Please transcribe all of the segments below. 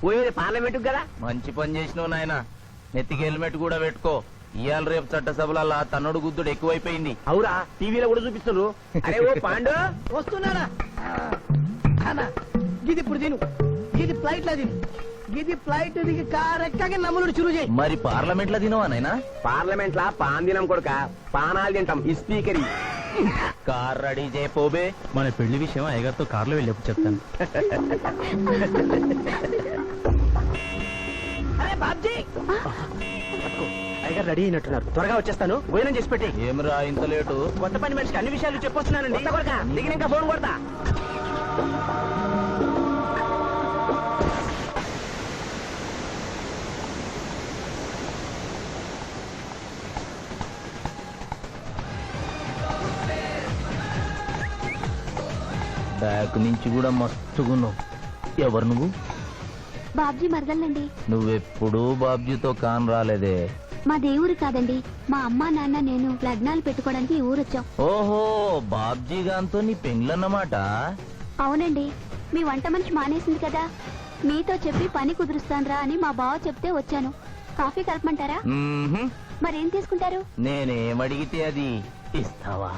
పోయేది పార్లమెంట్ కదా. మంచి పని చేసినావు నాయన. నెత్తికి హెల్మెట్ కూడా పెట్టుకో. ఇవాళ రేపు చట్టసభల తన్నుడు గుద్దుడు ఎక్కువైపోయింది. అవురా, టీవీలో కూడా చూపిస్తున్నారు. అరే ఓ పాండు వస్తున్నారా గిది ఇప్పుడు తిను, గిది ఫ్లైట్ లో తిను, గిది ఫ్లైట్ దిగి కారెక్కగా నమ్ములు చురు చేయి. మరి పార్లమెంట్ లో తినవా నాయనా? పార్లమెంట్ లా పాన్ తినం కొడుక, పానాలు తింటాం. ఈ స్పీకర్ కార్ రెడీ చేయపోబే. మన పెళ్లి విషయం అయ్యగారితో కార్లో వెళ్ళేప్పుడు చెప్తాను. అరే బాబ్జీ, అయ్యగారు రెడీ అయినట్టున్నారు, త్వరగా వచ్చేస్తాను. భోజనం చేసి పెట్టి. ఏమరా ఇంత లేటు? కొత్త పని మనిషికి అన్ని విషయాలు చెప్పొస్తున్నానండి. దిగినాక ఫోన్ కొడతా. బ్యాక్ నుంచి కూడా మస్తుగున్నావు. ఎవరు నువ్వు? బాబ్జీ మరదలండి. నువ్వెప్పుడూ బాబ్జీతో కాన్ రాలేదే. మా దేవురు కాదండి, మా అమ్మా నాన్న నేను లగ్నాలు పెట్టుకోవడానికి ఈ ఊరొచ్చాం. ఓహో, బాబ్జీ గాంతో నీ పెండ్లన్నమాట. అవునండి, మీ వంట మనిషి మానేసింది కదా, మీతో చెప్పి పని కుదురుస్తాన్రా అని మా బావ చెప్తే వచ్చాను. కాఫీ కలపమంటారా? మ్మ్హ్మ్. మరేం తీసుకుంటారు? నేనేమడిగితే అది ఇస్తావా?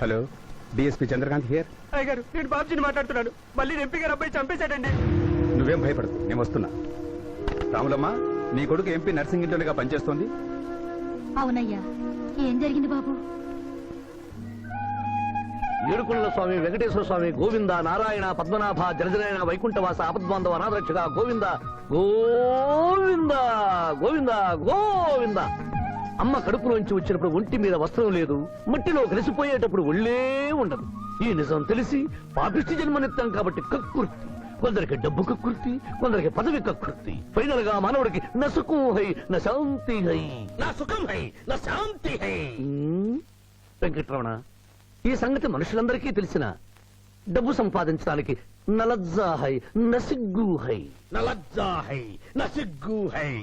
Hello, DSP Chandrakant here. అయ్యగారు, నేను బాబ్జీని మాట్లాడుతున్నాను. మళ్ళీ ఎంపీ గారు అబ్బాయి చంపేశాడండి. నువ్వేం భయపడదు, నేను వస్తున్నా. రాములమ్మ, నీ కొడుకు ఎంపీ నర్సింగ్ ఇంటర్గా పనిచేస్తోంది. అవునయ్యా, ఏం జరిగింది బాబు? ఏడుకొండల స్వామి, వెంకటేశ్వర స్వామి, గోవింద, నారాయణ, పద్మనాభ, జలజనాయన, వైకుంఠవాస, ఆపద్బాంధవ, అనాథరక్షక, గోవింద గోవింద గోవింద గోవింద. అమ్మ కడుపులోంచి వచ్చినప్పుడు ఒంటి మీద వస్త్రం లేదు, మట్టిలో కలిసిపోయేటప్పుడు ఒళ్ళే ఉండదు. ఈ నిజం తెలిసి పాపిష్టి జన్మనిత్తాం కాబట్టి కక్కుర్తి. కొందరికి డబ్బు కక్కుర్తి, కొందరికి పదవి కక్కుర్తి. ఫైనల్ గా మానవుడికి నా సుఖం హై, నా శాంతి హై. నా సుఖం హై, నా శాంతి హై. వెంకటరమణ, ఈ సంగతి మనుషులందరికీ తెలిసిన డబ్బు సంపాదించడానికి నలజ్జా హై, నసిగ్గు హై. నలజ్జా హై, నసిగ్గు హై.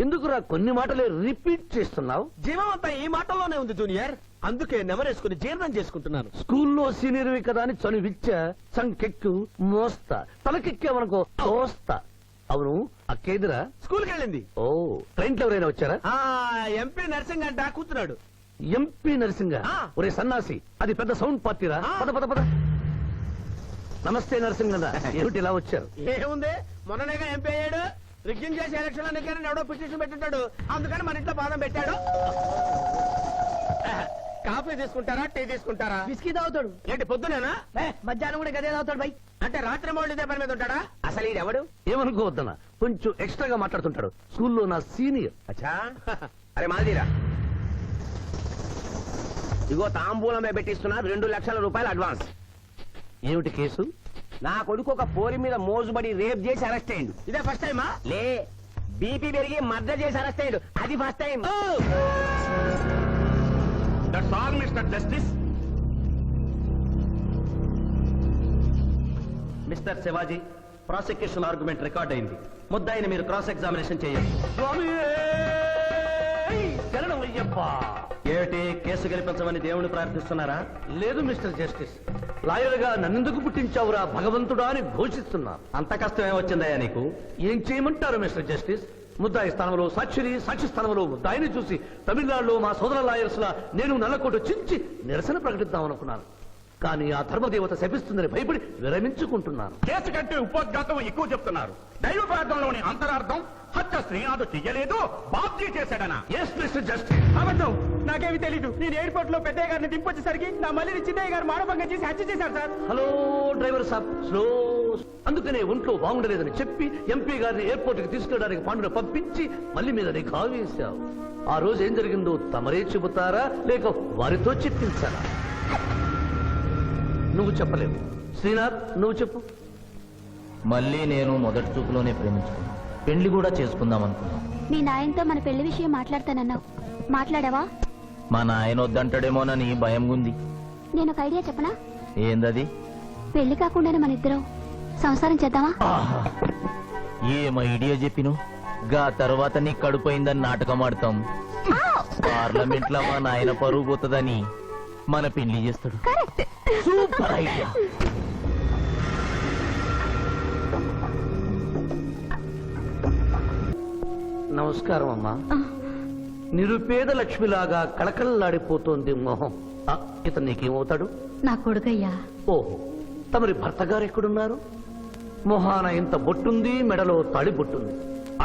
ఎందుకురా కొన్ని మాటలే రిపీట్ చేస్తున్నావు? జీవం అంతా ఈ మాటల్లోనే ఉంది జూనియర్, అందుకే నెమరేసుకుని జీర్ణం చేసుకుంటున్నాను. స్కూల్లో సీనియర్వి కదా అని చనువిచ్చ, సంకెక్కు, మోస్తా, తలకెక్కావనుకో తోస్తా. అవును, అక్కేదిరా? స్కూల్కి వెళ్ళింది. ఓ, ట్రైన్ లో ఎవరైనా వచ్చారా? ఎంపీ నర్సింగ్ అంట కూర్చున్నాడు. ఎంపీ నరసింగ? ఒరే సన్నాసి, అది పెద్ద సౌండ్ పార్టీరా. పద పద పద. నమస్తే నరసింగన్న, ఏమిటి ఇలా వచ్చారు? ఏముంది, మొన్ననేగా ఎంపీ అయ్యాడు. రిగ్గింగ్ చేసి ఎలక్షన్ లో నెగ్గారని ఎవడో పిటిషన్ పెట్టుంటాడు, అందుకని మన ఇంట్లో బాదం పెట్టాడు. కాఫీ తీసుకుంటారా, టీ తీసుకుంటారా? బిస్కీ తాగుతాడు. ఏంటి పొద్దునేనా? మధ్యాహ్నం కూడా గదే తాగుతాడు బై. అంటే రాత్రి మౌళ్ళు ఇదే పని మీద ఉంటాడా? అసలు ఇది ఎవడు? ఏమనుకోవద్దన్న, కొంచెం ఎక్స్ట్రాగా మాట్లాడుతుంటాడు. స్కూల్లో నా సీనియర్. అచ్చా, అరే మాదిరా, ఇగో తాంబూలమే పెట్టిస్తున్నా, 2 లక్షల రూపాయలు అడ్వాన్స్. ఏమిటి కేసు? నా కొడుకు ఒక పోరి మీద మోజుబడి రేప్ చేసి అరెస్ట్ అయ్యిండు. ఇదే ఫస్ట్ టైమా? లే, బీపీ పెరిగి మర్డర్ చేసి అరెస్ట్ అయ్యిండు, అది first time. That's all mister justice. Mister Shivaji, prosecution argument record అయింది. ముద్దాయిని మీరు క్రాస్ ఎగ్జామినేషన్ చేయండి. ఏమిటి, కేసు గెలిపించమని దేవుని ప్రార్థిస్తున్నారా? లేదు మిస్టర్ జస్టిస్, లాయర్ గా నన్నెందుకు పుట్టించావురా భగవంతుడా అని ఘోషిస్తున్నా. అంత కష్టమే వచ్చిందయ్యా నీకు? ఏం చేయమంటారు మిస్టర్ జస్టిస్? ముద్దాయి స్థానంలో సాక్షిని, సాక్షి స్థానంలో ముద్దాయిని చూసి తమిళనాడులో మా సోదర లాయర్స్ లా నేను నల్లకోట చించి నిరసన ప్రకటిద్దామనుకున్నాను. కానీ ఆ ధర్మదేవత శపిస్తుందని భయపడి విరమించుకుంటున్నాను. కేసు కంటే ఉపోద్ఘాతం ఎక్కువ చెప్తున్నారు. దైవ ప్రార్థనలోని అంతరార్థం హత్య శ్రీనాథు చెయ్యలేదు, బాబ్జీ చేశాడనా? Yes mister justice. అబద్ధం, నాకేమి తెలీదు. నేను ఎయిర్పోర్ట్ లో పెద్దయ్య గారిని దింపొచ్చేసరికి నా మళ్ళీ చిన్నయ్య గారు మానభంగం చేసి హత్య చేశారు సార్. హలో డ్రైవర్ సాబ్, స్లో అందుకనే ఒంట్లో బాగుండలేదని చెప్పి ఎంపీ గారిని ఎయిర్పోర్ట్ కి తీసుకెళ్ళడానికి పాండును పంపించి మళ్ళీ మీద నీకు ఆవేశావు. ఆ రోజు ఏం జరిగిందో తమరే చెబుతారా లేక వారితో చెప్పించారా? నువ్వు చెప్పలేవు. శ్రీనాథ్, నువ్వు చెప్పు. మళ్ళీ నేను మొదటి చూపులోనే ప్రేమించుకున్నా, పెళ్లి కూడా చేసుకుందాం అనుకున్నా. మీ నాయనతో మన పెళ్లి విషయం మాట్లాడతానన్నావు, మాట్లాడావా? మా నాయన వద్దంటాడేమోనని భయం ఉంది. నేను ఒక ఐడియా చెప్పనా? ఏందది? పెళ్లి కాకుండానే మన ఇద్దరం సంసారం చేద్దామా? ఆహా! ఏం ఐడియా చెప్పిను. గా తర్వాత నీ కడుపోయిందని నాటకం ఆడతాం. పార్లమెంట్ లో మా నాయన పరువు పోతుందని మన పెళ్లి చేస్తాడు. Super idea. నమస్కారం అమ్మా. నిరుపేద లక్ష్మిలాగా కళకళలాడిపోతోంది మొహం. ఇతను నీకేమవుతాడు? నా కొడుకయ్యా. ఓహో, తమరి భర్త గారు ఎక్కడున్నారు? మొహాన ఇంత బొట్టుంది, మెడలో తాళి బొట్టుంది.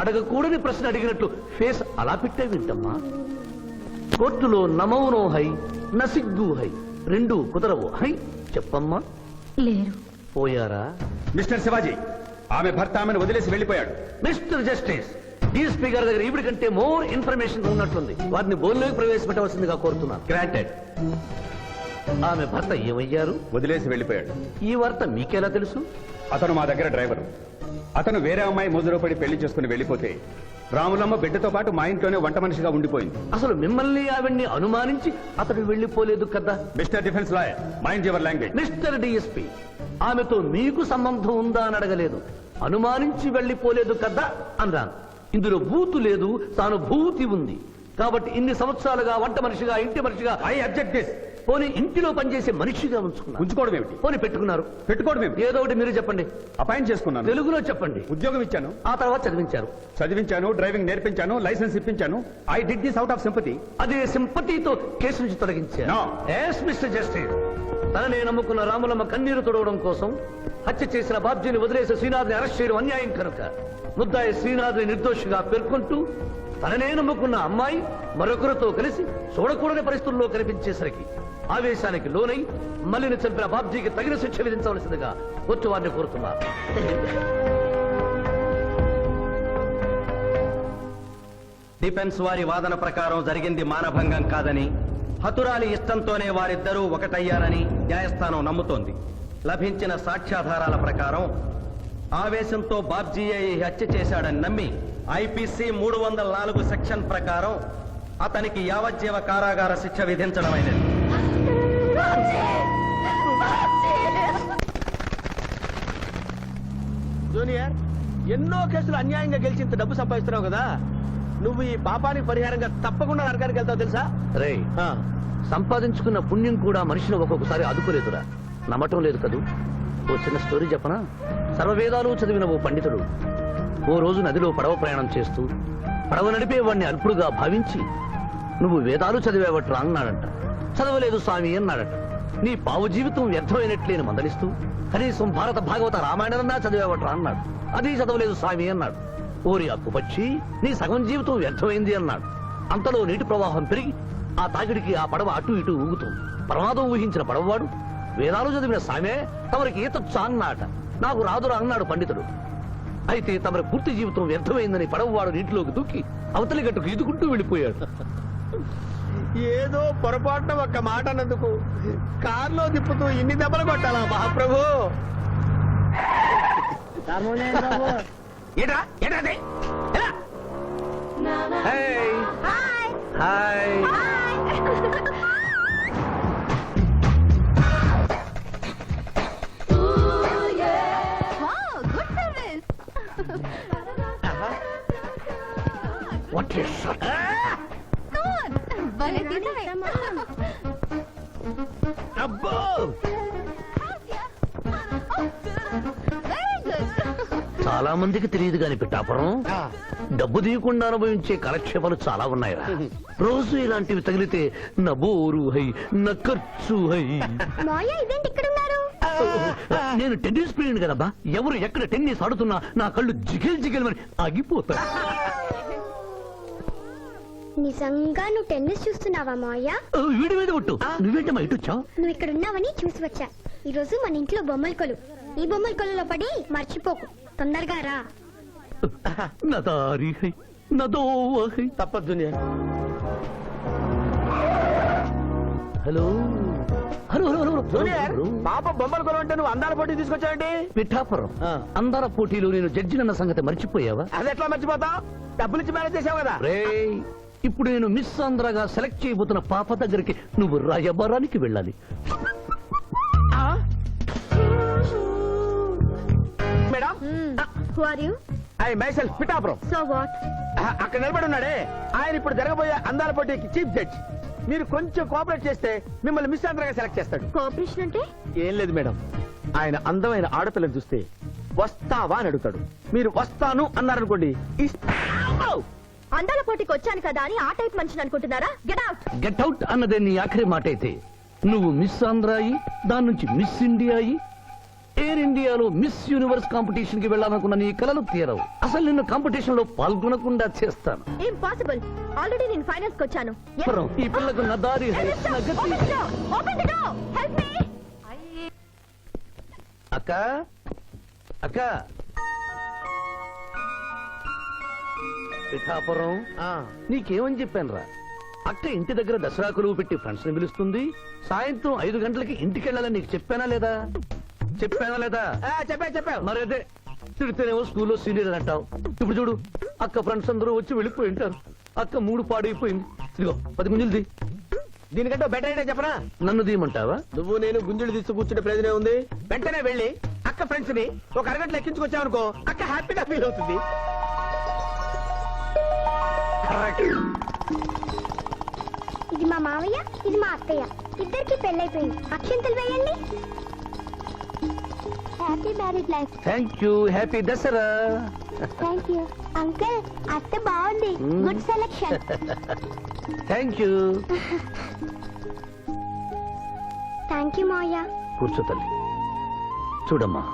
అడగకూడని ప్రశ్న అడిగినట్లు ఫేస్ అలా పెట్టే వింటమ్మా. కోర్టులో నమౌనో హై, నసిగ్గు హై, రెండు కుదరవు హై. చెప్పమ్మా. లేరు. పోయారా? మిస్టర్ శివాజీ, ఆమె భర్త ఆమెను వదిలేసి వెళ్ళిపోయాడు. మిస్టర్ జస్టిస్, డీఎస్పీ గారి దగ్గర ఇవిడి కంటే మోర్ ఇన్ఫర్మేషన్ ఉన్నట్లుంది. వారిని బోల్లోకి ప్రవేశపెట్టవలసిందిగా కోరుతున్నాను. గ్రాంటెడ్. ఆమె భర్త ఏమయ్యారు? వదిలేసి వెళ్ళిపోయాడు. ఈ వార్త మీకెలా తెలుసు? అతను మా దగ్గర డ్రైవరు. అతను వేరే అమ్మాయి ముద్రలో పడి పెళ్లి చేసుకుని వెళ్ళిపోతే రాములమ్మ బిడ్డతో పాటు మా ఇంట్లోనే వంట మనిషిగా ఉండిపోయింది. అసలు మిమ్మల్ని ఆవిడ్ని అనుమానించి అతడు వెళ్ళిపోలేదు కదా? Mister defence lawyer, mind your language. Mister DSP, ఆమెతో మీకు సంబంధం ఉందా అని అడగలేదు, అనుమానించి వెళ్ళిపోలేదు కదా అన్నాను. ఇందులో భూతు లేదు, తాను భూతి ఉంది. కాబట్టి ఇన్ని సంవత్సరాలుగా వంట మనిషిగా, ఇంటి మనిషిగా, ఐ అబ్జెక్ట్ దిస్. పోనీ ఇంటిలో పనిచేసే మనిషిగా ఉంచుకున్నారు. ఉంచుకోవడం ఏమిటి? పోనీ పెట్టుకున్నారు. పెట్టుకోవడం ఏమిటి? ఏదో ఒకటి మీరు చెప్పండి. అపాయింట్ చేసుకున్నాను. తెలుగులో చెప్పండి. ఉద్యోగం ఇచ్చాను. ఆ తర్వాత చదివించారు. చదివించాను, డ్రైవింగ్ నేర్పించాను, లైసెన్స్ ఇప్పించాను. I did this out of sympathy. అదే సింపతితో కేసు నుంచి తొలగించారు. No. Yes, Mr. Justice. తననే నమ్ముకున్న రాములమ్మ కన్నీరు తొడవడం కోసం హత్య చేసిన బాబ్జీని వదిలేసి శ్రీనాథ్ని అరెస్ట్ చేయడం అన్యాయం కనుక ముద్దాయి శ్రీనాథ్ని నిర్దోషిగా పేర్కొంటూ తననే నమ్ముకున్న అమ్మాయి మరొకరితో కలిసి చూడకూడని పరిస్థితుల్లో కనిపించేసరికి ఆవేశానికి లోనై మల్లిని చంపిన బాబ్జీకి తగిన శిక్ష విధించవలసిందిగా కోర్టు వారిని కోరుతున్నారు. డిఫెన్స్ వారి వాదన ప్రకారం జరిగింది మానభంగం కాదని, హతురాలి ఇష్టంతోనే వారిద్దరూ ఒకటయ్యారని న్యాయస్థానం నమ్ముతోంది. లభించిన సాక్ష్యాధారాల ప్రకారం ఆవేశంతో బాబ్జీయే ఈ హత్య చేశాడని నమ్మి ఐపీసీ 304 సెక్షన్ ప్రకారం అతనికి యావజ్జీవ కారాగార శిక్ష విధించడమైనది. జూనియర్, ఎన్నో కేసులు అన్యాయంగా గెలిచి ఇంత డబ్బు సంపాదిస్తున్నావు కదా, నువ్వు ఈ పాపానికి పరిహారంగా తప్పకుండా నరకానికి వెళ్తావు తెలుసా? రే, సంపాదించుకున్న పుణ్యం కూడా మనిషిని ఒక్కొక్కసారి అదుకోలేదురా. నమ్మటం లేదు కదూ. ఓ చిన్న స్టోరీ చెప్పనా? సర్వవేదాలు చదివిన ఓ పండితుడు ఓ రోజు నదిలో పడవ ప్రయాణం చేస్తూ పడవ నడిపేవాడిని అల్పుడుగా భావించి, నువ్వు వేదాలు చదివేవట్రా అన్నాడంట. చదవలేదు స్వామి అన్నాడట. నీ పావు జీవితం వ్యర్థమైనట్లేని మందలిస్తూ, కనీసం భారత భాగవత రామాయణన్నా చదివేవట్రా అన్నాడు. అది చదవలేదు స్వామి అన్నాడు. ఓరి అక్కుపక్షి, నీ సగం జీవితం వ్యర్థమైంది అన్నాడు. అంతలో నీటి ప్రవాహం పెరిగి ఆ తాకిడికి ఆ పడవ అటు ఇటు ఊగుతుంది. ప్రమాదం ఊహించిన పడవవాడు, వేదాలు చదివిన సామే తమరికి ఈతొచ్చా అన్నాట. నాకు రాదురా అన్నాడు పండితుడు. అయితే తమరి పూర్తి జీవితం వ్యర్థమైందని పడవవాడు నీటిలోకి దూకి అవతలి గట్టుకు ఈదుకుంటూ వెళ్ళిపోయాడు. ఏదో పొరపాటున ఒక్క మాట అన్నందుకు కారులో తిప్పుతూ ఇన్ని దెబ్బలు కొట్టాలా మహాప్రభు? ఏట్రా ఏట్రా hi hi. What is that? అబ్బో, చాలా మందికి తెలియదు కాని పిఠాపురం, డబ్బు తీయకుండా అనుభవించే కాలక్షేపాలు చాలా ఉన్నాయిరా. రోజు ఇలాంటివి తగిలితే నా బోరు హై, నా ఖర్చు హై. నేను టెన్నిస్ ప్లేయర్ కదబ్బా. ఎవరు ఎక్కడ టెన్నిస్ ఆడుతున్నా నా కళ్ళు జిగిల్ జిగిల్ అని ఆగిపోతాయి. నిజంగా నువ్వు టెన్నిస్ చూస్తున్నావా మావయ్య? వీడి మీద ఒట్టు. నువ్వేంటమ్మా ఇటు వచ్చావు? నువ్వు ఇక్కడ ఉన్నావని చూసి వచ్చా. ఈ రోజు మన ఇంట్లో బొమ్మల కొలు. ఈ బొమ్మల కొలలో పడి మర్చిపోకు తొందరగా రా నదారి హై నదోవహై. తప్పదు junior. Hello hello hello hello junior hello. పాప బొమ్మలు కొనుంటే నువ్వు అందాల పోటీ తీసుకొచ్చావండి. పిఠాపురం ఆ. అందాల పోటీలో నేను జడ్జినన్న సంగతి మర్చిపోయావా? అది ఎట్లా మర్చిపోతావు? డబ్బులిచ్చి మేనేజ్ చేసావు కదా. రేయ్, ఇప్పుడు నేను మిస్ ఆంధ్రగా సెలెక్ట్ చేయబోతున్న పాప దగ్గరికి నువ్వు రాయబారానికి వెళ్ళాలి. Madam who are you I myself Pithapuram. So what అక్కడ నిలబడి ఉన్నాడే ఆయన ఇప్పుడు జరగబోయే అందాల పోటీకి చీఫ్ జడ్జ్. మీరు కొంచెం కోఆపరేట్ చేస్తే మిమ్మల్ని మిస్ ఆంధ్రగా సెలెక్ట్ చేస్తాడు. కోఆపరేషన్ అంటే ఏం లేదు మేడం, ఆయన అందమైన ఆడపిల్లని చూస్తే వస్తావా అని అడుగుతాడు. మీరు వస్తాను అన్నారనుకోండి, ఇస్తాను. అందాల పోటీకి వచ్చాను కదా అని ఆ టైప్ మనిషిని అనుకుంటున్నారా? Get out. గెట్ అవుట్ అన్నదే నీ ఆఖరి మాట అయితే నువ్వు మిస్ ఆంధ్ర అయి దాని నుంచి మిస్ ఇండియా అయి ఎయిర్ ఇండియాలో మిస్ యూనివర్స్ కాంపిటీషన్ కి వెళ్ళాలనుకున్న నీ కలలు తీరవు. అసలు నిన్ను కాంపిటీషన్ లో పాల్గొనకుండా చేస్తాను. ఇంపాసిబుల్. ఆల్రెడీ నేను ఫైనల్స్ కి వచ్చాను. పురం, ఈ పిల్లకు నా దారి హై, నా గతి. అక్క అక్క పిఠాపురం, నీకేమని చెప్పాను రా? అక్క ఇంటి దగ్గర దసరా కొలువు పెట్టి ఫ్రెండ్స్ ని పిలుస్తుంది. సాయంత్రం 5 గంటలకి ఇంటికి వెళ్ళాలని నీకు చెప్పానా లేదా? చెప్పానా లేదా? చెప్పావు. మరి అదే తిడితేనేమో స్కూల్లో సీనియర్ అంటావు. ఇప్పుడు చూడు, అక్క ఫ్రెండ్స్ అందరూ వచ్చి వెళ్ళిపోయి ఉంటారు. అక్క మూడు పాడైపోయింది. ఇదిగో 10 గుంజులు. దీనికంటే బెటర్ ఐడియా చెప్పనా? నన్ను తీయమంటావా? నువ్వు నేను గుంజులు తీసి కూర్చుంటే ప్రయోజనం ఉంది. వెంటనే వెళ్ళి అక్క ఫ్రెండ్స్ ని ఒక అరగంటలో ఎక్కించుకొచ్చావు అనుకో, అక్క హ్యాపీగా ఫీల్ అవుతుంది. ఇది మా మావయ్య, ఇది మా అత్తయ్య. ఇద్దరికి పెళ్ళైపోయింది. అక్షంతలు వేయండి. Happy married life. Thank you. Happy Dasara. Thank you uncle. అత్త బాగుంది. Good selection. Thank you. Thank you మావయ్య. కూర్చో తల్లి. చూడమ్మా,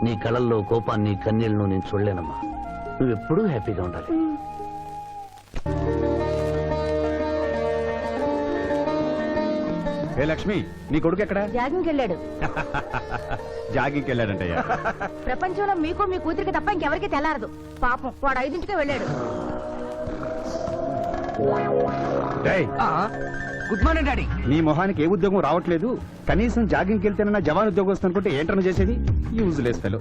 నీ కళల్లో కోపాన్ని కన్నీళ్లను నేను చూడలేనమ్మా. నువ్వెప్పుడూ హ్యాపీగా ఉండాలి. ఏ లక్ష్మి, నీ కొడుకు ఎక్కడ? జాగింగ్కి వెళ్ళాడు. జాగింగ్కి వెళ్ళాడంటయ్యా. ప్రపంచంలో మీకు మీ కూతురికి తప్ప ఇంకెవరికి తెల్లారదు. పాపం వాడు 5ంటికే వెళ్ళాడు. డేయ్, గుడ్ మార్నింగ్ డాడీ. నీ మొహానికి ఏ ఉద్యోగం రావట్లేదు. కనీసం జాగింగ్కి వెళ్తేనన్నా జవాన్ ఉద్యోగం వస్తుంది అనుకుంటే ఏంటన్నా చేసేది? Useless fellow.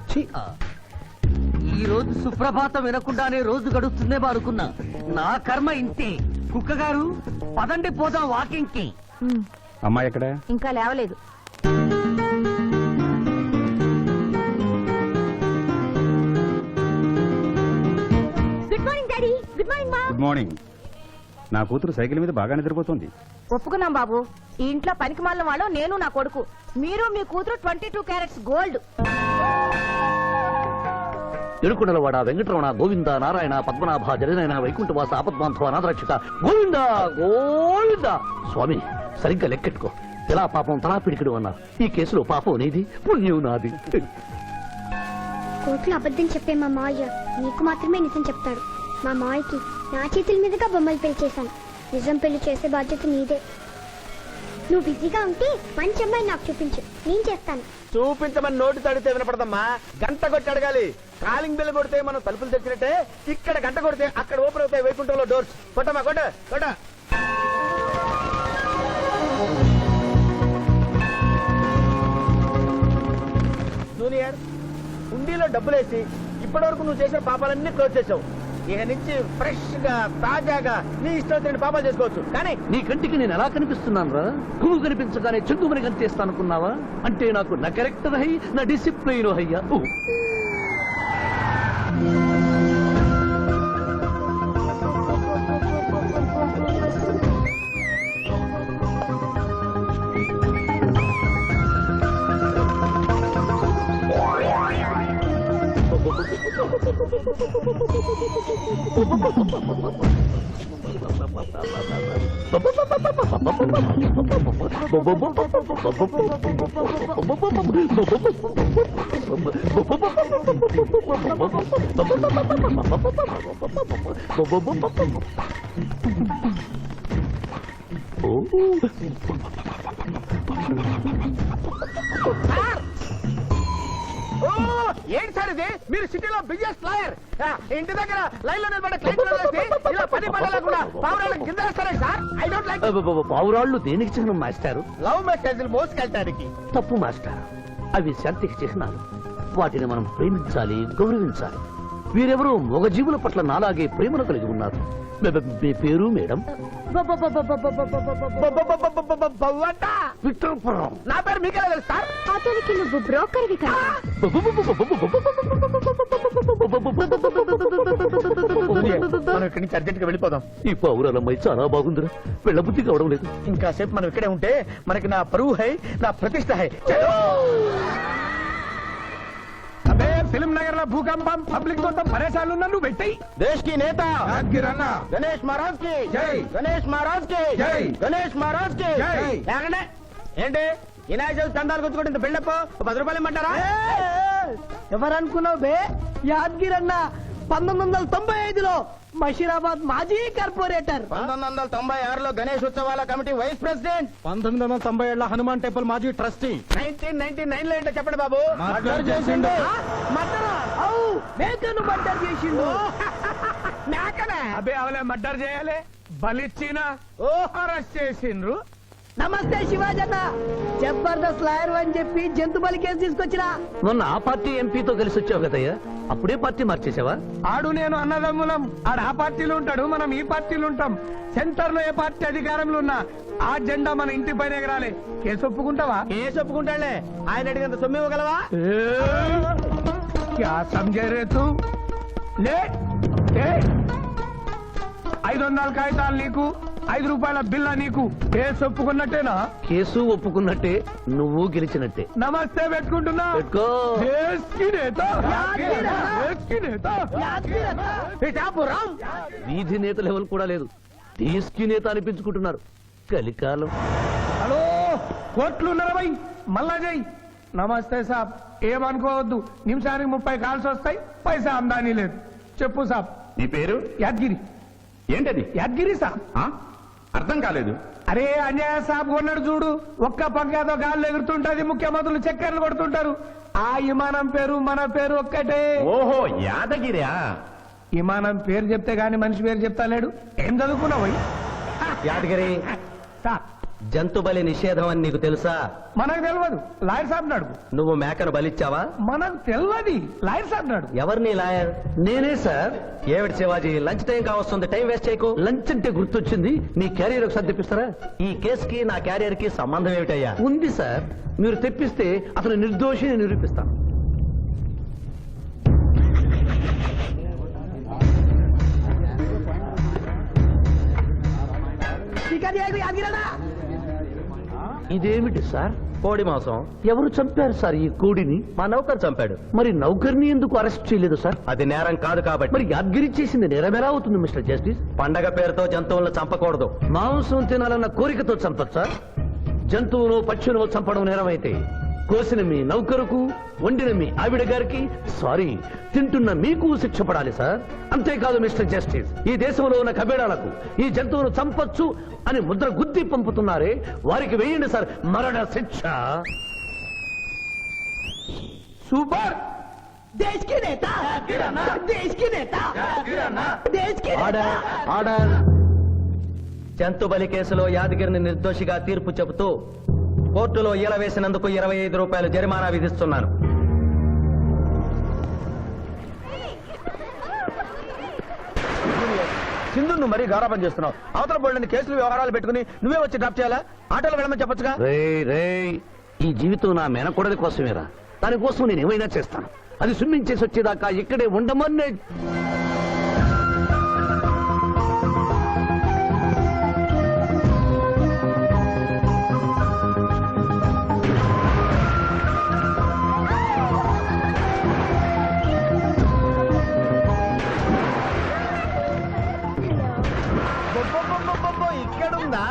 ఈ రోజు సుప్రభాతం వినకుండానే రోజు గడుస్తుందే అనుకున్నా. నా కర్మ ఇంతే. కుక్క గారు పదండి పోదాం వాకింగ్ కి. అమ్మాయి ఎక్కడ? ఇంకా లేవలేదు. Good morning daddy. Good morning మా. Good morning. నా కూతురు సైకిల్ మీద బాగా నిద్రపోతుంది. ఒప్పుకున్నాం బాబు. ఈ ఇంట్లో పనికి మాలిన వాళ్ళు నేను నా కొడుకు. మీరు మీ కూతురు 22 క్యారెట్స్ గోల్డ్. తిరుకుడలవాడ వెంకటరమణ గోవింద నారాయణ పద్మనాభ జగనైన వైకుంఠవాస ఆపద్బాంధవ అనాథరక్షక గోవింద గోవింద. స్వామి, సరిగ్గా లెక్కెట్టుకో. ఎలా పాపం తలా పిడికిడు అన్నారు. ఈ కేసులో పాపం నీది, పుణ్యం నాది. కోర్టులో అబద్ధం చెప్పే మా మావయ్య నీకు మాత్రమే నిజం చెప్తాడు. మా మావయ్యకి నా చేతుల మీదుగా బొమ్మలు పెళ్లి చేశాను. నిజం పెళ్లి చేసే బాధ్యత నీదే. నువ్వు బిజీగా ఉంటే మంచి అమ్మాయి నాకు చూపించు, నేను చేస్తాను. చూపించమని నోటి తడితే వినపడదమ్మా. గంట కొట్టి అడగాలి. కాలింగ్ బెల్ కొడితే మనం తలుపులు తెచ్చినట్టే ఇక్కడ గంట కొడితే అక్కడ ఓపెన్ అవుతాయి వైకుంఠంలో డోర్స్. కొట్టమ్మా, కొట్ట కొట్ట. జూనియర్, హుండీలో డబ్బులేసి ఇప్పటి వరకు నువ్వు చేసిన పాపాలన్నీ క్లోజ్ చేసావు. ఇక నుంచి ఫ్రెష్ గా తాజాగా నీ ఇష్టం వచ్చిన పాపాలు చేసుకోవచ్చు. కానీ నీ కంటికి నేను ఎలా కనిపిస్తున్నాను రా? నువ్వు కనిపించగానే చెంగుమని కనిపిస్తాను అనుకున్నావా? అంటే నాకు నా క్యారెక్టర్ హై, నా డిసిప్లైన్ హయ్యా. ఓ ఏంటి సార్ ఇది? మీరు సిటీలో బిగ్గెస్ట్ లాయర్, ఇంటి దగ్గర లైన్ లో నిలబడే క్లయింట్ ఇలా పని పడలేకుండా పావురాళ్ళకి కింద వేస్తారా సార్? I don't like. పావురాళ్ళు దేనికి చిహ్నం మాస్టారు? లవ్ మెసేజ్లు మోసుకెళ్ళటానికి. తప్పు మాస్టర్, అవి శాంతికి చిహ్నాలు. వాటిని మనం ప్రేమించాలి, గౌరవించాలి. వీరెవరూ మగజీవుల పట్ల నాలాగే ప్రేమను కలిగి ఉన్నారు. మీ పేరు మేడం? విక్టర్పురం. నా పేరు మీకెలా తెలుసు సార్? అతనికి నువ్వు బ్రోకర్వి కదా. మనం ఇక్కడి నుంచి అర్జెంట్ గా వెళ్ళిపోదాం. ఈ పావురాలమ్మాయి చాలా బాగుందిరా, వెళ్ళబుద్ధి కావడం లేదు. ఇంకాసేపు మనం ఇక్కడే ఉంటే మనకి నా పరువు హై, నా ప్రతిష్ట హై. చలో. అబే ఫిల్మ్ నగర్ లో భూకంపం, పబ్లిక్ మొత్తం పరేషాన్లు ఉన్నా నువ్వు పెట్టాయి. దేశ్ కి నేత గణేష్ మహారాజ్ కి జై, గణేష్ మహారాజ్ కి జై, గణేష్ మహారాజ్ కి జై. లేకండి ఏంటి వినాయక చవితి చందాలు గుర్తుకుంటే బిల్డప్ 10 రూపాయలు ఇమ్మంటారా? ఎవరనుకున్నావు బే? యాద్గిరన్న 1995లో మషీరాబాద్ మాజీ కార్పొరేటర్, 1996లో గణేష్ ఉత్సవాల committee vice president, 1997 Hanuman temple మాజీ ట్రస్టీ. 1999 లో ఏంటో చెప్పండి బాబు. మర్డర్ చేసిండు. మర్డరా? అవు మేకను మర్డర్ చేసిండు. మేకనే? అబే అవలే మర్డర్ చేయాలి, బలిచ్చిన అరెస్ట్ చేసిండ్రు. నమస్తే శివాజన్న, జబర్దస్త్ లాయర్ అని చెప్పి జంతు బలి కేసు తీసుకొచ్చినా. మొన్న ఆ పార్టీ ఎంపీతో కలిసి వచ్చావు కదయ్యా, అప్పుడే పార్టీ మార్చేసావా? ఆడు నేను అన్నదమ్ములం, ఆడు ఆ పార్టీలో ఉంటాడు, మనం ఈ పార్టీలో ఉంటాం. సెంటర్ లో ఏ పార్టీ అధికారంలో ఉన్నా ఆ జెండా మన ఇంటి పైన ఎగరాలి. కేసు ఒప్పుకుంటావా? కేసు ఒప్పుకుంటాడులే, ఆయన అడిగినంత సొమ్ము ఇవ్వగలవా? క్యా సమझे రే తూ? లే 500 కాగితాలు నీకు, 5 రూపాయల బిల్ల నీకు. కేసు ఒప్పుకున్నట్టేనా? కేసు ఒప్పుకున్నట్టే, నువ్వు గెలిచినట్టే. నమస్తే పెట్టుకుంటున్నా. పెట్టుకో. దేశ్ కి నేత, దేశ్ కి నేత. పిఠాపురం వీధి నేత లెవెల్ కూడా లేదు, దేశీ నేత అనిపించుకుంటున్నారు. కలికాలం. హలో, కోట్లు ఉన్నారా భయ్? మళ్ళా జై. నమస్తే సాబ్, ఏమనుకోవద్దు, నిమిషానికి 30 కాల్స్ వస్తాయి, పైసా ఆమ్దానీ లేదు. చెప్పు సాబ్. నీ పేరు? యాద్గిరి. ఏంటది? యాద్గిరి సాబ్. అర్థం కాలేదు. అరే అన్యాయ సాబ్ కొన్నాడు చూడు, ఒక్క పంకాతో గాల్లో ఎగురుతుంటది, ముఖ్యమంత్రులు చక్కర్లు కొడుతుంటారు. ఆ విమానం పేరు మన పేరు ఒక్కటే. ఓహో, యాదగిరా? విమానం పేరు చెప్తే గాని మనిషి పేరు చెప్తా లేడు. ఏం చదువుకున్నావు? యాదగిరి, సాబ్ జంతు బలి నిషేధం అని నీకు తెలుసా? మనకు తెలియదు, లాయర్ సాబ్ నాడు. నువ్వు మేకను బలిచ్చావా? మనకు తెలియదు, లాయర్ సాబ్ నాడు. ఎవరిని లాయర్? నేనే సార్. ఏమిటి శివాజీ, లంచ్ టైం కావస్తుంది, టైం వేస్ట్ చేయకు. లంచ్ అంటే గుర్తొచ్చింది, నీ క్యారియర్ ఒకసారి తెప్పిస్తారా? ఈ కేసుకి నా క్యారియర్ కి సంబంధం ఏమిటయ్యా? ఉంది సార్, మీరు తెప్పిస్తే అతను నిర్దోషిని నిరూపిస్తాను. ఇదేమిటి సార్? కోడి మాంసం. ఎవరు చంపారు సార్ ఈ కోడిని? మా నౌకర్ చంపాడు. మరి నౌకర్ని ఎందుకు అరెస్ట్ చేయలేదు సార్? అది నేరం కాదు కాబట్టి. మరి యాద్గిరి చేసింది నేరం ఎలా అవుతుంది మిస్టర్ జస్టిస్? పండగ పేరుతో జంతువులను చంపకూడదు. మాంసం తినాలన్న కోరికతో చంపచ్చా? జంతువును పక్షులను చంపడం నేరమైతే కోసిన మీ నౌకరుకు, వండిన మీ ఆవిడ గారికి, సారీ తింటున్న మీకు శిక్ష పడాలి సార్. అంతేకాదు మిస్టర్ జస్టిస్, ఈ దేశంలో ఉన్న కబేడాలకు ఈ జంతువును చంపొచ్చు అని ముద్ర గుద్ది పంపుతున్నారే, వారికి వేయండి సార్ మరణ శిక్ష. సూపర్. దేశ్ కి నేత, దేశ్ కి నేత, దేశ్ కి ఆర్డర్, ఆర్డర్. జంతు బలి కేసులో యాదగిరిని నిర్దోషిగా తీర్పు చెబుతూ కోర్టులో ఈల వేసినందుకు 25 రూపాయలు జరిమానా విధిస్తున్నాను. సింధు నువ్వు మరీ గారాబం చేస్తున్నావు. అవతల బోల్డని కేసులు వ్యవహారాలు పెట్టుకుని నువ్వే వచ్చి డ్రాప్ చేయాలా? ఆటోలో వెళ్ళమని చెప్పొచ్చుగా. రేయ్, ఈ జీవితం నా మేనకోడలి కోసమేరా, దానికోసం నేను ఏమైనా చేస్తాను. అది స్విమ్మింగ్ చేసి వచ్చేదాకా ఇక్కడే ఉండమని. ఇక్కడుందా?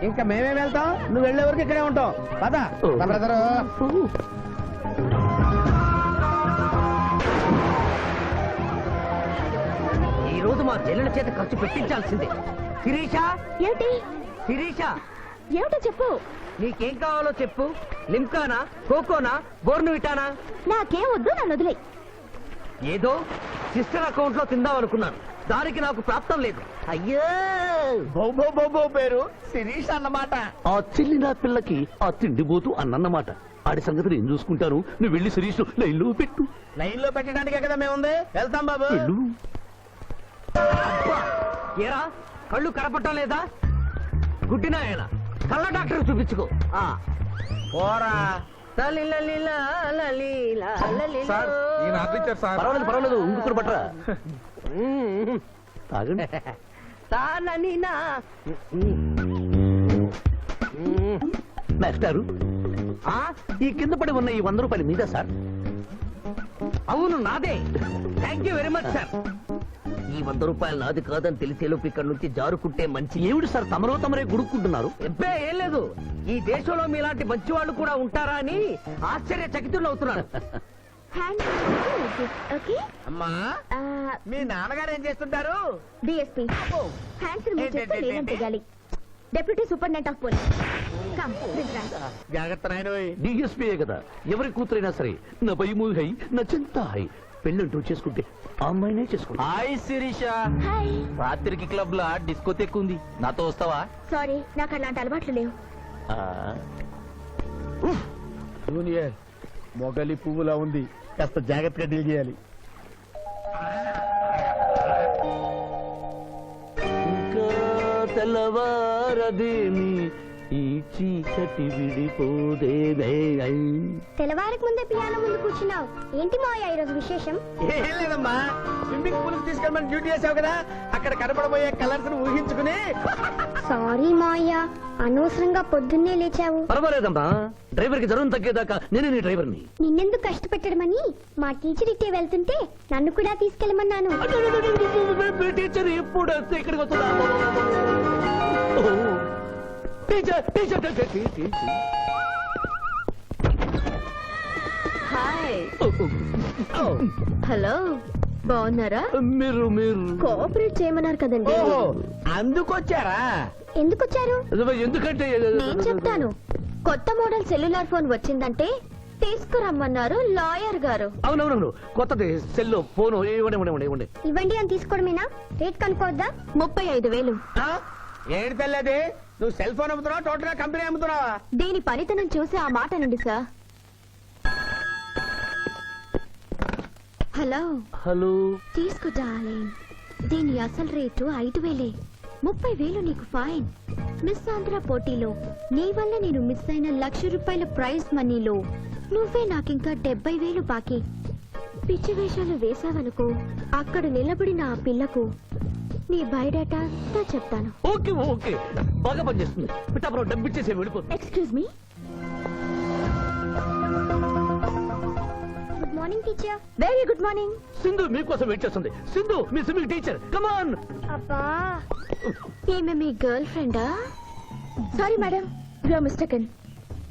ఇంకా మేమేం వెళ్తాం, నువ్వు వెళ్లే వరకు ఇక్కడే ఉంటాం. పద బ్రదరు. ఈ రోజు మా చెల్లెల చేత ఖర్చు పెట్టించాల్సిందే. శిరీష, ఏమిటి? శిరీష, ఏమిటో చెప్పు. నీకేం కావాలో చెప్పు. లిమ్కానా, కోకోనా, బోర్నువిటానా? నాకేం వద్దు, నన్ను వదిలే. ఏదో సిస్టర్ అకౌంట్ లో తిందాం అనుకున్నాను, దానికి నాకు ప్రాప్తం లేదు. అయ్యో బౌబో పేరు శిరీష్ అన్నమాట. ఆ చెల్లి నా పిల్లకి ఆ తిండిపోతూ అన్నమాట. ఆడి సంగతి నేను చూసుకుంటాను. నువ్వు వెళ్ళి శిరీష్ లైన్లో పెట్టు. లైన్ లో పెట్టడానికే కదా మేముంది. వెళ్తాం బాబు. వెళ్ళు. ఏరా కళ్ళు కనపడటం లేదా? గుడ్డినాయన కళ్ళ డాక్టర్ చూపించుకో. పోరా. పర్వాలేదు పర్వాలేదు, ఇంకొకరు పట్టరా. తాగండి. మాస్టారు, ఈ కింద పడి ఉన్న ఈ 100 రూపాయలు మీద సార్? అవును నాదే. Thank you very much sir. ఈ 100 రూపాయలు నాది కాదని తెలిసేలోపు ఇక్కడ నుంచి జారుకుంటే మంచి. ఏమిటి సార్ తమరో తమరే గుడుక్కుంటున్నారు? ఎబ్బే ఏం లేదు, ఈ దేశంలో మీలాంటి మంచి వాళ్ళు కూడా ఉంటారా అని ఆశ్చర్యచకితులు అవుతున్నాను. ఓకే. అమ్మా, మీ నాన్నగారు ఏం చేస్తుంటారు? డిఎస్పీ హ్యాండ్స్ రిమూవ్ చేస్తే లేనం తెగాలి. Deputy superintendent of police. Come జాగ్రత్త నాయనోయ్. డిఎస్పీయే కదా, ఎవరి కూతురైనా సరే నా భయము హై, నా చింత హై. పెళ్ళంటూ చేసుకుంటే ఆ అమ్మాయినే చేసుకుంటా. హాయ్ శిరీష. హాయ్. రాత్రికి క్లబ్ లా డిస్కోతెక్ ఉంది, నాతో వస్తావా? సారీ, నాకు అలాంటి అలవాట్లు లేవు. జూనియర్, మొగలి పువ్వులా ఉంది, కాస్త జాగ్రత్తగా డీల్ చేయాలి. ఇంకా తెల్లవారదేమి ఈ చీకటి విడిపోదేమే. తెల్లవారికి ముందే పియానో ముందు కూర్చున్నావు. ఏంటి మావయ్య ఈరోజు విశేషం? ఏం లేదమ్మా, స్విమ్మింగ్ పూల్ కి తీసుకెళ్ళమని డ్యూటీ చేసావు కదా, అక్కడ కనపడబోయే కలర్స్ ను ఊహించుకుని. సారీ మావయ్య, అనవసరంగా పొద్దున్నే లేచావు. పర్వాలేదమ్మా, డ్రైవర్ కి జ్వరం తగ్గేదాకా నేనే నీ డ్రైవర్ని. నిన్నెందుకు కష్టపెట్టడమని మా టీచర్ ఇట్టే వెళ్తుంటే నన్ను కూడా తీసుకెళ్ళమన్నాను. టీచర్ ఎప్పుడు వస్తే ఇక్కడికి వస్తుందా? Teacher teacher teacher. Hi. Hello, బాగున్నారా? మీరు మీరు కోఆపరేట్ చేయమన్నారు కదండి. ఓహో, అందుకొచ్చారా? ఎందుకొచ్చారు? ఎందుకంటే నేను చెప్తాను. కొత్త మోడల్ సెల్యులార్ ఫోన్ వచ్చిందంటే తీసుకురమ్మన్నారు లాయర్ గారు. అవునవునవును, కొత్తది సెల్లో ఫోను. ఇవ్వండి. ఇవ్వండి అని తీసుకోవడమేనా? రేట్ కనుక్కోవద్దా? 35,000. ఏంటి తెల్లది, నువ్వు సెల్ ఫోన్ అమ్ముతున్నావా, టోటల్ గా కంపెనీ అమ్ముతున్నావా? దీని పనితనం చూసి ఆ మాట నుండి సార్. Hello hello. తీసుకో డార్లింగ్. దీని అసలు రేటు 5,000. 30,000 నీకు ఫైన్. మిస్ ఆంధ్ర పోటీలో నీ వల్ల నేను మిస్ అయిన ₹1,00,000 ప్రైజ్ మనీలో నువ్వే నాకింకా 70,000 బాకీ. పిచ్చి వేషాలు వేసావనుకో, అక్కడ నిలబడిన ఆ పిల్లకు నీ బయోడేటా అంతా చెప్తాను. ఓకే ఓకే, బాగా పనిచేస్తుంది. పిఠాపురం డబ్బిచ్చేసి వెళ్ళిపోతుంది. Excuse me. Good morning teacher. Very good morning. Sindhu మీకోసం వెయిట్ చేస్తుంది. సింధు మీ స్విమ్మింగ్ టీచర్, కమాన్. అబ్బా, ఈమె మీ గర్ల్ ఫ్రెండా? Sorry madam, you are mistaken.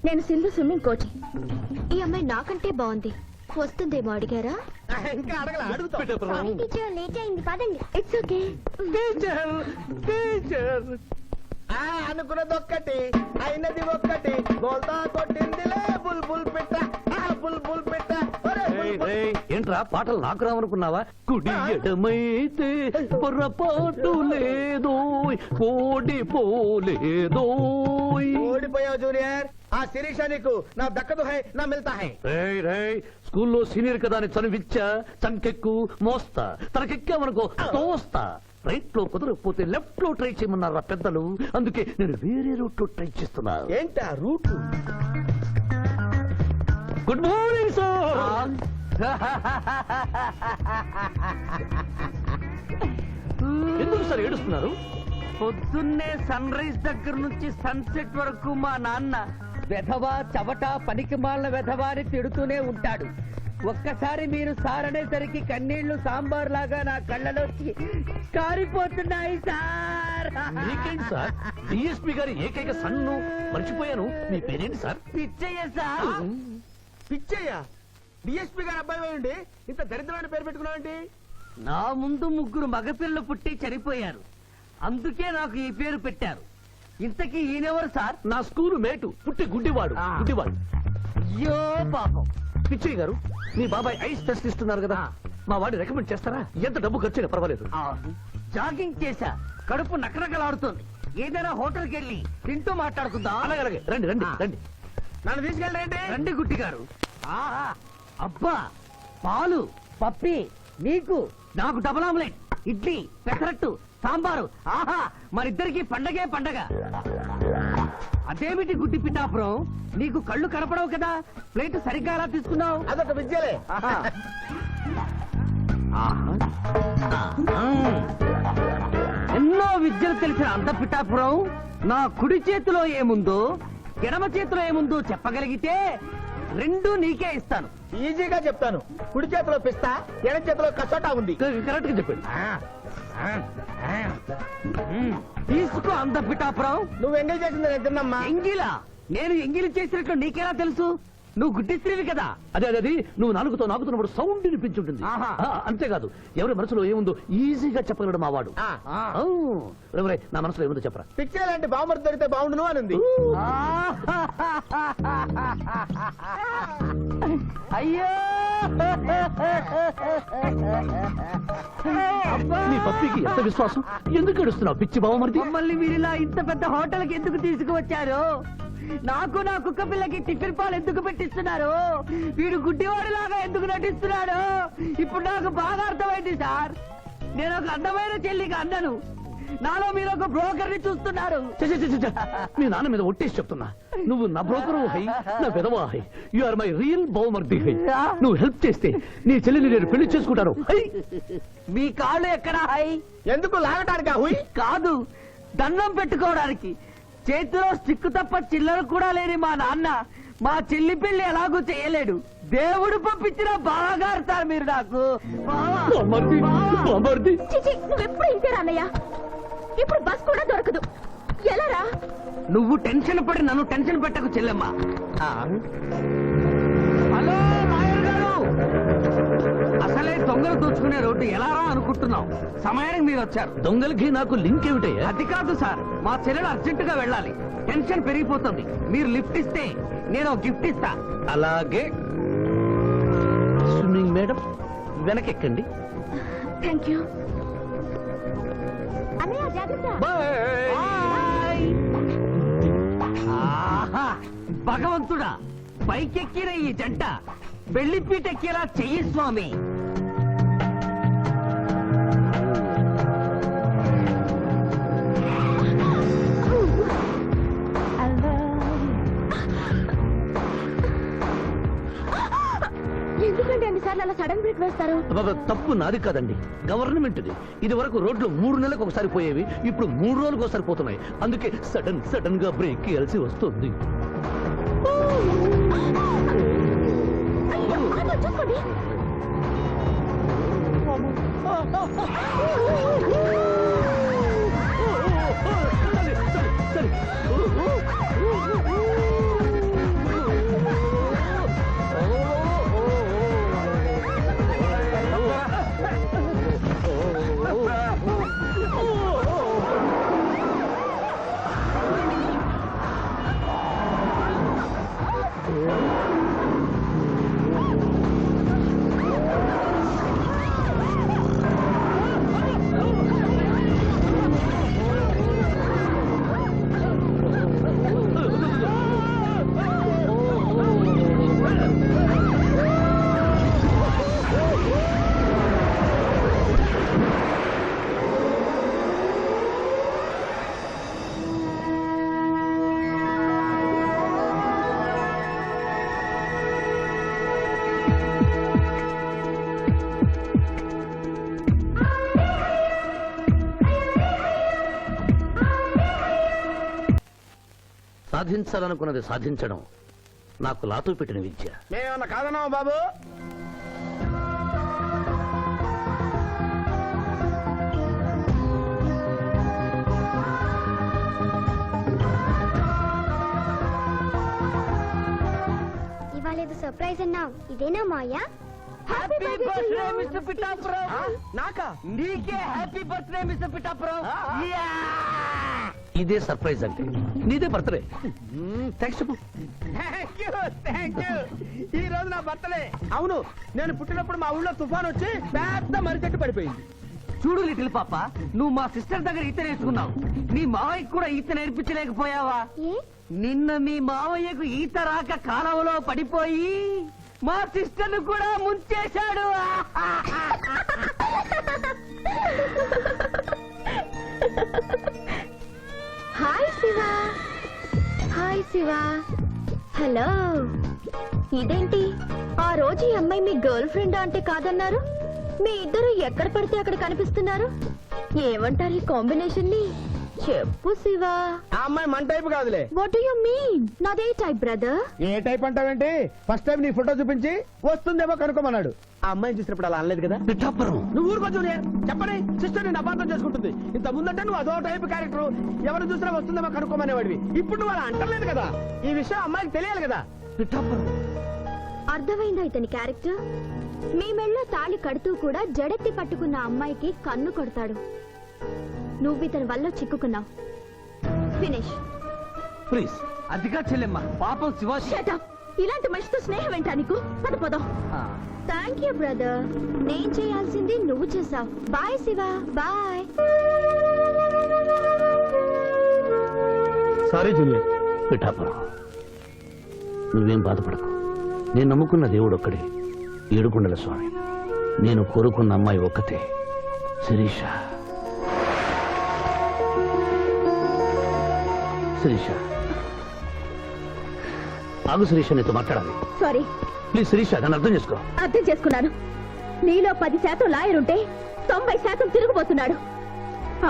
నేను సింధు స్విమ్మింగ్ కోచ్. ఈ అమ్మాయి నాకంటే బాగుంది, వస్తుందేమో అడిగారా? ఇంకా అడగల, అడుగుతా. సారీ టీచర్, లేట్ అయింది, పదండి. It's okay. Teacher teacher. అనుకున్నది ఒక్కటి, అయినది ఒక్కటి. బోల్తా కొట్టిందిలే బుల్బుల్ పిట్ట, బుల్బుల్ పిట్ట. ఏంట్రా పాటలు నాకు రావనుకున్నావా? కుడి ఎడమైతే పొరపాటు లేదో, ఓడిపోలేదో. ఓడిపోయావు జూనియర్. ఆ శిరీష నీకు నా దక్కదు హై, నా మిల్తా హై. స్కూల్లో సీనియర్ కదా అని చనువిచ్చా, చంకెక్కు మోస్తా, తనకెక్కామనుకో తోస్తా. రైట్ లో కుదరకపోతే లెఫ్ట్ లో ట్రై చేయమన్నారా పెద్దలు, అందుకే నేను వేరే రూట్ లో ట్రై చేస్తున్నా. ఏంటా రూట్? Good morning sir. ఎందుకు సార్ ఏడుస్తున్నారు? పొద్దున్నే సన్ రైజ్ దగ్గర నుంచి సన్సెట్ వరకు మా నాన్న వెధవా చవట పనికిమాలిన వెధవా అని తిడుతూనే ఉంటాడు. ఒక్కసారి మీరు సార్ అనేసరికి కన్నీళ్లు సాంబార్ లాగా నా కళ్ళలోకి కారిపోతున్నాయి సార్. మీకేంటి సార్, డిఎస్పీ గారి ఏకైక సన్ను మర్చిపోయాను. మీ పేరేంటి sir? Pichaiah sir. Pichaiah, DSP గారు అబ్బాయి ఉండి ఇంత దరిద్రమైన పేరు పెట్టుకున్నావేంటి? నా ముందు 3 మగపిల్లలు పుట్టి చనిపోయారు, అందుకే నాకు ఈ పేరు పెట్టారు. ఇంతకీ ఈయనెవరు సార్? నా స్కూలు మేటు, పుట్టి గుడ్డివాడు. గుడ్డివాడు. అయ్యో పాపం. పిచ్చయ్య గారు, మీ బాబాయ్ ఐస్ టెస్ట్ ఇస్తున్నారు కదా, మా వాడిని రికమెండ్ చేస్తారా? ఎంత డబ్బు ఖర్చు పర్వాలేదు. జాగింగ్ చేశా, కడుపు నకనకలాడుతుంది. ఏదైనా హోటల్కి వెళ్ళి తింటూ మాట్లాడుకుందాం. అలాగే అలాగే, రండి రండి రండి. నన్ను తీసుకెళ్ళండి. రండి గుట్టి గారు. అబ్బా, పాలు, పప్పి, మీకు, నాకు డబుల్ ఆమ్లెట్, ఇడ్లీ, పెసరట్టు, సాంబారు. ఆహా, మరిద్దరికి పండగే పండగ. అదేమిటి గుడ్డి పిఠాపురం, నీకు కళ్ళు కనపడవు కదా, ప్లేట్ సరిగ్గా ఎలా తీసుకున్నావు? అదొక విద్యలే. ఎన్నో విద్యలు తెలిసిన అంత పిఠాపురం, నా కుడి చేతిలో ఏముందో ఎడమ చేతిలో ఏముందో చెప్పగలిగితే రెండు నీకే ఇస్తాను. ఈజీగా చెప్తాను. కుడి చేతిలో పిస్తా, ఎడ చేతిలో కసోటా ఉంది. కరెక్ట్ గా చెప్పండి. తీసుకో అంత పిఠాపురం. నువ్వు ఎంగిల్ చేసింది నేను తిన్నమ్మా. ఎంగిలా? నేను ఎంగిలి చేసినట్లు నీకెలా తెలుసు? నువ్వు గుడ్డిస్త్రీవి కదా. అదే అదే, నువ్వు నాలుగుతో నాకుతున్నప్పుడు సౌండ్ వినిపించుంటుంది. ఆహా. అంతేకాదు, ఎవరి మనసులో ఏముందో ఈజీగా చెప్పగలడు మా వాడు. నా మనసులో ఏముందో చెప్పరా. పిక్చర్ లాంటి బాంబర్ దొరికితే బాగుండును అని ఉంది. అయ్యో, నీ పప్పికి ఎంత విశ్వాసం, ఎందుకు ఏడుస్తున్నావు పిచ్చి బావమరిది? మమ్మల్ని వీరిలా ఇంత పెద్ద హోటల్కి ఎందుకు తీసుకువచ్చారు? నాకు నా కుక్క పిల్లకి టిఫిన్ పాలు ఎందుకు పెట్టిస్తున్నారు? వీడు గుడ్డివాడిలాగా ఎందుకు నటిస్తున్నాడు? ఇప్పుడు నాకు బాగా అర్థమైంది సార్. నేను ఒక అందమైన చెల్లికి అందను, నాలో మీరు ఒక బ్రోకర్ ని చూస్తున్నారు. ఛ, ఛ, ఛ, ఛ, ఛ. మీ నాన్న మీద ఒట్టేసి చెప్తున్నా, నువ్వు నా బ్రోకరు హై, నా విధవా హై. యు ఆర్ మై రియల్ బావమర్ది హై. నువ్వు హెల్ప్ చేస్తే నీ చెల్లిని నేను పెళ్లి చేసుకుంటాను. మీ కాళ్ళు ఎక్కడా హై? ఎందుకు లాగటానికి హుయ్? కాదు, దండం పెట్టుకోవడానికి. చేతిలో స్టిక్ తప్ప చిల్లర కూడా లేని మా నాన్న మా చెల్లి పెళ్లి ఎలాగూ చేయలేడు. దేవుడు పంపించిన బాగా ఆడతారు మీరు నాకు. బావమర్ది, బావమర్ది. చిచి, నువ్వెప్పుడు ఇంతే రానయ్య. ఇప్పుడు బస్ కూడా దొరకదు, ఎలా రా? నువ్వు టెన్షన్ పడి నన్ను టెన్షన్ పెట్టకు చెల్లెమ్మా. హలో లాయర్ గారు, అసలే దొంగలు దోచుకునే రోడ్డు ఎలా రా అనుకుంటున్నావు? సమయానికి మీరు వచ్చారు. దొంగలకి నాకు లింక్ ఏమిటయ్యా? అది కాదు సార్, మా చెల్లెలు అర్జెంట్ గా వెళ్ళాలి. టెన్షన్ పెరిగిపోతుంది. మీరు లిఫ్ట్ ఇస్తే నేను గిఫ్ట్ ఇస్తా. అలాగే. స్విమ్మింగ్ మేడం, వెనకెక్కండి. థ్యాంక్ యూ అన్నయ్య, జాగ్రత్త. బాయ్. ఆహా, భగవంతుడా, పైకెక్కిన ఈ జంట పెళ్లిపీటెక్కేలా చెయ్యి స్వామి. ఎందుకంటే అన్నిసార్లు అలా సడన్ బ్రేక్ వేస్తారు? తప్పు నాది కాదండి, గవర్నమెంట్ది. ఇది వరకు రోడ్లు 3 నెలలకు ఒకసారి పోయేవి, ఇప్పుడు 3 రోజులకు ఒకసారి పోతున్నాయి. అందుకే సడన్ గా బ్రేక్ వేయాల్సి వస్తుంది. చూసుకోండి. సాధించాలనుకున్నది సాధించడం నాకు లాతో పెట్టిన విద్య. మేమన్నా కాదన్నావా బాబు? ఇవాళ ఏదో సర్ప్రైజ్ అన్నావు, ఇదేనా Maya? Happy birthday mister Pithapuram. నాకా? నీకే హ్యాపీ బర్త్డే మిస్టర్ పిఠాపురం. ఇదే సర్ప్రైజ్ అంటే. నీదే బర్త్డే. థ్యాంక్స్ చెప్పు. Thank you. ఈ రోజు నా బర్త్డే. అవును, నేను పుట్టినప్పుడు మా ఊళ్ళో తుఫాన్ వచ్చి పెద్ద మర్రి చెట్టు పడిపోయింది. చూడు లిటిల్ పాప, నువ్వు మా సిస్టర్ దగ్గర ఈత నేర్చుకున్నావు. నీ మావయ్యకు కూడా ఈత నేర్పించలేకపోయావా? ఏ నిన్న మీ మావయ్యకు ఈత రాక కాలువలో పడిపోయి మా సిస్టర్ కూడా ముంచేశాడు. Hi Shiva. Hi Shiva. Hello. ఇదేంటి ఆ రోజు ఈ అమ్మాయి మీ గర్ల్ ఫ్రెండ్ అంటే కాదన్నారు? మీ ఇద్దరు ఎక్కడ పడితే అక్కడ కనిపిస్తున్నారు. ఏమంటారు ఈ కాంబినేషన్ ని? చెప్పు శివ. ఆ అమ్మాయి మన టైప్ కాదులే. What do you mean? నాదే టైప్ బ్రదర్. ఏ టైప్ అంటావేంటి? ఫస్ట్ టైం నీ ఫోటో చూపించి వస్తుందేమో కనుక్కోమన్నాడు. ఆ అమ్మాయిని చూసినప్పుడు అలా అనలేదు కదా. పిఠాపురం. నువ్వు ఊరుకో జూనియర్. చెప్పని సిస్టర్ నేను అపార్థం చేసుకుంటుంది. ఇంత ముందంటే నువ్వు అదో టైప్ క్యారెక్టర్, ఎవరు చూసినా వస్తుందేమో కనుక్కోమనేవాడివి. ఇప్పుడు నువ్వు అలా అంటలేదు కదా. ఈ విషయం అమ్మాయికి తెలియాలి కదా. పిఠాపురం. అర్థమైందా ఇతని క్యారెక్టర్? మీ మెళ్ళో తాళి కడుతూ కూడా జడెత్తి పట్టుకున్న అమ్మాయికి కన్ను కొడతాడు. నువ్వు ఇతని వల్ల చిక్కుకున్నావు. ఫినిష్. ప్లీజ్. అదిగా చెల్లెమ్మ, పాపం శివ. Shut up. ఇలాంటి మనిషితో స్నేహం ఏంటా నీకు? పద పదం. Thank you brother. నేను చేయాల్సింది నువ్వు చేసావు. Bye Shiva. Bye. Sorry junior. Pithapuram. నువ్వేం బాధపడకు. నేను నమ్ముకున్న దేవుడు ఒక్కడే, ఏడుకొండల స్వామి. నేను కోరుకున్న అమ్మాయి ఒక్కతే, శిరీష. శిరీష ఆగు. శిరీష నీతో మాట్లాడాలి. సారీ. ప్లీజ్ శిరీష, నన్ను అర్థం చేసుకో. అర్థం చేసుకున్నాను. నీలో 10% లాయర్ ఉంటే 90% తిరుగుబోతున్నాడు.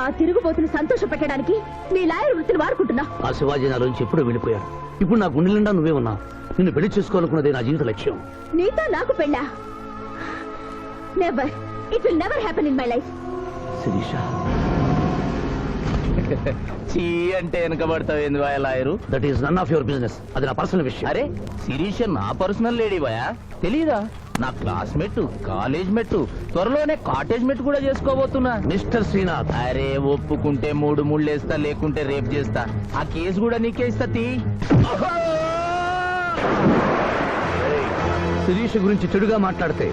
ఆ తిరుగుబోతుని సంతోష పెట్టడానికి నీ లాయర్ వృత్తిని వాడుకుంటున్నా. ఆ శివాజీ నాలోంచి ఎప్పుడూ వెళ్ళిపోయాడు. ఇప్పుడు నా గుండె నిండా నువ్వే ఉన్నావు. నిన్ను పెళ్లి చేసుకోవాలనుకున్నదే నా జీవిత లక్ష్యం. నీతో నాకు పెళ్ళా? Never. It will never happen in my life. Sirisha. చీ అంటే వెనకబడతావు lawyer. That is none of your business. అది నా పర్సనల్ విషయం. అరే శిరీష నా పర్సనల్ లేడీ బాయా, తెలీదా? నా క్లాస్మేట్, కాలేజ్ మెట్, త్వరలోనే కాటేజ్ మెట్ కూడా చేసుకోబోతున్నా. మిస్టర్ శ్రీనాథ్. అరే ఒప్పుకుంటే 3 ముళ్ళేస్తా, లేకుంటే రేప్ చేస్తా. ఆ కేసు కూడా నీకే ఇస్తా. శిరీష గురించి చెడుగా మాట్లాడితే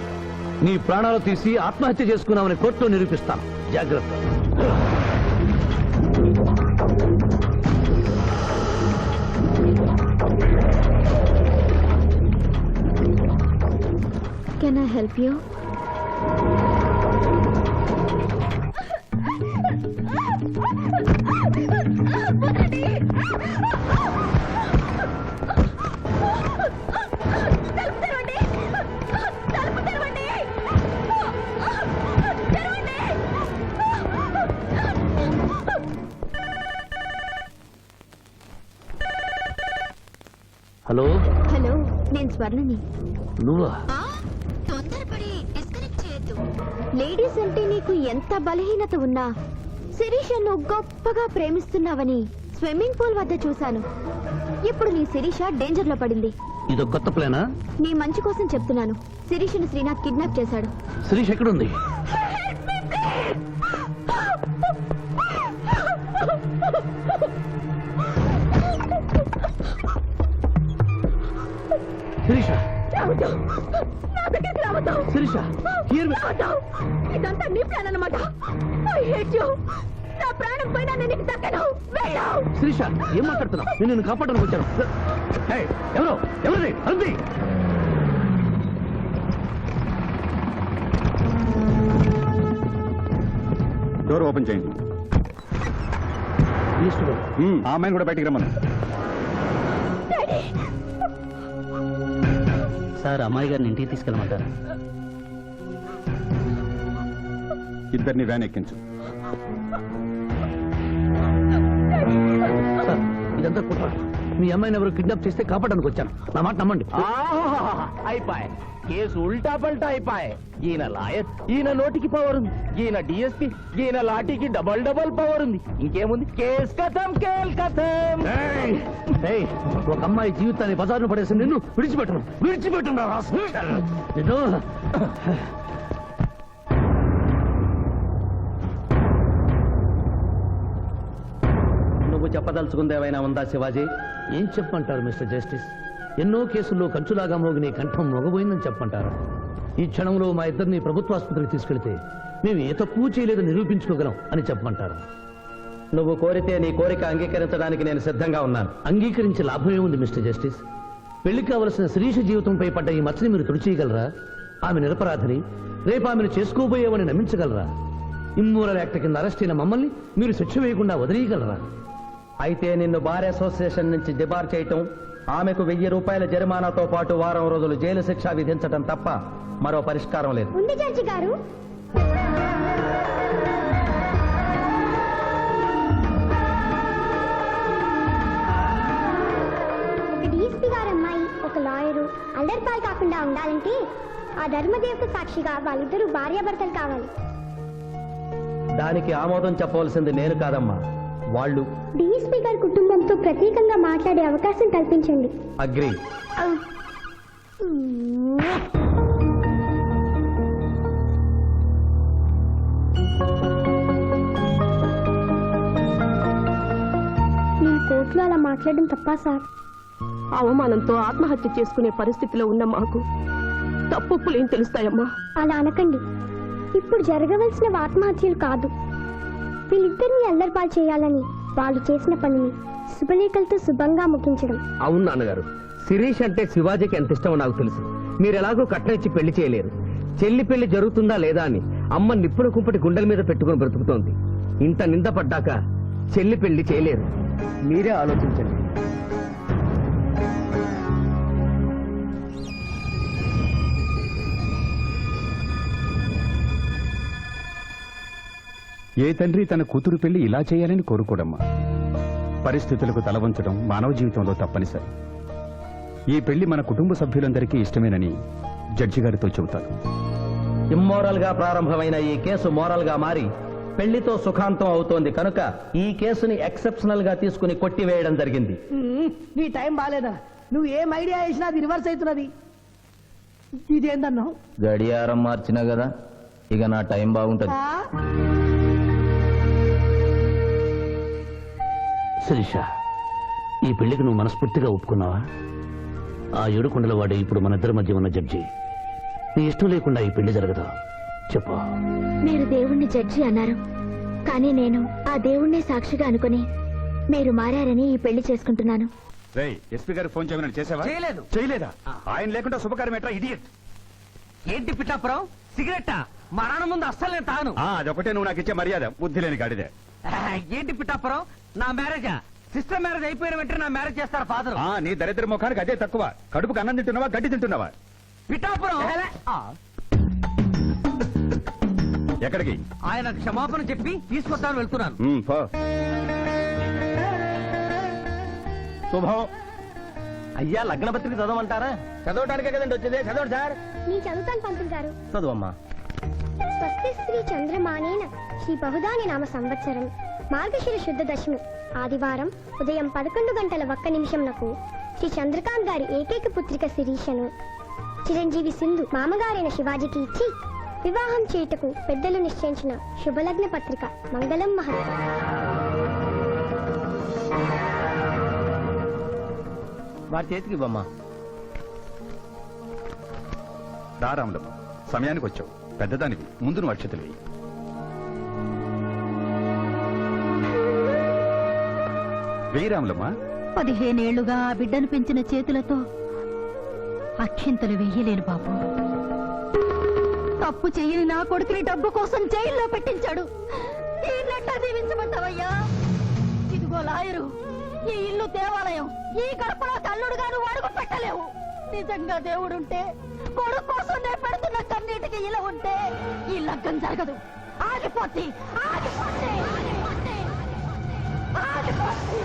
నీ ప్రాణాలు తీసి ఆత్మహత్య చేసుకున్నామని కోర్టులో నిరూపిస్తాను. జాగ్రత్త. Can I help you? Hello. Hello, నేను స్వర్ణని. నువ్వా? తొందరపడి డిస్కనెక్ట్ చేయొద్దు. లేడీస్ అంటే నీకు ఎంత బలహీనత ఉన్నా శిరీషను గొప్పగా ప్రేమిస్తున్నావని స్విమ్మింగ్ పూల్ వద్ద చూశాను. ఇప్పుడు నీ శిరీష డేంజర్ లో పడింది. ఇదో కొత్త ప్లానా? నీ మంచి కోసం చెప్తున్నాను. శిరీషను శ్రీనాథ్ కిడ్నాప్ చేశాడు. శిరీష్ ఎక్కడుంది? శిరీష. శిరీష, ఇదంతా నీ ప్లాన్ అన్నమాట. I hate you. నా ప్రాణం పోయినా నేను నీకు దక్కను. వెళ్ళు. శిరీష, ఏం మాట్లాడుతున్నావు? నేను నిన్ను కాపాడడానికి వచ్చాను. ఏయ్, ఎవరు? ఎవరిది? అరుంది. డోర్ ఓపెన్ చేయండి. ఆ అమ్మాయిని కూడా బయటికి రమ్మను. సార్, అమ్మాయి గారిని ఇంటికి తీసుకెళ్ళమంటారా? ఇద్దరిని వ్యాన్ ఎక్కించు. సార్, ఇదంతా కుట్ర. మీ అమ్మాయిని ఎవరు కిడ్నాప్ చేస్తే కాపాడడానికి వచ్చాను. నా మాట నమ్మండి. అయిపోయి కేసు ఉల్టా పల్టా అయిపోయి. ఈయన లాయర్, ఈయన నోటికి పవర్ ఉంది. ఈయన డిఎస్పీ, ఈయన లాఠీకి డబల్ పవర్ ఉంది. ఇంకేముంది? కేస్ కథం, కేల్ కథం. ఏయ్, ఒక అమ్మాయి జీవితాన్ని బజార్ను పడేసి నిన్ను విడిచిపెట్టను. నిన్ను నువ్వు చెప్పదలుచుకుంది ఏమైనా ఉందా శివాజీ? ఏం చెప్పంటారు మిస్టర్ జస్టిస్? ఎన్నో కేసుల్లో కంచులాగా మోగి నీ కంఠం మొగబోయిందని చెప్పంటారా? ఈ క్షణంలో మా ఇద్దరిని ప్రభుత్వ ఆసుపత్రికి తీసుకెళ్తే మేము ఏ తక్కువ చేయలేదని నిరూపించుకోగలం అని చెప్పమంటారు. నువ్వు కోరితే నీ కోరిక అంగీకరించడానికి నేను సిద్ధంగా ఉన్నాను. అంగీకరించే లాభం ఏముంది మిస్టర్ జస్టిస్? పెళ్లి కావలసిన శిరీష జీవితంపై పడ్డ ఈ మచ్చని మీరు తుడిచేయగలరా? ఆమె నిరపరాధిని, రేపు ఆమెను చేసుకోబోయేవని నమ్మించగలరా? ఇమ్మోరల్ యాక్ట్ కింద అరెస్ట్ అయిన మమ్మల్ని మీరు శిక్ష వేయకుండా వదిలేయగలరా? అయితే నిన్ను బార్ అసోసియేషన్ నుంచి డిబార్ చేయటం, ఆమెకు 1000 రూపాయల జరిమానాతో పాటు వారం రోజులు జైలు శిక్ష విధించటం తప్ప మరో పరిష్కారం లేదు. ఉంది జడ్జి గారు. ఒక డీఎస్పీ గారు అమ్మాయి ఒక లాయరు అల్లరిపాలు కాకుండా ఉండాలంటే ఆ ధర్మదేవత సాక్షిగా వాళ్ళిద్దరూ భార్యాభర్తలు కావాలి. దానికి ఆమోదం చెప్పవలసింది నేను కాదమ్మా, వాళ్ళు. డీఎస్పీ గారి కుటుంబంతో ప్రత్యేకంగా మాట్లాడే అవకాశం కల్పించండి. అగ్రి. నేను కోర్టులో అలా మాట్లాడడం తప్పా సార్? అవమానంతో ఆత్మహత్య చేసుకునే పరిస్థితిలో ఉన్న మాకు తప్పులేం తెలుస్తాయమ్మా? అలా అనకండి. ఇప్పుడు జరగవలసిన ఆత్మహత్యలు కాదు, వీళ్ళిద్దరిని అల్లరిపాలు చేయాలని వాళ్ళు చేసిన పనిని శుభలేఖలతో శుభంగా ముగించడం. అవును నాన్నగారు, శిరీష్ అంటే శివాజీకి ఎంత ఇష్టమో నాకు తెలుసు. మీరు ఎలాగో కట్నఇచ్చి పెళ్లి చేయలేరు. చెల్లి పెళ్లి జరుగుతుందా లేదా అని అమ్మ నిప్పుల కుంపటి గుండెల మీద పెట్టుకుని బ్రతుకుతోంది. ఇంత నింద పడ్డాక చెల్లి పెళ్లి చేయలేరు. మీరే ఆలోచించండి. ఏ తండ్రి తన కూతురు పెళ్లి ఇలా చేయాలని కోరుకోడమ్మా. పరిస్థితులకు తలవంచడం మానవ జీవితంలో తప్పనిసరి. ఈ పెళ్లి మన కుటుంబ సభ్యులందరికీ ఇష్టమేనని జడ్జి గారితో చెబుతాను. ఇమ్మోరల్ గా ప్రారంభమైన ఈ కేసు మోరల్ గా మారి పెళ్లితో సుఖాంతం అవుతోంది కనుక ఈ కేసుని ఎక్సెప్షనల్ గా తీసుకుని కొట్టివేయడం జరిగింది. నీ టైం బాలేదా? నువ్వు ఏం ఐడియా వేసినా అది రివర్స్ అవుతున్నది. ఇదేందన్నావు? గడియారం మార్చినా కదా, ఇక నా టైం బాగుంటది. శిరీష, ఈ పెళ్లికి నువ్వు మనస్ఫూర్తిగా ఒప్పుకున్నావా? ఆ ఏడుకొండల వాడే ఇప్పుడు మన ఇద్దరి మధ్య ఉన్న జడ్జి. నీ ఇష్టం లేకుండా ఈ పెళ్లి జరగదు. చెప్పు. మీరు దేవుణ్ణి జడ్జి అన్నారు, కానీ నేను ఆ దేవుణ్ణే సాక్షిగా అనుకుని మీరు మారారని ఈ పెళ్లి చేసుకుంటున్నాను. ఎస్పీ గారు ఫోన్ చేయమని చేసావా? చేయలేదు. చేయలేదా? ఆయన లేకుండా శుభకార్యం ఎట్లా? ఇడియట్. ఏంటి పిఠాపురం? సిగరెట్టా? మా నాన్న ముందు అస్సలు నేను తాను. అదొకటే నువ్వు నాకు ఇచ్చే మర్యాద. బుద్ధి లేని గాడిదే. ఏంటి పిఠాపురం? నా మ్యారేజా? సిస్టర్ మ్యారేజ్ అయిపోయిన వెంటనే నా మ్యారేజ్ చేస్తారు ఫాదర్. నీ దరిద్ర ముఖానికి అదే తక్కువ. కడుపుకు అన్నం తింటున్నావా, గడ్డి తింటున్నావా? పిఠాపురం ఎక్కడికి? ఆయన క్షమాపణ చెప్పి తీసుకొస్తాను, వెళ్తున్నాను. శుభం. అయ్యా, లగ్న పత్రిక చదవమంటారా? చదవటానికే కదండి వచ్చేది. చదవండి సార్. నేను చదువుతాను పంతులు గారు. చదువమ్మా. స్వస్తి శ్రీ చంద్రమానేన శ్రీ బహుదాని నామ సంవత్సరం మార్గశిర శుద్ధ దశమి ఆదివారం ఉదయం 11:01 శ్రీ చంద్రకాంత్ గారి ఏకైక పుత్రిక శిరీషను చిరంజీవి సింధు మామగారైన శివాజీకి ఇచ్చి వివాహం చేయుటకు పెద్దలు నిశ్చయించిన శుభలగ్న పత్రిక. మంగళం మహత్వం. వారి చేతికి ఇవ్వమ్మా. దారాములం సమయానికి వచ్చావు. పెద్దదానికి ముందు నువ్వు అక్షతలు వేయి. వెయ్యి రాములమ్మా. 15 ఏళ్లుగా ఆ బిడ్డను పెంచిన చేతులతో అక్షింతలు వెయ్యలేను బాబు. తప్పు చెయ్యని నా కొడుకుని డబ్బు కోసం జైల్లో పెట్టించాడు. ఈ లెక్క దీవించమంటావయ్యా? ఇదిగో లాయరు, ఈ ఇల్లు దేవాలయం. ఈ గడపలో తల్లుడుగా నువ్వు అడుగు పెట్టలేవు. నిజంగా దేవుడుంటే కొడుకు కోసం నేను పెడుతున్న కన్నీటికి ఇలా ఉంటే ఈ లగ్గం జరగదు. ఆగిపోతే ఆగిపోతే ఆగిపోతే ఆగిపోతే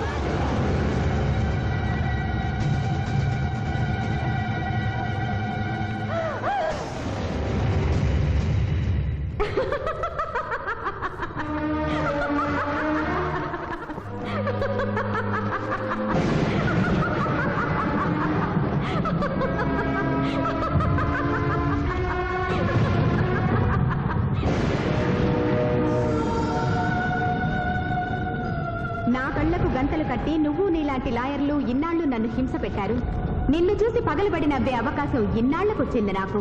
నా కళ్లకు గంతలు కట్టి నువ్వు నీలాంటి లాయర్లు ఇన్నాళ్లు నన్ను హింస పెట్టారు. నిన్ను చూసి పగలబడి నవ్వే అవకాశం ఇన్నాళ్లకొచ్చింది నాకు.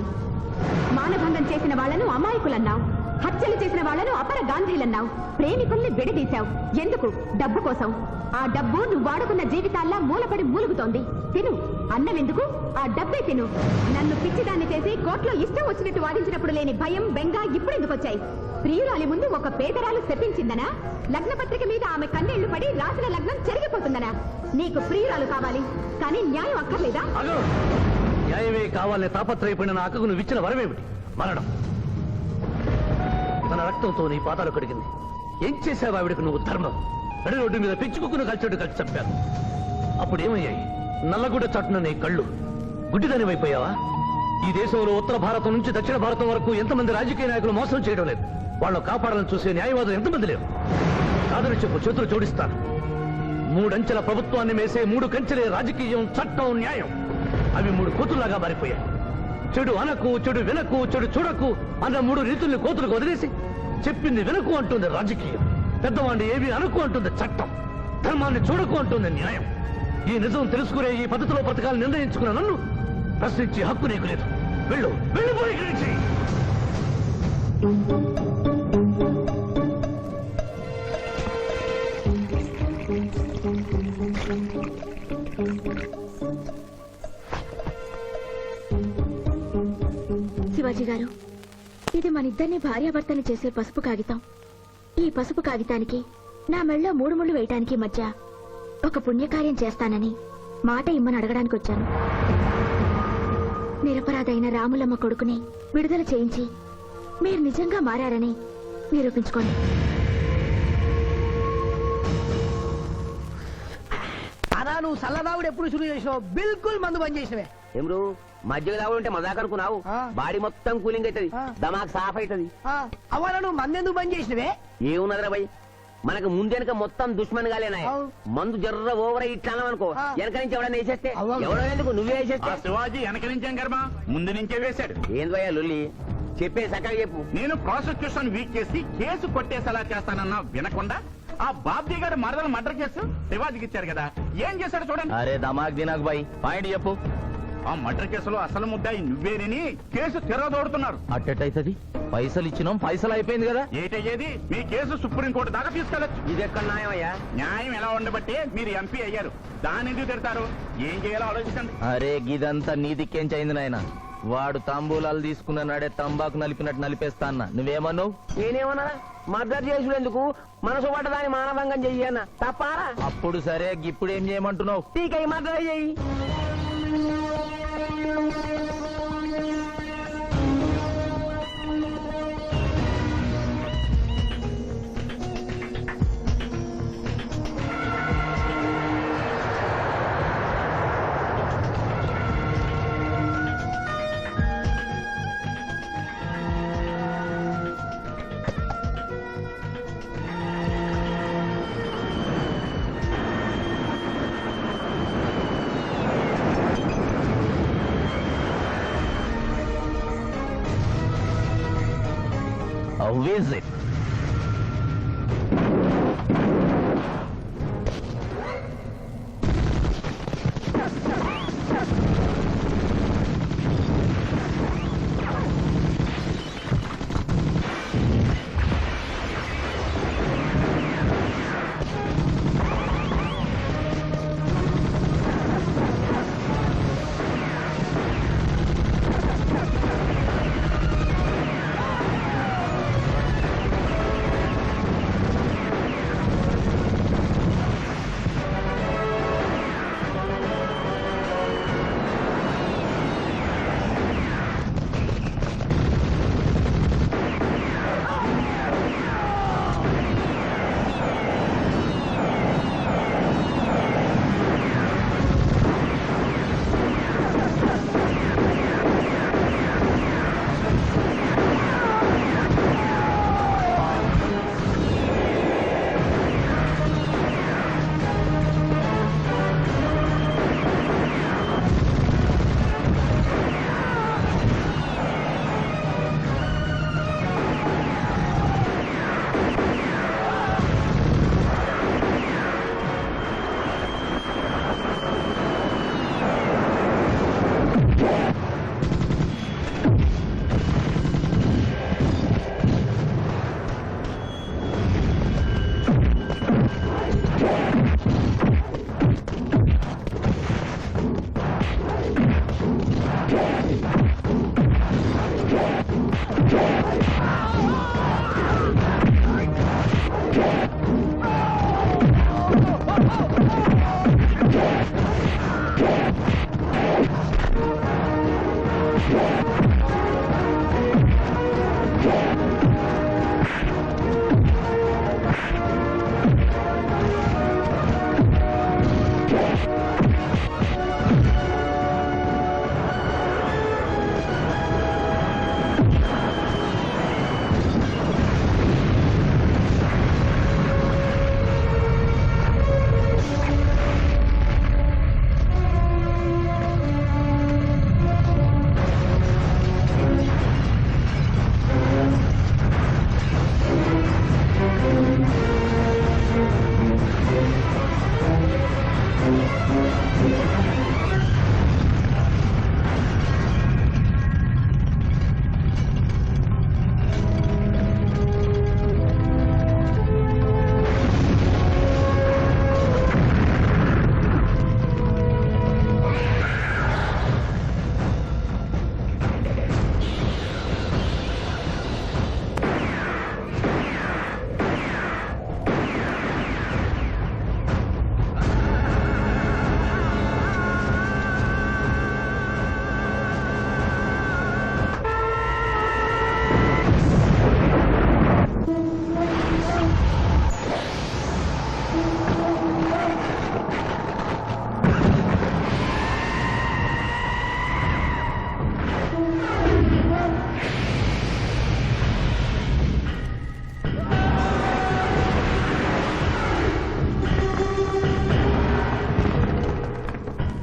మానభంగం చేసిన వాళ్లను అమాయకులన్నావు, హత్యలు చేసిన వాళ్లను అపర గాంధీలన్నావు, ప్రేమికుల్ని విడదీశావు. ఎందుకు? డబ్బు కోసం. ఆ డబ్బు నువ్వు వాడుకున్న జీవితాల్లా మూలపడి మూలుగుతోంది. తిను. అన్నం ఎందుకు? ఆ డబ్బే తిను. నన్ను పిచ్చిదాన్ని చేసి కోర్టులో ఇష్టం వచ్చినట్టు వాదించినప్పుడు లేని భయం, బెంగ ఇప్పుడు ఎందుకు వచ్చాయి? ప్రియురాలి ముందు ఒక పేదరాలు శపించిందనా? లగ్నపత్రిక మీద ఆమె కన్నీళ్లు పడి రాసిన లగ్నం చెరిగిపోతుందనా? నీకు ప్రియురాలు కావాలి, కానీ న్యాయం అక్కర్లేదా? న్యాయమే కావాలని తాపత్రయపడిన నా అక్కకు నువ్వు ఇచ్చిన వరమేమిటి? మరణం. తన రక్తంతో నీ పాదాలు కడిగింది. ఏం చేశావు ఆవిడకు నువ్వు? ధర్మం. నడి రోడ్డు మీద పెంచుకుని కలిసేట్టు కలిసి చంపాను. అప్పుడేమయ్యాయి? నల్లగుడ్డ చాటున నీ కళ్ళు గుడ్డిదానివైపోయావా? ఈ దేశంలో ఉత్తర భారతం నుంచి దక్షిణ భారతం వరకు ఎంతమంది రాజకీయ నాయకులు మోసం చేయడం లేదు? వాళ్ళు కాపాడాలని చూసే న్యాయవాదులు ఎంతమంది లేరు? కాదని చెప్పు, చేతులు జోడిస్తాను. 3 అంచెల ప్రభుత్వాన్ని మేసే 3 కంచెలే రాజకీయం, చట్టం, న్యాయం. అవి 3 కోతుల్లాగా మారిపోయాయి. చెడు అనకు, చెడు వినకు, చెడు చూడకు అన్న 3 రీతుల్ని కోతులకు వదిలేసి చెప్పింది వినకు అంటుంది రాజకీయం, పెద్దవాడిని ఏవి అనుకు అంటుంది చట్టం, ధర్మాన్ని చూడకు అంటుంది న్యాయం. ఈ నిజం తెలుసుకునే ఈ పద్ధతిలో పథకాలు నిర్ణయించుకున్న నన్ను ప్రశ్నించే హక్కు నీకు లేదు. వెళ్ళు, వెళ్ళిపోయి ఇక్కడి నుంచి. శివాజీ గారు, ఇది మన ఇద్దరిని భార్యాభర్తలు చేసే పసుపు కాగితం. ఈ పసుపు కాగితానికి నా మెళ్ళో 3 ముళ్ళు వేయటానికి మధ్య ఒక పుణ్యకార్యం చేస్తానని మాట ఇమ్మని అడగడానికి వచ్చాను. నిరపరాధైన రాములమ్మ కొడుకుని విడుదల చేయించి మీరు నిజంగా మారారని నిరూపించుకోండి. అనా నువ్వు సల్లదావుడు ఎప్పుడు శురు చేసినావు? బిల్కుల్ మందు బంద్ చేసినవే. ఏమ్రు మధ్యలో తాగుడు ఉంటే మజాక్ అనుకున్నావు? బాడీ మొత్తం కూలింగ్ అవుతుంది, దమాక్ సాఫ్ అవుతుంది. అవ్వాల నువ్వు మందెందుకు బంద్ చేసినవే? ఏమున్నదిరా భయ్, మనకు ముందెనక మొత్తం దుష్మన్ గాలేనా? మందు జర్ర ఓవర్ ఇట్లా అనుకో, వెనక నుంచి ఎవడన్నా వేసేస్తే ఎవడో ఎందుకు నువ్వే వేసేస్తే? శివాజీ వెనక నుంచేం కర్మ, ముందు నుంచే వేశాడు. ఏంది భయ్యా లొల్లి? చెప్పే సక్కగా చెప్పు. నేను ప్రాసిక్యూషన్ వీక్ చేసి కేసు కొట్టేసేలా చేస్తానన్నా వినకుండా ఆ బాబ్జీ గారి మరదలు మర్డర్ కేసు శివాజీకి ఇచ్చారు కదా, ఏం చేశాడు చూడండి. అరే దమాక్ దినాక్ బాయ్, పాయింట్ చెప్పు. ఆ మర్డర్ కేసులో అసలు ముద్దాయి నువ్వేనని కేసు తిరగదోడుతున్నారు. అట్టయితది పైసలు ఇచ్చినాం, పైసలు అయిపోయింది కదా. ఏటయ్యేది? మీ కేసు సుప్రీంకోర్టు దాకా తీసుకెళ్లొచ్చు. ఇది ఎక్కడ న్యాయం అయ్యా? న్యాయం ఎలా ఉండబట్టే మీరు ఎంపీ అయ్యారు, దాన్ని ఎందుకు తిడతారు? ఏం చేయాలో ఆలోచించండి. అరే గిదంతా నీ దిక్కేంచైంది నాయన. వాడు తాంబూలాలు తీసుకున్న నాడే తంబాకు నలిపినట్టు నలిపేస్తా అన్న. నువ్వేమన్నావు? నేనేమన్నా మర్డర్ చేసుడెందుకు, మనసు పడ్డదాన్ని మానభంగం చెయ్యన్న తప్పారా? అప్పుడు సరే, ఇప్పుడు ఏం చేయమంటున్నావు? టీకై మర్డర్ చెయ్యి. How is it?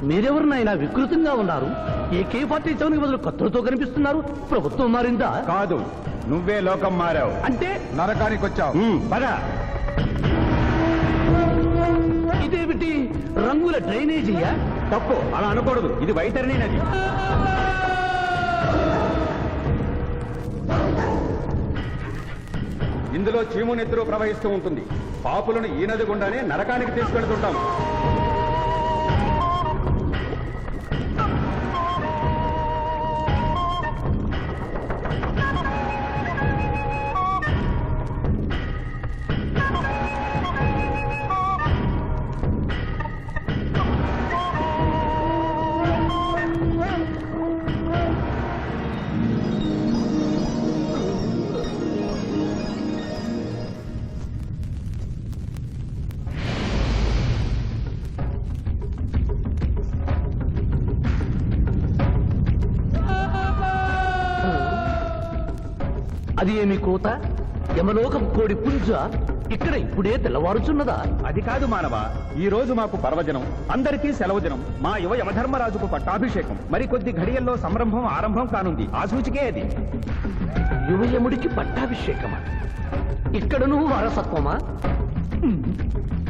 మీరెవరినైనా వికృతంగా ఉన్నారు. AK-47 బదులు కత్తులతో కనిపిస్తున్నారు. ప్రభుత్వం మారిందా? కాదు, నువ్వే లోకం మారావు. అంటే నరకానికి వచ్చావు. పద. ఇదేమిటి, రంగుల డ్రైనేజీయా? తప్పు, అలా అనకూడదు. ఇది వైతరిణి నది. ఇందులో చీము నెత్తురు ప్రవహిస్తూ ఉంటుంది. పాపులను ఈ నది గుండానే నరకానికి తీసుకెళ్తుంటాం. అది ఏమి కోత? యమలోకం కోడి పుంజ ఇక్కడ ఇప్పుడే తెల్లవారుచున్నదా? అది కాదు మానవ, ఈ రోజు మాకు పర్వదినం, అందరికీ సెలవు దినం. మా యువ యమధర్మరాజుకు పట్టాభిషేకం. మరికొద్ది ఘడియల్లో సంరంభం ఆరంభం కానుంది. ఆ సూచికే అది. యువయముడికి పట్టాభిషేకమా? ఇక్కడను వారసత్వమా?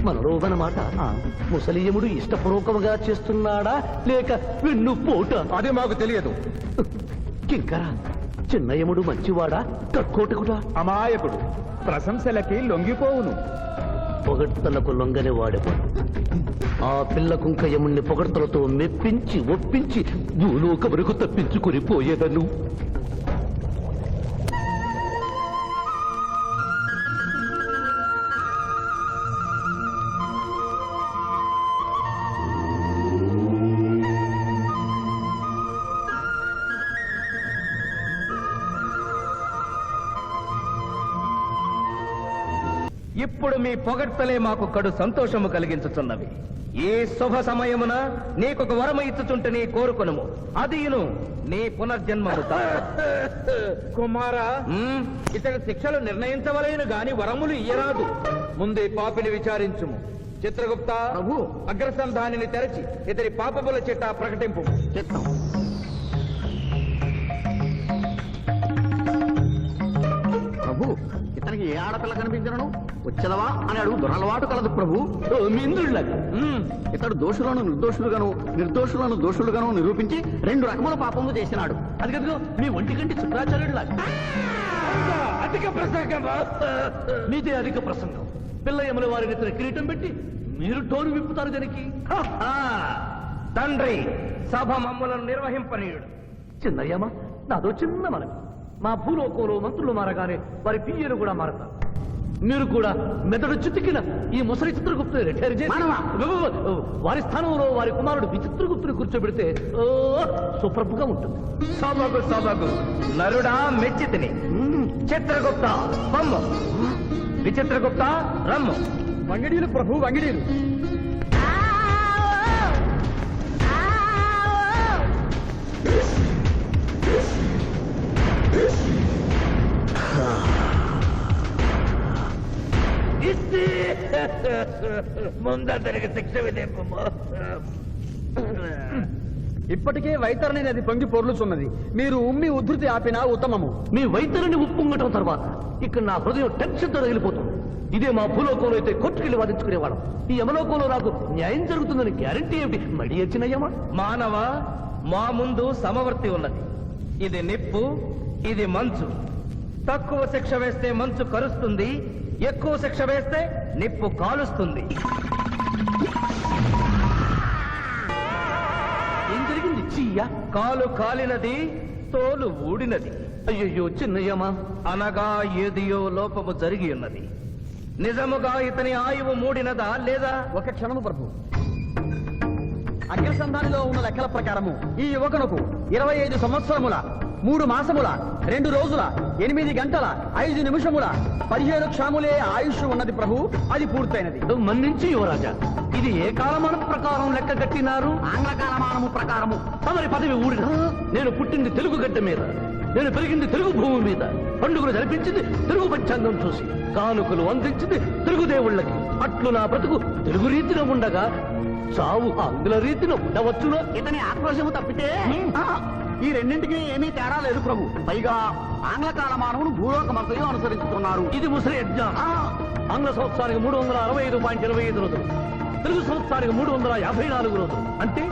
మనలోబనమాట. ముసలియముడు ఇష్టపూర్వకముగా చేస్తున్నాడా లేక వెన్ను పోట? అది మాకు తెలియదు. కింకరా, చిన్నయముడు మంచివాడా కక్కోటకుడా? అమాయకుడు, ప్రశంసలకి లొంగిపోవును. పొగడ్తలకు లొంగని వాడెవడు? ఆ పిల్ల కుంకయముణ్ణి పొగడ్తలతో మెప్పించి ఒప్పించి భూలోక వరకు తప్పించుకుని పోయేదను. ఇప్పుడు మీ పొగడ్తలే మాకు కడు సంతోషము కలిగించుచున్నవి. ఈ శుభ సమయమున నీకొక వరము ఇచ్చుచుంటని కోరుకొనుము. అదియును నీ పునర్జన్మము. కుమారా, ఇతడి శిక్షలు నిర్ణయించవలేను గాని వరములు ఇయ్యరాదు. ముందే పాపిని విచారించుము. చిత్రగుప్త ప్రభు, అగ్రసంధానిని తెరచి ఇతడి పాపముల చిట్టా ప్రకటింపు. చిత్తం. ప్రభు, ఇతనికి ఏ ఆడపిల్ల కనిపించను? వచ్చదవా అని అడుగు దురలవాటు కలదు ప్రభు. మింద్రుళ్ళగా ఇతడు దోషులను నిర్దోషులుగాను నిర్దోషులను దోషులుగాను నిరూపించి 2 రకముల పాపములు చేసినాడు. అది కదుగో మీ ఒంటి కంటి శుక్రాచార్యుడులాగా. అధిక ప్రసంగం. మీదే అధిక ప్రసంగం. పిల్లయముల వారిని ఇతని కిరీటం పెట్టి మీరు టోరు విప్పుతారు దానికి. తండ్రి, సభ మమ్ములను నిర్వహింపనీయుడు. చిన్నయ్యమ్మ, నాదో చిన్న మనవి. మా భూలోకంలో మంత్రులు మారగానే వారి పియ్యలు కూడా మారతారు. మీరు కూడా మెదడు చితికిన ఈ ముసలి చిత్రగుప్తుని రిటైర్ చేసి వారి స్థానంలో వారి కుమారుడు విచిత్రగుప్తుని కూర్చోబెడితే సుప్రభుగా ఉంటుంది. సభకు సభకు నరుడా మెచ్చితిని. చిత్రగుప్త బొమ్మ, విచిత్రగుప్త రమ్ము. వంగిడీలు ప్రభు, వంగిడీలు. ముందరికి శిక్ష విధింపు. ఇప్పటికే వైతరణి నది పొంగి పొర్లుచున్నది. మీరు ఉమ్మి ఉద్ధృతి ఆపినా ఉత్తమము. మీ వైతరిని ఉప్పొంగటం తర్వాత ఇక్కడ నా హృదయం టెన్షన్తో రగిలిపోతుంది. ఇదే మా భూలోకంలో అయితే కోర్టుకెళ్ళి వాదించుకునేవాళ్ళం. ఈ యమలోకంలో నాకు న్యాయం జరుగుతుందని గ్యారంటీ ఏమిటి? మడి వచ్చినయ్యమా. మానవ, మా ముందు సమవర్తి ఉన్నది. ఇది నిప్పు, ఇది మంచు. తక్కువ శిక్ష వేస్తే మంచు కరుస్తుంది, ఎక్కువ శిక్ష వేస్తే నిప్పు కాలుస్తుంది. ఏం జరిగింది? చీయ కాలు కాలినది, తోలు ఊడినది. అయ్యయ్యో చిన్నయ్యమా. అనగా ఏదియో లోపము జరిగి ఉన్నది. నిజముగా ఇతని ఆయువు మూడినదా లేదా? ఒక క్షణము ప్రభు. అగ్రసంధానిలో ఉన్న లెక్కల ప్రకారము ఈ యువకునకు 25 సంవత్సరముల 3 మాసముల 2 రోజుల 8 గంటల 5 నిమిషముల 15 క్షణములే ఆయుష్ ఉన్నది ప్రభు. అది పూర్తయినది. మన్నించి యువరాజా, ఇది ఏ కాలమానం ప్రకారం లెక్క కట్టినారు? ఆంగ్ల కాలమానము ప్రకారము. తమరి పదవి ఊడిన. నేను పుట్టింది తెలుగు గడ్డ మీద, నేను పెరిగింది తెలుగు భూమి మీద, పండుగలు జరిపించింది తెలుగు పంచాంగం చూసి, కానుకలు అందించింది తెలుగు దేవుళ్ళకి. అట్లు నా బ్రతుకు తెలుగు రీతిన ఉండగా చావు ఆంగ్ల రీతిన ఉండవచ్చునో? ఇతని ఆక్రోశము తప్పితే ఈ రెండింటికి ఏమీ తేడా లేదు ప్రభు. పైగా ఆంగ్ల కాలమానమును భూలోకమంతయు అనుసరిస్తున్నారు. ఇది ముసలి యజ్ఞం. ఆంగ్ల సంవత్సరానికి 365.25 రోజులు, తెలుగు సంవత్సరానికి 354 రోజులు. అంటే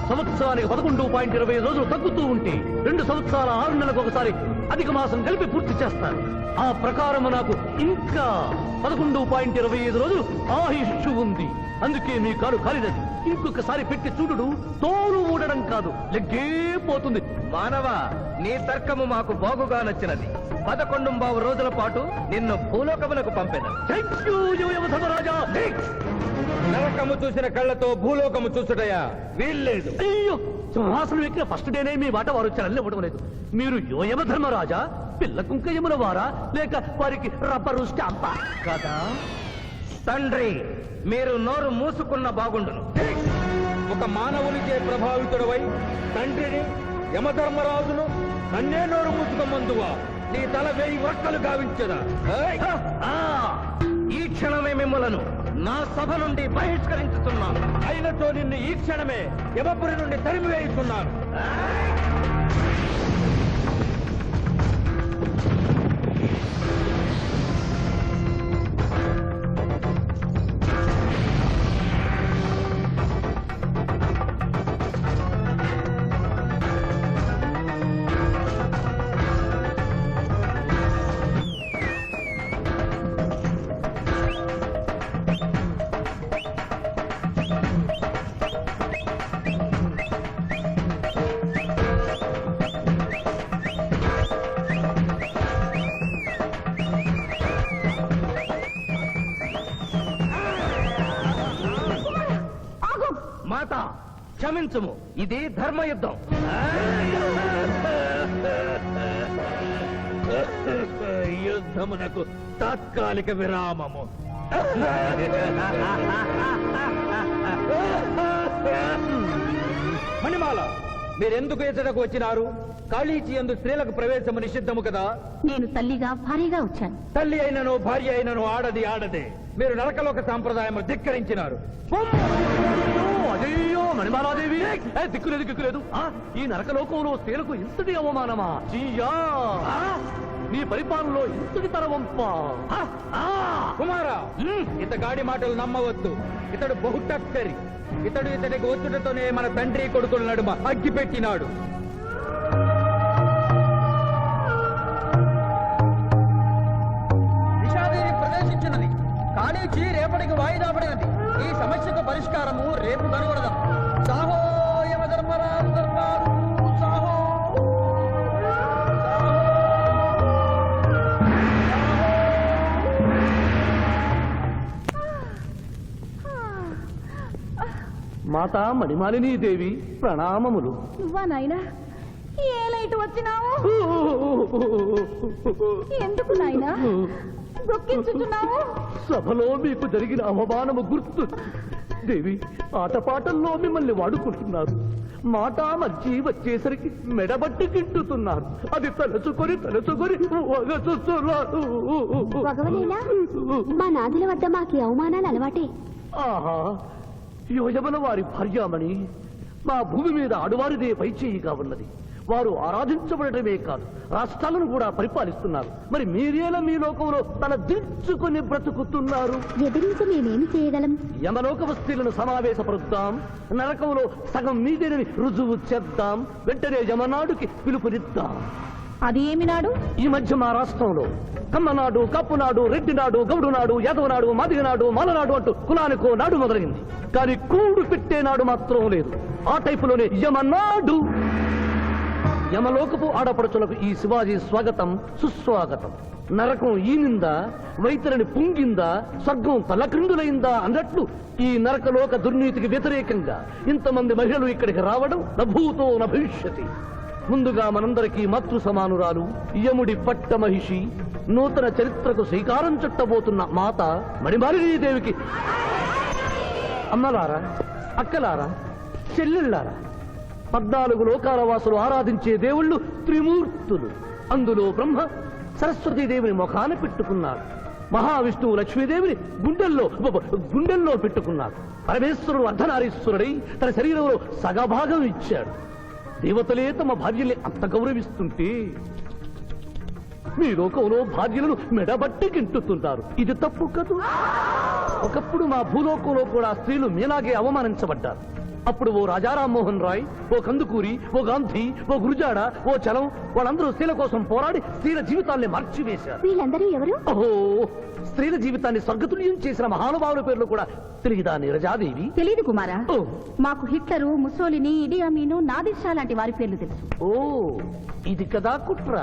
సంవత్సరానికి 11.20 రోజులు తగ్గుతూ ఉంటే 2 సంవత్సరాల 6 నెలలకు ఒకసారి అధిక మాసం కలిపి పూర్తి చేస్తారు. ఆ ప్రకారము నాకు ఇంకా 11.25 రోజులు ఆయుష్షు ఉంది. అందుకే మీ కాలు కాలినది. ఇంకొకసారి పెట్టి చూడు, తోలు ఊడడం కాదు, లెగ్గే పోతుంది. మానవ, నీ తర్కము మాకు బాగుగా నచ్చినది. 11 రోజుల పాటు నిన్ను భూలోకములకు పంపెదను. నరకము చూసిన కళ్ళతో భూలోకము చూసుటయా వీల్లేదు. అయ్యో, సింహాసనం ఎక్కిన ఫస్ట్ డేనే మీ మాట వారు వచ్చారని ఇవ్వడం లేదు. మీరు యోయమ ధర్మరాజా, పిల్ల కుంకయముల వారా, లేక వారికి రబ్బరు స్టాంపా కదా? తండ్రి, మీరు నోరు మూసుకున్న బాగుండును. ఒక మానవునికే ప్రభావితుడవై తండ్రిని, యమధర్మరాజును నన్నే నోరు మూసుకొమ్మందువా? నీ తల 1000 వక్కలు గావించదా? ఈ క్షణమే మిమ్మలను నా సభ నుండి బహిష్కరించుతున్నాను. అయినతో నిన్ను ఈ క్షణమే యమపురి నుండి తరిమి వేయిస్తున్నాను. మాత, క్షమించుము, ఇది ధర్మయుద్ధం. యుద్ధమునకు తాత్కాలిక విరామము. మణిమాల, మీరెందుకు ఎచ్చటకు వచ్చినారు? కాళీచి యందు స్త్రీలకు ప్రవేశము నిషిద్ధము కదా? నేను తల్లిగా భారీగా వచ్చాను. తల్లి అయినను భార్య అయినను ఆడది ఆడదే. మీరు నరకలోక సాంప్రదాయము ధిక్కరించినారు. అయ్యో మణిమాలాదేవి, దిక్కులేదు దిక్కులేదు. ఈ నరకలోకంలో స్త్రీలకు ఇంతటి అవమానమా? చీయా, నీ పరిపాలనలో ఇంతటి తరవంపా? కుమారా, ఇతగాడి మాటలు నమ్మవద్దు. ఇతడు బహుటక్కరి. ఇతడికి వచ్చుటతోనే మన తండ్రి కొడుకుల నడుమ అగ్గి పెట్టినాడు. నిషాదేవి ప్రవేశించినది. కాళీచి రేపటికి వాయిదా పడినది. ఈ సమస్యకు పరిష్కారము రేపు కనుగొనదాం. సాహో యమధర్మరాజు దర్బారు, సాహో. మాతా మణిమాలినీ దేవి ప్రణామములు. నువ్వా నాయనా? ఏ లైట్ వచ్చినావు? ఎందుకు నాయనా దుఃఖించుతున్నావు? సభలో మీకు జరిగిన అవమానము గుర్తు. దేవి, ఆటపాటల్లో మిమ్మల్ని వాడుకుంటున్నారు. మాట మర్చి వచ్చేసరికి మెడబట్టి గింటుతున్నారు. అది తలుచుకొని వగచుస్తున్నారు. భగవనేనా? మా నాదుల వద్ద మాకి అవమానాలు అలవాటే. ఆహా, యోజమన వారి భార్యామణి మా భూమి మీద ఆడువారిదే పైచేయిగా ఉన్నది. వారు ఆరాధించబడటమే కాదు రాష్ట్రాలను కూడా పరిపాలిస్తున్నారు. మరి మీరేలా మీ లోకంలో తల దించుకుని బ్రతుకుతున్నారు? ఎదిరించి మేమేమి చేయగలం? యమలోక స్త్రీలను సమావేశపరుద్దాం, నరకంలో సగం మీదేనని రుజువు చేద్దాం, వెంటనే యమనాడుకి పిలుపునిద్దాం. అది ఏమి నాడు? ఈ మధ్య మా రాష్ట్రంలో కమ్మనాడు, కప్పునాడు, రెడ్డినాడు, గౌడునాడు, యాదవనాడు, మాదిగనాడు, మాలనాడు అంటూ కులానికో నాడు మొదలైంది. కానీ కూడు పెట్టే నాడు మాత్రం లేదు. ఆ టైపులోనే యమనాడు. యమలోకపు ఆడపడుచులకు ఈ శివాజీ స్వాగతం సుస్వాగతం. నరకం ఈనిందా, వైతరిని పుంగిందా, స్వర్గం తలక్రిందులైందా అన్నట్లు ఈ నరకలోక దుర్నీతికి వ్యతిరేకంగా ఇంతమంది మహిళలు ఇక్కడికి రావడం నభూతో నభవిష్యతి. ముందుగా మనందరికీ మాతృ సమానురాలు, యముడి పట్ట మహిషి, నూతన చరిత్రకు శ్రీకారం చుట్టబోతున్న మాత మణిమాలినీదేవికి అమ్మలారా, అక్కలారా, చెల్లెళ్ళారా, 14 లోకాల వాసులు ఆరాధించే దేవుళ్ళు త్రిమూర్తులు. అందులో బ్రహ్మ సరస్వతీదేవిని ముఖాన పెట్టుకున్నాడు, మహావిష్ణువు లక్ష్మీదేవిని గుండెల్లో పెట్టుకున్నాడు, పరమేశ్వరుడు అర్ధనారీశ్వరుడై తన శరీరంలో సగభాగం ఇచ్చాడు. దేవతలే తమ భార్యల్ని అంత గౌరవిస్తుంటే మీ లోకంలో భార్యలను మెడబట్టి గింటుతుంటారు. ఇది తప్పు కదూ? ఒకప్పుడు మా భూలోకంలో కూడా స్త్రీలు మీలాగే అవమానించబడ్డారు. అప్పుడు ఓ రాజా రామ్మోహన్ రాయ్, ఓ కందుకూరి, ఓ గాంధీ, ఓ గురుజాడ, ఓ చలం వాళ్ళందరూ స్త్రీల కోసం పోరాడి స్త్రీల జీవితాల్ని మార్చివేశారు. వీళ్ళందరూ ఎవరు? ఓహో, స్త్రీల జీవితాన్ని స్వర్గతుల్యం చేసిన మహానుభావుల పేర్లు కూడా తెలియదా నీరజాదేవి? తెలీదు కుమారా. ఓ. మాకు హిట్లరు, ముసోలిని, ఇడి అమీను, నాదిర్ షా లాంటి వారి పేర్లు తెలుసు. ఓ, ఇది కదా కుట్ర.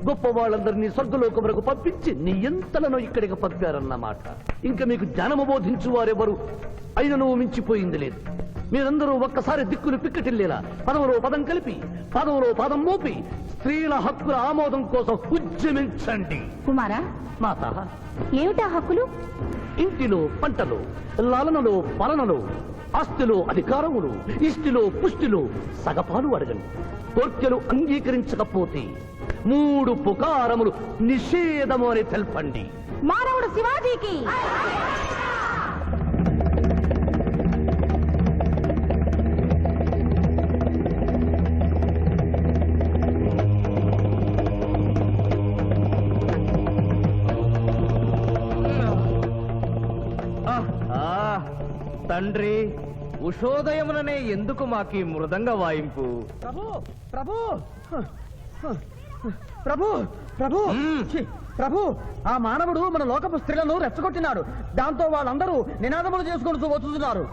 గొప్ప వాళ్ళందరినీ స్వర్గలోకములకు పంపించి నీ ఎంతలను ఇక్కడికి పంపారన్నమాట. ఇంకా మీకు జ్ఞానము బోధించు వారెవరు అయినను మించిపోయింది లేదు. మీరందరూ ఒక్కసారి దిక్కులు పిక్కటిల్లేలా పదములో పదం కలిపి, పదములో పదం మోపి స్త్రీల హక్కుల ఆమోదం కోసం ఉద్యమించండి. కుమారా, మాత, ఏమిటా హక్కులు? ఇంటిలో పంటలు, లాలనలో పాలనలో, ఆస్తిలో అధికారములు, ఇష్టిలో పుష్టిలో సగపాలు అడగండి. కోర్కెలు అంగీకరించకపోతే 3 పుకారములు నిషేధము అని తెల్పండి. మానవుడు శివాజీకి! తండ్రి, ఉషోదయముననే ఎందుకు మాకీ మృదంగ వాయింపు? ప్రభు ప్రభు ప్రభు ప్రభు ఛీ, ప్రభు, ఆ మానవుడు మన లోకపు స్త్రీలను రెచ్చగొట్టినాడు. దాంతో వాళ్ళందరూ నినాదములు చేసుకుంటూ వస్తున్నారు.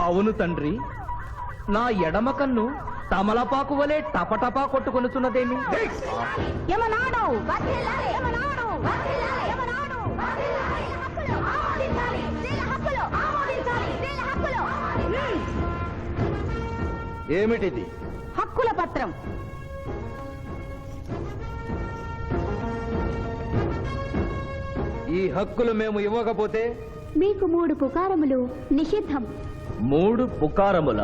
అవును తండ్రి, నా ఎడమ కన్ను తమలపాకు వలె టపటపా కొట్టుకొనుచున్నదేమి? యమనాడు! వర్ధిల్లాలి! యమనాడు! వర్ధిల్లాలి! యమనాడు! వర్ధిల్లాలి! హక్కులు ఆమోదించాలి! స్త్రీల హక్కులు ఆమోదించాలి! స్త్రీల హక్కులు! ఏమిటిది? హక్కుల పత్రం. ఈ హక్కులు మేము ఇవ్వకపోతే మీకు 3 పుకారములు నిషిద్ధం. 3 పుకారముల?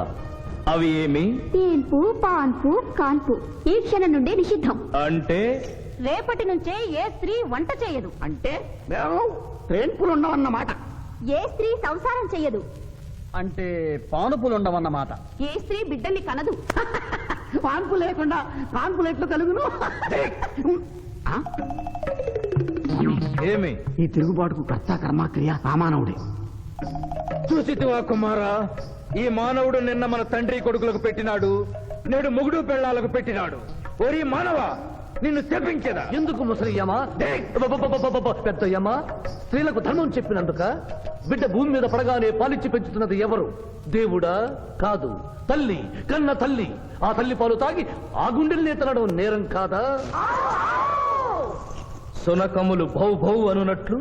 అవి ఏమి? తేన్పు, పాన్పు, కాన్పు ఈ క్షణం నుండి నిషిద్ధం. అంటే రేపటి నుంచే ఏ స్త్రీ వంట చేయదు. అంటే మేము ట్రేన్పులు ఉండవన్నమాట. ఏ స్త్రీ సంసారం చెయ్యదు. అంటే పానుపులు ఉండవన్నమాట. ఏ స్త్రీ బిడ్డల్ని కనదు. పాన్పు లేకుండా కాన్పులు ఎట్లు కలుగును? ఆ? ఏమి? ఈ తిరుగుబాటుకు కర్త కర్మ క్రియ సామానవుడే. చూసితివా కుమారా, ఈ మానవుడు నిన్న మన తండ్రి కొడుకులకు పెట్టినాడు, నేడు మొగుడు పెళ్ళాలకు పెట్టినాడు. ఓరి మానవ, నిన్ను శపించదా? ఎందుకు ముసలియమా, పెద్దయ్యమా? స్త్రీలకు ధర్మం చెప్పినందుక? బిడ్డ భూమి మీద పడగానే పాలిచ్చి పెంచుతున్నది ఎవరు? దేవుడా? కాదు, తల్లి, కన్న తల్లి. ఆ తల్లి పాలు తాగి ఆ గుండెల్నే తనడం నేరం కాదా? సునకములు భౌ భౌ అనునట్లు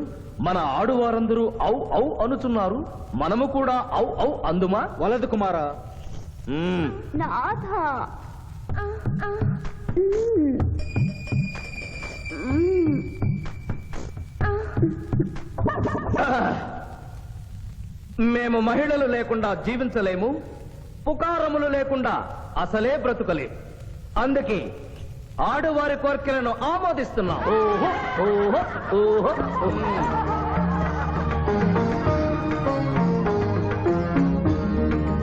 మన ఆడువారందరూ ఔ ఔ అనుచున్నారు. మనము కూడా ఔ ఔ అందుమా? వలదు కుమారా. నాథ. మేము మహిళలు లేకుండా జీవించలేము, పుకారములు లేకుండా అసలే బ్రతుకలేము. అందుకే ఆడువారి కోరికలను ఆమోదిస్తున్నాం. ఓహో ఓహో ఓహో.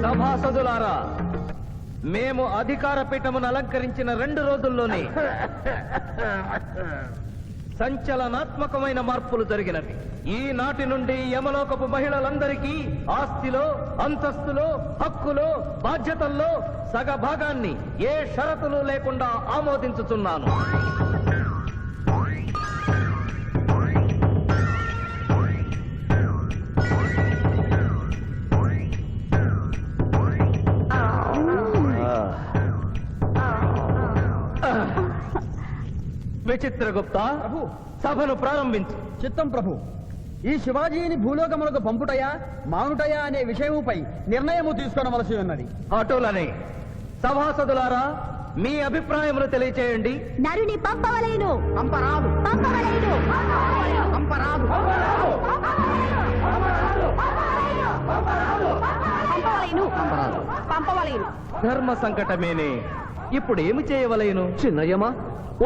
సభాసదులారా, మేము అధికార పీఠమును అలంకరించిన 2 రోజుల్లోనే సంచలనాత్మకమైన మార్పులు జరిగినవి. ఈనాటి నుండి యమలోకపు మహిళలందరికీ ఆస్తిలో, అంతస్తులో, హక్కులో, బాధ్యతల్లో సగభాగాన్ని ఏ షరతులు లేకుండా ఆమోదించుతున్నాను. విచిత్రగుప్త, సభను ప్రారంభించు. చిత్తం ప్రభు. ఈ శివాజీని భూలోకములకు పంపుటయా మానుటయా అనే విషయముపై నిర్ణయము తీసుకొనవలసి ఉన్నది. అటులనే సభాసదులారా, మీ అభిప్రాయములు తెలియచేయండి. నరుని పంపవలేను. పంపరాదు. పంపవలేను. పంపరాదు. పంపవలేను. ధర్మ సంకటమేనే. ఇప్పుడు ఏమి చేయవలేను? చిన్నయ్యమా,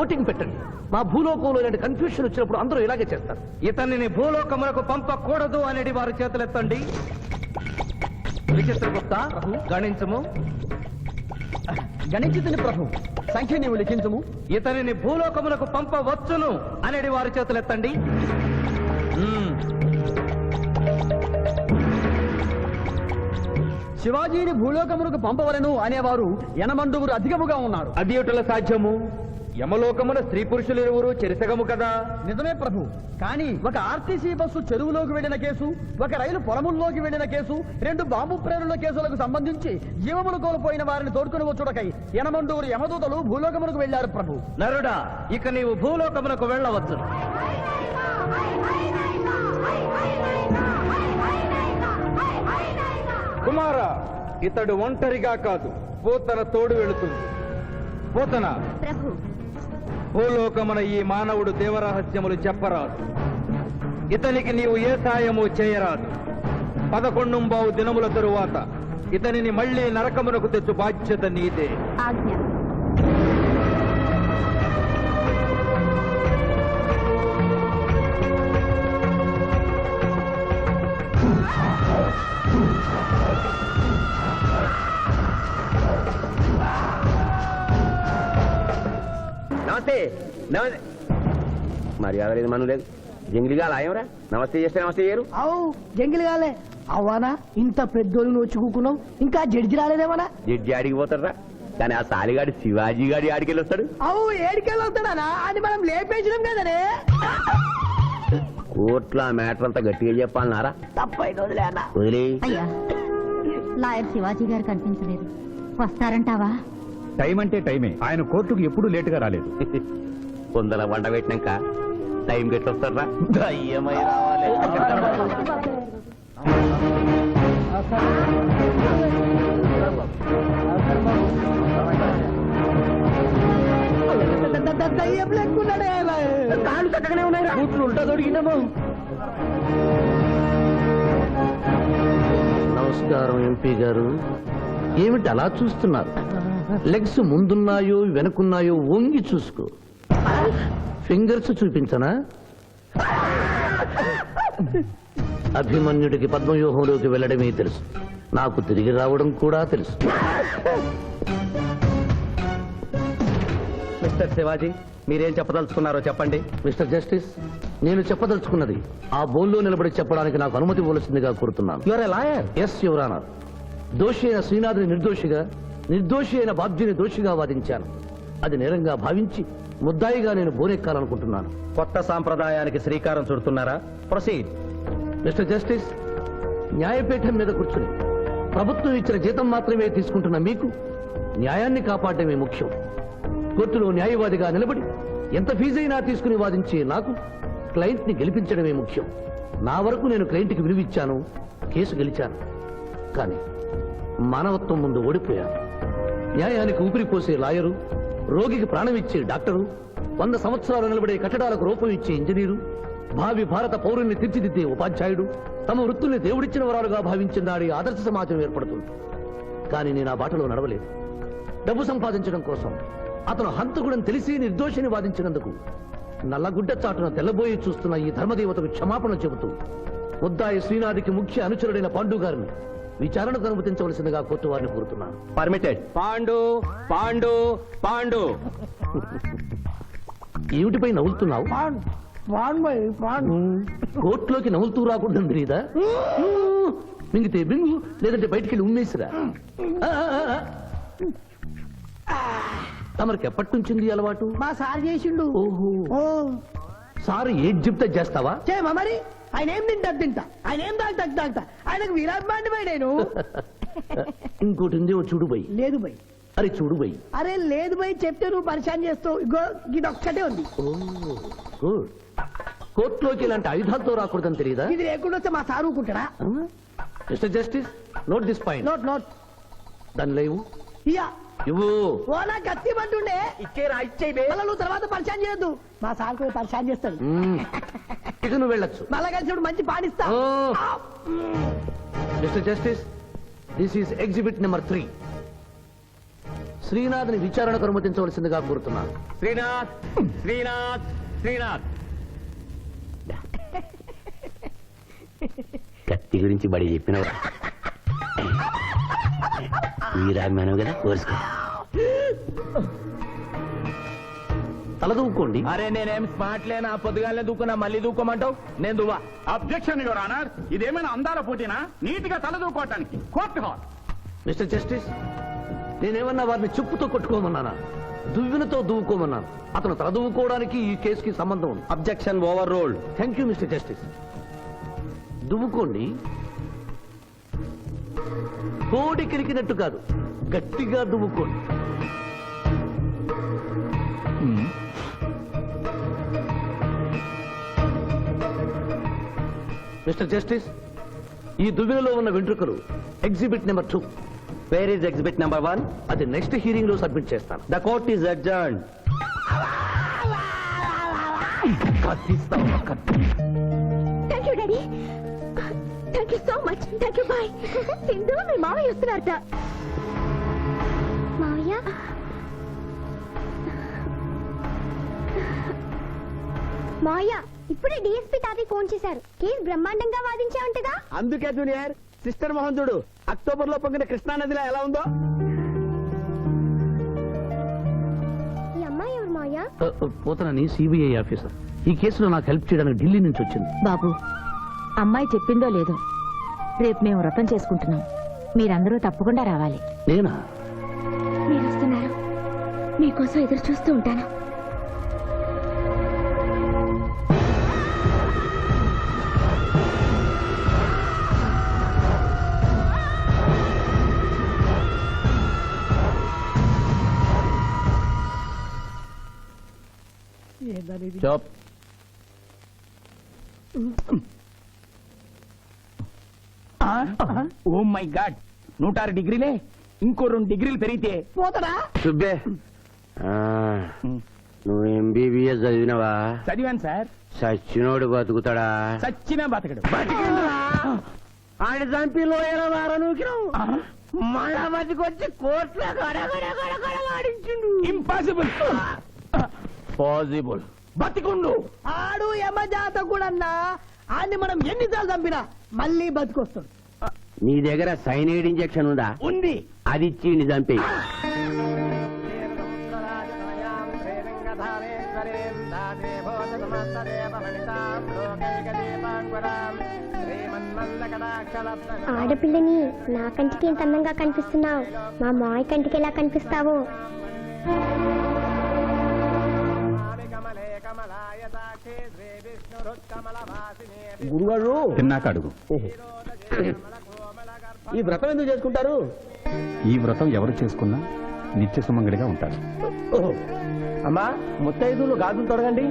ఓటింగ్ పెట్టండి. మా భూలోకంలో ఇలాంటి కన్ఫ్యూషన్ వచ్చినప్పుడు అందరూ ఇలాగే చేస్తారు. ఇతనిని భూలోకములకు పంపకూడదు అనేది వారి చేతులెత్తండి. విచిత్రగుప్త, గణించము. గణించుతుని ప్రభు. సంఖ్య నీవు లిఖించుము. ఇతనిని భూలోకములకు పంపవచ్చును అనేది వారి చేతులెత్తండి. శివాజీని భూలోకములకు పంపవలను అనేవారు ఎనమండుగురు అధికముగా ఉన్నారు. అది ఎటుల సాధ్యము? యమలోకమున స్త్రీ పురుషులు ఇరువురు చెరిసగము కదా. నిజమే ప్రభు. కానీ ఒక ఆర్టీసీ బస్సు చెరువులోకి వెళ్లిన కేసు, ఒక రైలు పొలముల్లోకి వెళ్లిన కేసు, 2 బాంబు ప్రేరుల కేసులకు సంబంధించి జీవములు కోల్పోయిన వారిని తోడుకుని వచ్చుటకై ఎనమండుగురు యమదూతలు భూలోకమునకు వెళ్లారు ప్రభు. నరుడా, ఇక నీవు భూలోకమునకు వెళ్ళవచ్చు. కుమార, ఇతడు ఒంటరిగా కాదు, పోతన తోడు వెళుతుంది. పోతన, ప్రభు, భూలోకమున ఈ మానవుడు దేవరహస్యములు చెప్పరాదు. ఇతనికి నీవు ఏ సాయము చేయరాదు. 11 దినముల తరువాత ఇతనిని మళ్లీ నరకమునకు తెచ్చు బాధ్యత నీదే. ఆజ్ఞ. నమస్తే. మర్యాద లేదు, మనం లేదు. జంగిలిగా ఆయమరా నమస్తే చేస్తే నమస్తే చేయరు. అవు జంగిలి కాలే అవ్వానా, ఇంత పెద్దోళ్ళు వచ్చి కూకున్నావు, ఇంకా జడ్జి రాలేదేమన్నా? జడ్జి ఆడికి పోతారా, కానీ ఆ సాలిగాడి శివాజీ గాడి ఆడికి వస్తాడు. అవు ఏడికెళ్ళి వస్తాడా? అది మనం లేపేసినాం కదనే. కోర్టులో ఆ మ్యాటర్ అంతా గట్టిగా చెప్పాలన్నారా? తప్పైన వదిలే అన్న. వదిలే. అయ్యా, లాయర్ శివాజీ గారు కనిపించలేదు. వస్తారంటావా? టైం అంటే టైమే. ఆయన కోర్టుకు ఎప్పుడూ లేటుగా రాలేదు. కొందల వంట పెట్టినాక టైం గట్టి వస్తారా? దయ్యమై రావాలి. దయ్యం లేకున్నాడే. కాళ్ళు చక్కగానే ఉన్నాయి. బూట్లు ఉంటా దొరికినాము. నమస్కారం ఎంపీ గారు. ఏమిటి అలా చూస్తున్నారు? లెగ్స్ ముందున్నాయో వెనుకున్నాయో వంగి చూసుకో. ఫింగర్స్ చూపించనా? అభిమన్యుడికి పద్మవ్యూహంలోకి వెళ్ళడమే తెలుసు, నాకు తిరిగి రావడం కూడా తెలుసు. మిస్టర్ శివాజీ, మీరేం చెప్పదలుచుకున్నారో చెప్పండి. మిస్టర్ జస్టిస్, నేను చెప్పదలుచుకున్నది ఆ బోన్లో నిలబడి చెప్పడానికి నాకు అనుమతి ఇవ్వవలసిందిగా కోరుతున్నాను. You're a lawyer. Yes your honour. దోషి అయిన శ్రీనాథుని నిర్దోషిగా, నిర్దోషి అయిన బాబ్జీని దోషిగా వాదించాను. అది నేరంగా భావించి ముద్దాయిగా నేను బోనెక్కాలనుకుంటున్నాను. కొత్త సాంప్రదాయానికి శ్రీకారం చుడుతున్నారా? ప్రొసీడ్. మిస్టర్ జస్టిస్, న్యాయపీఠం మీద కూర్చుని ప్రభుత్వం ఇచ్చిన జీతం మాత్రమే తీసుకుంటున్న మీకు న్యాయాన్ని కాపాడటమే ముఖ్యం. కోర్టులో న్యాయవాదిగా నిలబడి ఎంత ఫీజైనా తీసుకుని వాదించే నాకు క్లయింట్ ని గెలిపించడమే ముఖ్యం. నా వరకు నేను క్లయింట్కి విలువిచ్చాను, కేసు గెలిచాను. కానీ మానవత్వం ముందు ఓడిపోయాను. న్యాయానికి ఊపిరిపోసే లాయరు, రోగికి ప్రాణం ఇచ్చే డాక్టరు, 100 సంవత్సరాలు నిలబడే కట్టడాలకు రూపం ఇచ్చే ఇంజనీరు, భావి భారత పౌరుల్ని తీర్చిదిద్దే ఉపాధ్యాయుడు తమ వృత్తుల్ని దేవుడిచ్చిన వరాలుగా భావించిన నాడి ఆదర్శ సమాజం ఏర్పడుతుంది. కానీ నేను ఆ బాటలో నడవలేదు. డబ్బు సంపాదించడం కోసం అతను హంతకుడని తెలిసి నిర్దోషిని వాదించినందుకు నల్లగుడ్డ చాటున తెల్లబోయి చూస్తున్న ఈ ధర్మదేవతకు క్షమాపణ చెబుతూ ముద్దాయి శ్రీనాథికి ముఖ్య అనుచరుడైన పాండు గారిని విచారణకు అనుమతించవలసిందిగా కోర్టు వారిని కోరుతున్నాను. పర్మిటెడ్. పాండు పాండు పాండు. ఏమిటిపై నవ్వులుతున్నావు? పాండు కోర్టులోకి నవ్వులుతూ రాకూడదు తెలీదా? మింగితే బింగు, లేదంటే బయటికి వెళ్ళి ఉమ్మేసిరా. తమరికి ఎప్పటి నుంచింది అలవాటు? మా సార్ చేసిండు. ఓహో, సార్ ఏది చెప్తే చేస్తావా? చేయమా మరి. ఆయన ఏం తింటా ఆయన ఏం తాగుతా ఆయనకు విరాట్మాండి పోయి నేను. ఇంకోటి ఉంది, ఓ చూడు బై. లేదు బై. అరే చూడు బై. అరే లేదు బై, చెప్తే నువ్వు పరిశాన్ చేస్తావు. ఇగో ఇది ఒక్కటే ఉంది. గుడ్. కోర్టులోకి ఇలాంటి ఆయుధాలతో రాకూడదని తెలియదా? ఇది లేకుండా వస్తే మా సార్ ఊరుకుంటాడా? Mister justice, note this point. Note note. దాని లేవు ఇయ్యా ఇవ్వు. ఓ నా కత్తి పట్టుండే ఇచ్చేరా ఇచ్చేయి. మళ్ళా నువ్వు తర్వాత పరిశాన్ చేయొద్దు. మా సార్ కూడా పరిశాన్ చేస్తాడు. ఇక నువ్వు వెళ్ళొచ్చు. మళ్ళా కలిసి మంచి పాటిస్తా. Mister justice, this is exhibit number 3. శ్రీనాథ్ని విచారణకు అనుమతించవలసిందిగా కోరుతున్నాను. శ్రీనాథ్ శ్రీనాథ్ శ్రీనాథ్. కత్తి గురించి బడి చెప్పినవా? వీరాభిమానం కదా, కోరుసుకో. తలదూకోండి. అరే నేనేం స్మార్ట్ లేనా? పొద్దుగానే దూకున్నా, మళ్ళీ దూకోమంటావు? నేను దువ్వా. Objection your honour. ఇదేమైనా అందాల పోటీనా? నీట్ గా తలదూకోవటానికి కోర్టు హాల్. మిస్టర్ జస్టిస్, నేనేమన్నా వారిని చెప్పుతో కొట్టుకోమన్నానా? దువ్వినతో దువ్వుకోమన్నాను. అతను తల దువ్వుకోవడానికి ఈ కేసుకి సంబంధం ఉంది. Objection overruled. Thank you mister justice. దువ్వుకోండి. కోడి కిరికినట్టు కాదు, గట్టిగా దువ్వుకోండి. మిస్టర్ జస్టిస్, ఈ దువ్వెనలో ఉన్న వెంట్రుకలు exhibit number 2. Where is exhibit number 1? అది నెక్స్ట్ హియరింగ్ లో సబ్మిట్ చేస్తాను. The court is adjourned. కత్తిస్తావా? కత్తి. Thank you daddy, thank you so much. Thank you. Bye. Sindhu, మీ మామయ్య వస్తున్నారట. మావయ్య మావయ్య ఇప్పుడే డిఎస్పీ తాతయ్య ఫోన్ చేశారు. కేసు బ్రహ్మాండంగా వాదించావంటగా. అందుకే జూనియర్, సిస్టర్ మోహన్ చూడు అక్టోబర్ లో పొంగిన కృష్ణా నదిలో ఎలా ఉందో. ఈ అమ్మాయి ఎవరు మావయ్య? పోతనని సిబిఐ ఆఫీసర్. ఈ కేసులో నాకు హెల్ప్ చేయడానికి ఢిల్లీ నుంచి వచ్చింది. బాబు, అమ్మాయి చెప్పిందో లేదో, రేపు మేము వ్రతం చేసుకుంటున్నాం. మీరందరూ తప్పకుండా రావాలి. నేనా? మీరు వస్తున్నారు, మీకోసం ఎదురు చూస్తూ ఉంటాను. చాప్. ఓ మై గాడ్, 106 డిగ్రీలే. ఇంకో 2 డిగ్రీలు పెరిగితే పోతాడా? సుబ్బే, నువ్వు ఎంబీబీఎస్ చదివినవా? చదివాను సార్. సచ్చినోడు బతుకుతాడా? చచ్చినా బతకడు. ఆయన చంపి లోయలో వారనూకినావు. మళ్ళా బతికొచ్చి కోర్టులో గడగడగడగడలాడించిండు. ఇంపాసిబుల్. పాసిబుల్. బతికుండు. ఆడు యమజాత కూడా అన్నా, ఆన్ని మనం ఎన్నిసార్లు చంపినా మళ్ళీ బతికొస్తాడు. నీ దగ్గర సైనైడ్ ఇంజెక్షన్ ఉందా? ఉంది. అది ఇచ్చి చంపి. ఆడపిల్లని నా కంటికి ఎంత అందంగా కనిపిస్తున్నావు, మా మాయ కంటికి ఎలా కనిపిస్తావో. గురుగారు తిన్నాక అడుగు. ఈ వ్రతం ఎందుకు చేసుకుంటారు? ఈ వ్రతం ఎవరు చేసుకున్నా నిత్య సుమంగళిగా ఉంటారు. అమ్మా, ముత్తైదులు గాజులు తొడగండి.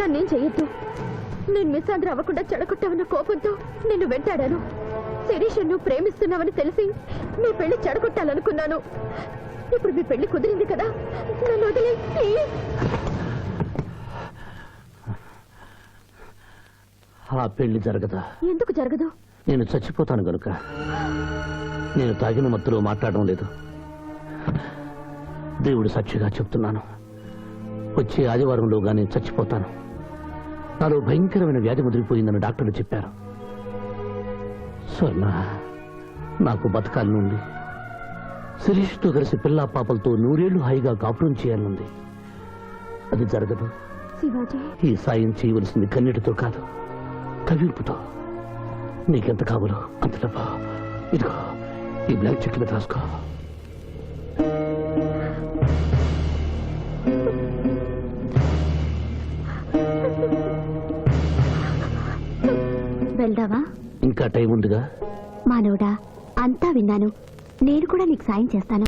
నన్నేం చెయ్యొద్దు. నేను మిస్ ఆంధ్ర అవ్వకుండా చెడగొట్టావన్న కోపంతో నిన్ను వెంటాడాను. శిరీష్ నువ్వు ప్రేమిస్తున్నావని తెలిసి మీ పెళ్లి చెడగొట్టాలనుకున్నాను. ఇప్పుడు మీ పెళ్లి కుదిరింది కదా, నన్ను వదిలే ప్లీజ్. ఆ పెళ్లి జరగదా? ఎందుకు జరగదు? నేను చచ్చిపోతాను గనుక. నేను తాగిన మత్తులో మాట్లాడడం లేదు. దేవుడు సాక్షిగా చెప్తున్నాను, వచ్చే ఆదివారంలోగా నేను చచ్చిపోతాను. నాలో భయంకరమైన వ్యాధి ముదిరిపోయిందని డాక్టర్లు చెప్పారు. స్వర్ణ, నాకు బతకాలనుంది. శిరీష్తో కలిసి పిల్లా పాపలతో 100 ఏళ్లు హాయిగా కాపురం చేయాలనుంది. అది జరగదు. శివాజీ, ఈ సాయం చేయవలసింది కన్నీటితో కాదు, కవింపుతో. నీకెంత కావాలో అంత డబ్బా ఇదిగో, ఈ బ్లాంక్ చెక్ మీద రాసుకో. వెళ్దావా? ఇంకా టైం ఉందిగా. మానవుడా, అంతా విన్నాను. నేను కూడా నీకు సాయం చేస్తాను.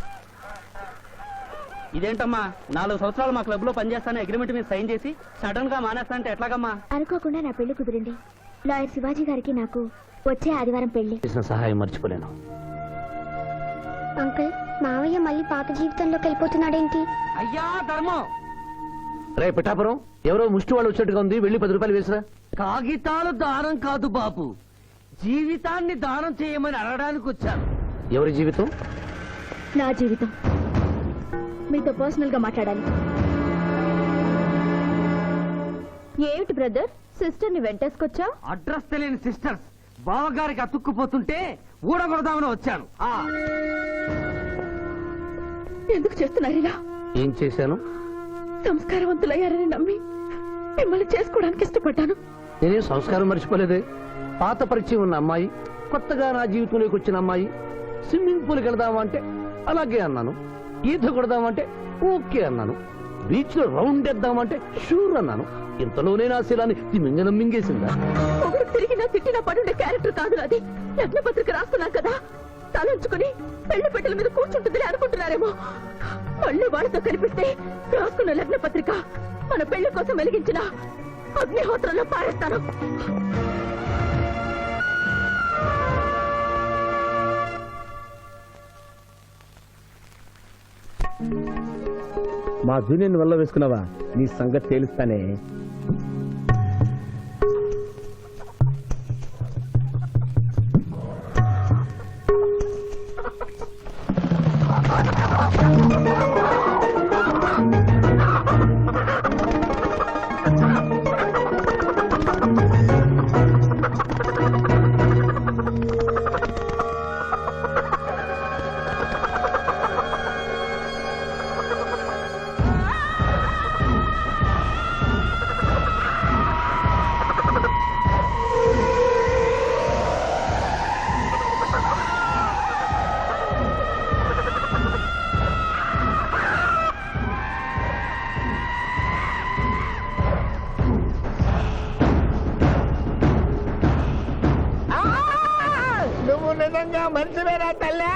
ఇదేంటమ్మా, 4 సంవత్సరాలు మా క్లబ్ లో పనిచేస్తాను అగ్రిమెంట్ మీద సైన్ చేసి సడన్ గా మానేస్తా అంటే ఎట్లాగమ్మా? అనుకోకుండా నా పెళ్లి కుదిరింది. లాయర్ శివాజీ గారికి నాకు వచ్చే ఆదివారం పెళ్లి. చేసిన సహాయం మర్చిపోలేను. అంకుల్, మావయ్య మళ్ళీ పాత జీవితంలోకి వెళ్ళిపోతున్నాడేంటి? అయ్యా ధర్మం, రే పిఠాపురం, ఎవరో ముష్టి వాళ్ళు వచ్చినట్టుగా ఉంది, వెళ్ళి 10 రూపాయలు వేసిరా. కాగితాలు దానం కాదు బాబు, జీవితాన్ని దానం చేయమని అడగడానికి వచ్చాను. ఎవరి జీవితం? నా జీవితం. మీతో పర్సనల్ గా మాట్లాడాలి. ఏమిటి బ్రదర్, సిస్టర్ ని వెంటేసుకొచ్చా? అడ్రస్ తెలియని సిస్టర్స్ బావగారికి అతుక్కుపోతుంటే ఊడగొడదామని వచ్చాను. ఎందుకు చేస్తున్నారు ఇలా? ఏం చేశాను? సంస్కారవంతులయ్యారని నమ్మి మిమ్మల్ని చేసుకోవడానికి ఇష్టపడ్డాను. నేనేం సంస్కారం మర్చిపోలేదే. పాత పరిచయం ఉన్న అమ్మాయి, కొత్తగా నా జీవితంలోకి వచ్చిన అమ్మాయి. స్విమ్మింగ్ పూల్కి వెళదామా అంటే అలాగే అన్నాను. ఈత కొడదామంటే ఓకే అన్నాను. బీచ్ లో రౌండ్ వేద్దామంటే షూర్ అన్నాను. ఇంతలోనే నా శీలాన్ని తిమింగనం మింగేసిందా? ఒకరు తిరిగినా తిట్టినా పడుండే క్యారెక్టర్ కాదు అది. లగ్న పత్రిక రాస్తున్నాం కదా, తలంచుకుని పెళ్లి పెట్టెల మీద కూర్చుంటుంది అనుకుంటున్నారేమో. మళ్ళీ వాళ్ళతో కనిపిస్తే రాసుకున్న లగ్న పత్రిక మన పెళ్లి కోసం వెలిగించిన అగ్నిహోత్రంలో పారేస్తాను. మా జూనియర్ వల్ల వేసుకున్నావా? నీ సంగతి తేలుస్తానే. నువ్వు నిజంగా మంచివేనా తల్లా?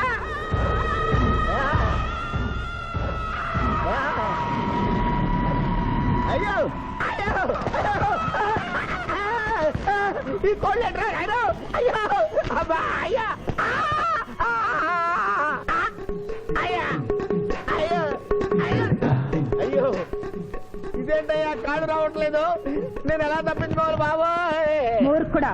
అయ్యో అయ్యో ఈ కోళ్ళు ఎట్రా? అయ్యో అబ్బా, అయ్యా అయ్యా అయ్యో అయ్యో, ఇదేంటయ్యా కాళ్ళు రావట్లేదు, నేను ఎలా తప్పించుకోవాలి బాబోయ్? మూర్ఖుడా,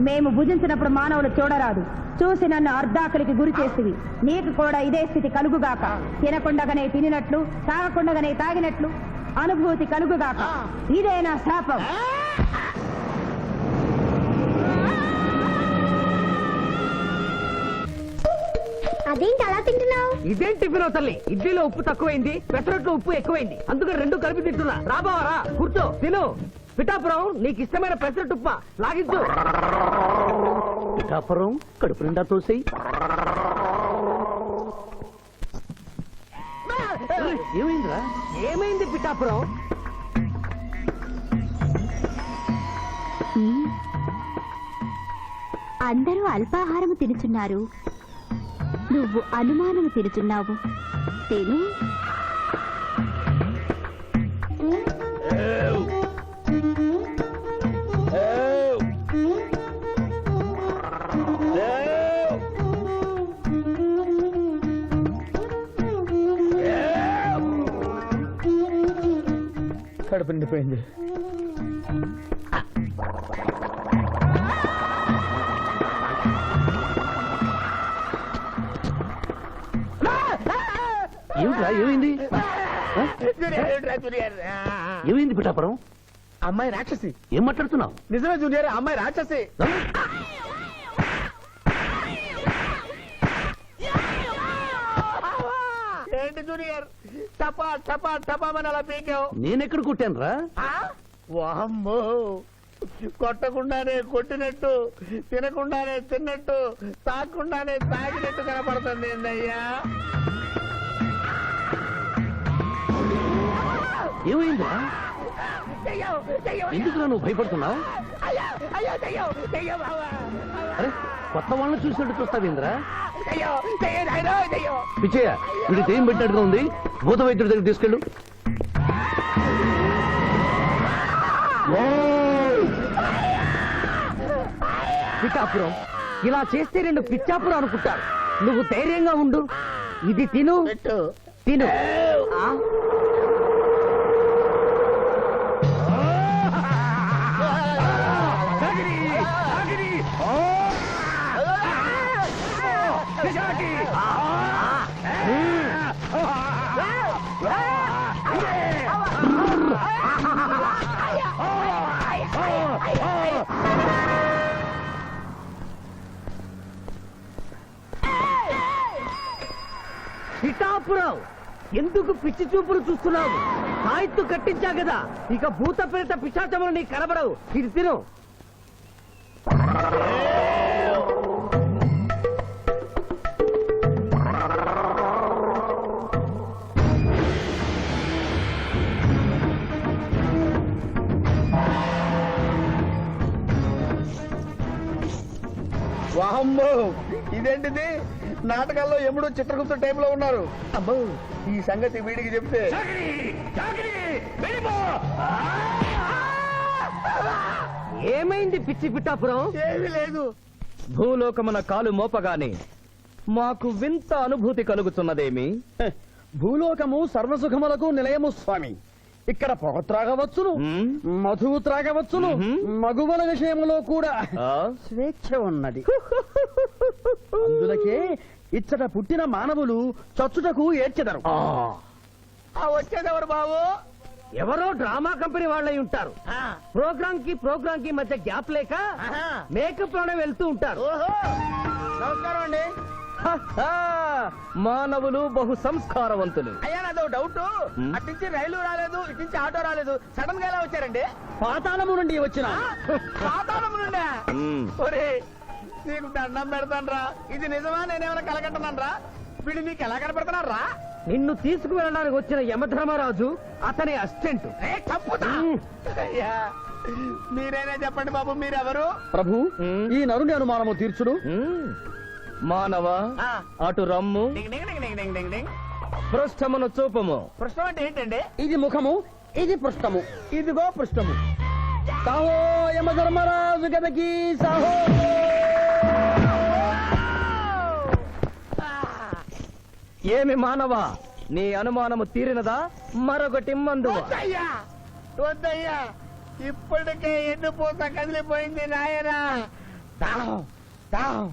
మేము భుజించినప్పుడు మానవులు చూడరాదు, చూసి నన్ను అర్ధాకలికి గురి చేసివి. నీకు కూడా ఇదే స్థితి కలుగుగాక. తినకుండగానే తినినట్లు, తాగకుండగానే తాగినట్లు అనుభూతి కలుగుగాక. ఇదే నా శాపం. అదేంటి అలా తింటున్నావు? ఇదేం టిఫిన్ తల్లి, ఇడ్లీలో ఉప్పు తక్కువైంది, పెసరట్లో ఉప్పు ఎక్కువైంది, అందుకని 2 కలిపి తింటున్నా. రాబావరా, కూర్చో తిను. పిఠాపురం, నీకు ఇష్టమైన పెసరట్టు ఉప్మా లాగించు. పిఠాపురం, కడుపు నిండా తోసేయి. ఏమైందిరా? ఏమైంది పిఠాపురం? అందరూ అల్పాహారము తినుచున్నారు, నువ్వు అనుమానము తినుచున్నావు. తిను. కడుపు నిండిపోయింది. ఏమిట్రా ఏమైంది ఏమైంది పిఠాపురం? అమ్మాయి రాక్షసి. ఏం మాట్లాడుతున్నావు? నిజమే జూనియర్, అమ్మాయి రాక్షసి. ఏంటి జూనియర్, టపా టపా టపామని అలా పీకావు? నేనెక్కడ కొట్టాను రా? వామ్మో, కొట్టకుండానే కొట్టినట్టు, తినకుండానే తిన్నట్టు, తాగకుండానే తాగినట్టు కనపడుతుంది ఏందయ్యా? ఏమైందిరా? ఎందుకురా నువ్వు భయపడుతున్నావు? అరే కొత్త వాళ్ళని చూసినట్టు చూస్తావేంద్రా? పిచ్చయ్య, వీడి దెయ్యం పెట్టినట్టుగా ఉంది. భూత వైద్యుడి దగ్గర తీసుకెళ్ళు. పిఠాపురం ఇలా చేస్తే రెండు పిచ్చాపురం అనుకుంటారు. నువ్వు ధైర్యంగా ఉండు, ఇది తిను తిను. పిఠాపురం, ఎందుకు పిచ్చి చూపులు చూస్తున్నావు? సాయిత్తు కట్టించా కదా, ఇక భూత ప్రేత పిశాచములు నీకు కనబడవు. ఇది తిను. వామ్మో, ఇదేంటిది? నాటకాల్లో ఎముడు చిత్రగుప్త టైప్ లో ఉన్నారు. అబ్బో, ఈ సంగతి వీడికి చెప్తే ఏమైంది పిచ్చి పిఠాపురం? ఏమీ లేదు. భూలోకమున కాలు మోపగానే మాకు వింత అనుభూతి కలుగుతున్నదేమి? భూలోకము సర్వసుఖములకు నిలయము స్వామి. ఇక్కడ పొగ త్రాగవచ్చును, మధువు త్రాగవచ్చును, మగువల విషయంలో కూడా స్వేచ్ఛ ఉన్నది. అందులకే ఇచ్చట పుట్టిన మానవులు చచ్చుటకు ఏడ్చెదరు. వచ్చేదెవరు బాబు? ఎవరో డ్రామా కంపెనీ వాళ్ళై ఉంటారు. ప్రోగ్రామ్ కి మధ్య గ్యాప్ లేక మేకప్ లోనే వెళ్తూ ఉంటారు. నమస్కారం అండి. మానవులు బహు సంస్కారవంతులు. అయ్యా, నాదో డౌట్. అట్నుంచి రైలు రాలేదు, ఇట్నుంచి ఆటో రాలేదు, సడన్ గా ఎలా వచ్చారండి? పాతాళము నుండి వచ్చిన. పాతాళము నుండి? ఒరే, నీకు దండం పెడతానరా, ఇది నిజమా? నేనేమైనా కలగంటున్నానరా? వీడు నీకు ఎలా కనపడుతున్నారా? నిన్ను తీసుకువెళ్ళడానికి వచ్చిన యమధర్మరాజు అతని అసిస్టెంట్. అయ్యా, మీరైనా చెప్పండి బాబు, మీరెవరు? ప్రభు, ఈ నరుని అనుమానము తీర్చుడు. మానవ, అటు రమ్ము, పృష్ఠమును చూపము. పృష్ఠం అంటే ఏంటండి? ఇది ముఖము, ఇది పృష్ఠము, ఇదిగో పృష్ఠము. సాహో యమధర్మరాజు గదకి సాహో. ఏమి మానవ, నీ అనుమానము తీరినదా? మరొకటి మందు. వద్దయ్యా, వద్దయ్యా, ఇప్పటికే ఎండిపోత కదిలిపోయింది నాయనా. దాహం దాహం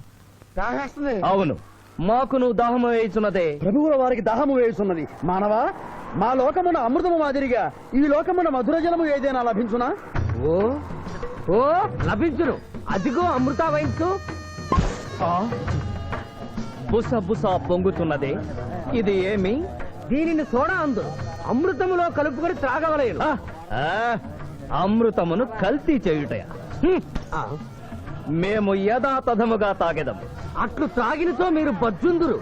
దాహేస్తుంది. అవును, మాకు నువ్వు దాహము వేయుచున్నదే. ప్రభువుల వారికి దాహము వేయుచున్నది. మానవ, మా లోకమున అమృతము మాదిరిగా ఈ లోకమున మధుర జలము ఏదైనా లభించునా? ఓ ఓ లభించును. అదిగో అమృత వైన్స్. బుస బుస పొంగుతున్నదే, ఇది ఏమి? దీనిని సోడా అందు అమృతములో కలుపుకొని త్రాగవలేను. అమృతమును కల్తీ చేయుటయా? మేము యథాతథముగా తాగెదము. అట్లు త్రాగినతో మీరు బజ్జుందురు.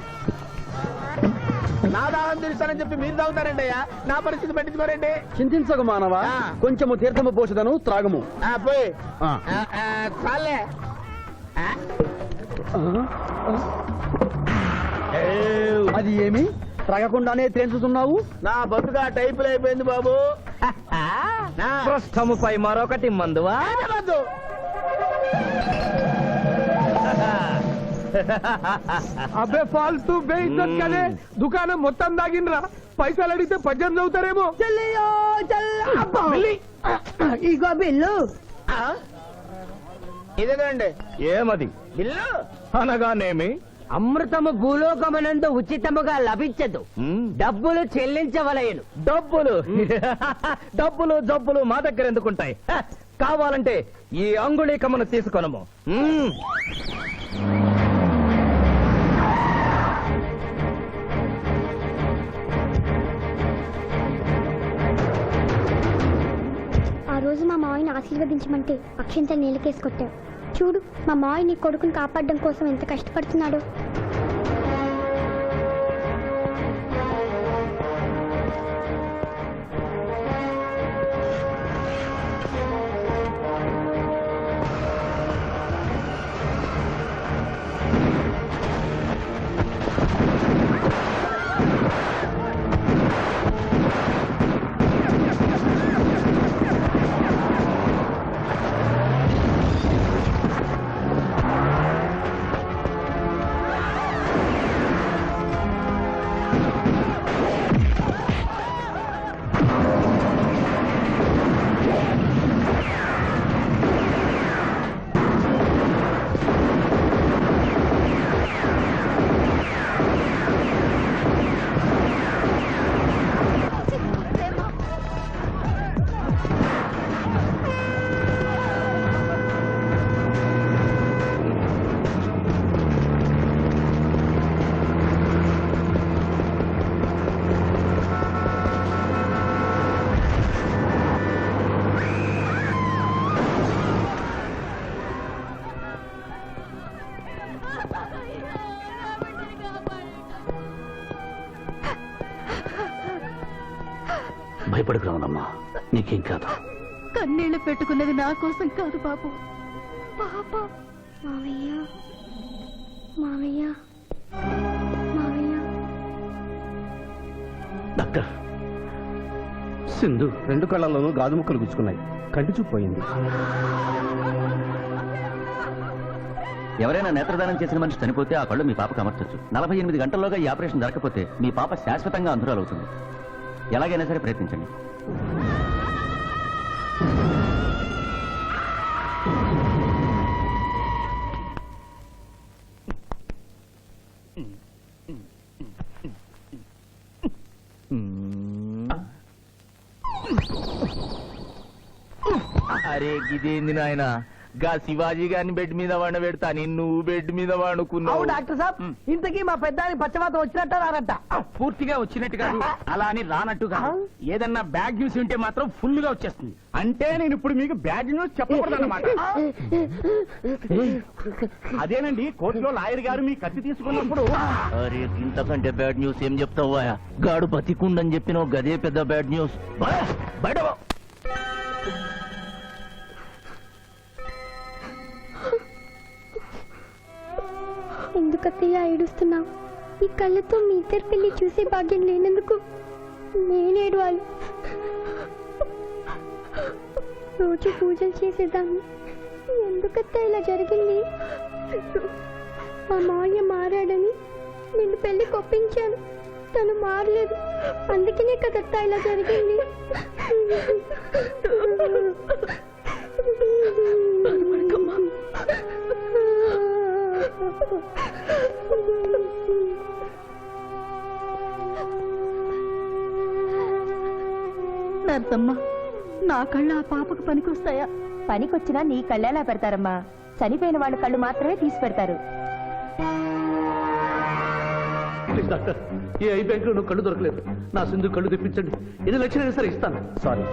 నా దాహం తీరుస్తానని చెప్పి మీరు తాగుతారండి అయ్యా, నా పరిస్థితి పట్టించుకోరండి. చింతించకు మానవ, కొంచెము తీర్థము పోషదను, త్రాగము. పోయి చాలే. అది ఏమి? త్రాగకుండానే తేల్చుతున్నావు? నా బతుగా టైపులు అయిపోయింది బాబు. పృష్ఠముపై మరొకటి మందువా? అబ్బే ఫాల్తూ బేయిజ్జత్ కదే, దుకాణం మొత్తం దాగినరా. పైసలు అడిగితే పద్యం చదువుతారేమో. ఇగో బిల్లు. ఇదేనండి ఏమది బిల్లు. అనగానేమి? అమృతము భూలోకమునందు ఉచితముగా లభించదు, డబ్బులు చెల్లించవలయను. డబ్బులు డబ్బులు జబ్బులు మా దగ్గర ఎందుకుంటాయి? హ, కావాలంటే ఈ అంగుళీకమును తీసుకొనము. ఆ రోజు మా మావయ్యని ఆశీర్వదించమంటే అక్షింతలు నీళ్ళకేసి కొట్టావు. చూడు మా మావయ్య నీ కొడుకుని కాపాడడం కోసం ఎంత కష్టపడుతున్నాడు. భయపడకు రావునమ్మా, నీకేం కాదు. కన్నీళ్లు పెట్టుకున్నది నా కోసం కాదు బాబు, పాప. మావయ్య మావయ్య మావయ్య. డాక్టర్, సింధు 2 కళ్ళల్లోనూ గాజు ముక్కలు గుచ్చుకున్నాయి, కంటి చూపు పోయింది. ఎవరైనా నేత్రదానం చేసిన మనిషి చనిపోతే ఆ కళ్ళు మీ పాపకు అమర్చొచ్చు. 48 గంటల్లోగా ఈ ఆపరేషన్ జరగకపోతే మీ పాప శాశ్వతంగా అంధురాలవుతుంది. ఎలాగైనా సరే ప్రయత్నించండి. అరే గిదేంది నాయన, గా శివాజీ గారిని బెడ్ మీద వండబెడతా, నువ్వు బెడ్ మీద వండుకున్నావు. డాక్టర్ సాబ్, ఇంతకీ మా పెద్దానికి పచ్చవాతం వచ్చినట్ట రానట్ట? పూర్తిగా వచ్చినట్టు కాదు, అలా అని రానట్టుగా. ఏదన్నా బ్యాడ్ న్యూస్ ఉంటే మాత్రం ఫుల్ గా వచ్చేస్తుంది. అంటే నేను ఇప్పుడు మీకు బ్యాడ్ న్యూస్ చెప్పకూడదన్నమాట. అదేనండి, కోర్టులో లాయర్ గారు మీ కత్తి తీసుకున్నప్పుడు. అరే ఇంతకంటే బ్యాడ్ న్యూస్ ఏం చెప్తావా? గాడు బతికుండని చెప్పినావు, గదే పెద్ద బ్యాడ్ న్యూస్. బయట ఎందుకత్తయ్య ఏడుస్తున్నావు? ఈ కళ్ళతో మీ ఇద్దరు పెళ్లి చూసే భాగ్యం లేనందుకు నేనేడవాలి. రోజు పూజలు చేసేదాన్ని, ఎందుకత్తా ఇలా జరిగింది? మా మావయ్య మారాడని నిన్ను పెళ్లి కొప్పించాను, తను మారలేదు, అందుకనే కదత్తా ఇలా జరిగింది. నర్సమ్మ, నా కళ్ళు ఆ పాపకు పనికొస్తాయా? పనికొచ్చినా నీ కళ్ళెలా పెడతారమ్మా? చనిపోయిన వాళ్ళ కళ్ళు మాత్రమే తీసి పెడతారు. ప్లీజ్ డాక్టర్, ఈ ఐ బ్యాంక్ లో కళ్ళు దొరకలేదు. నా సింధు కళ్ళు తెప్పించండి, 8 లక్షలైనా సరే ఇస్తాను. సారీ,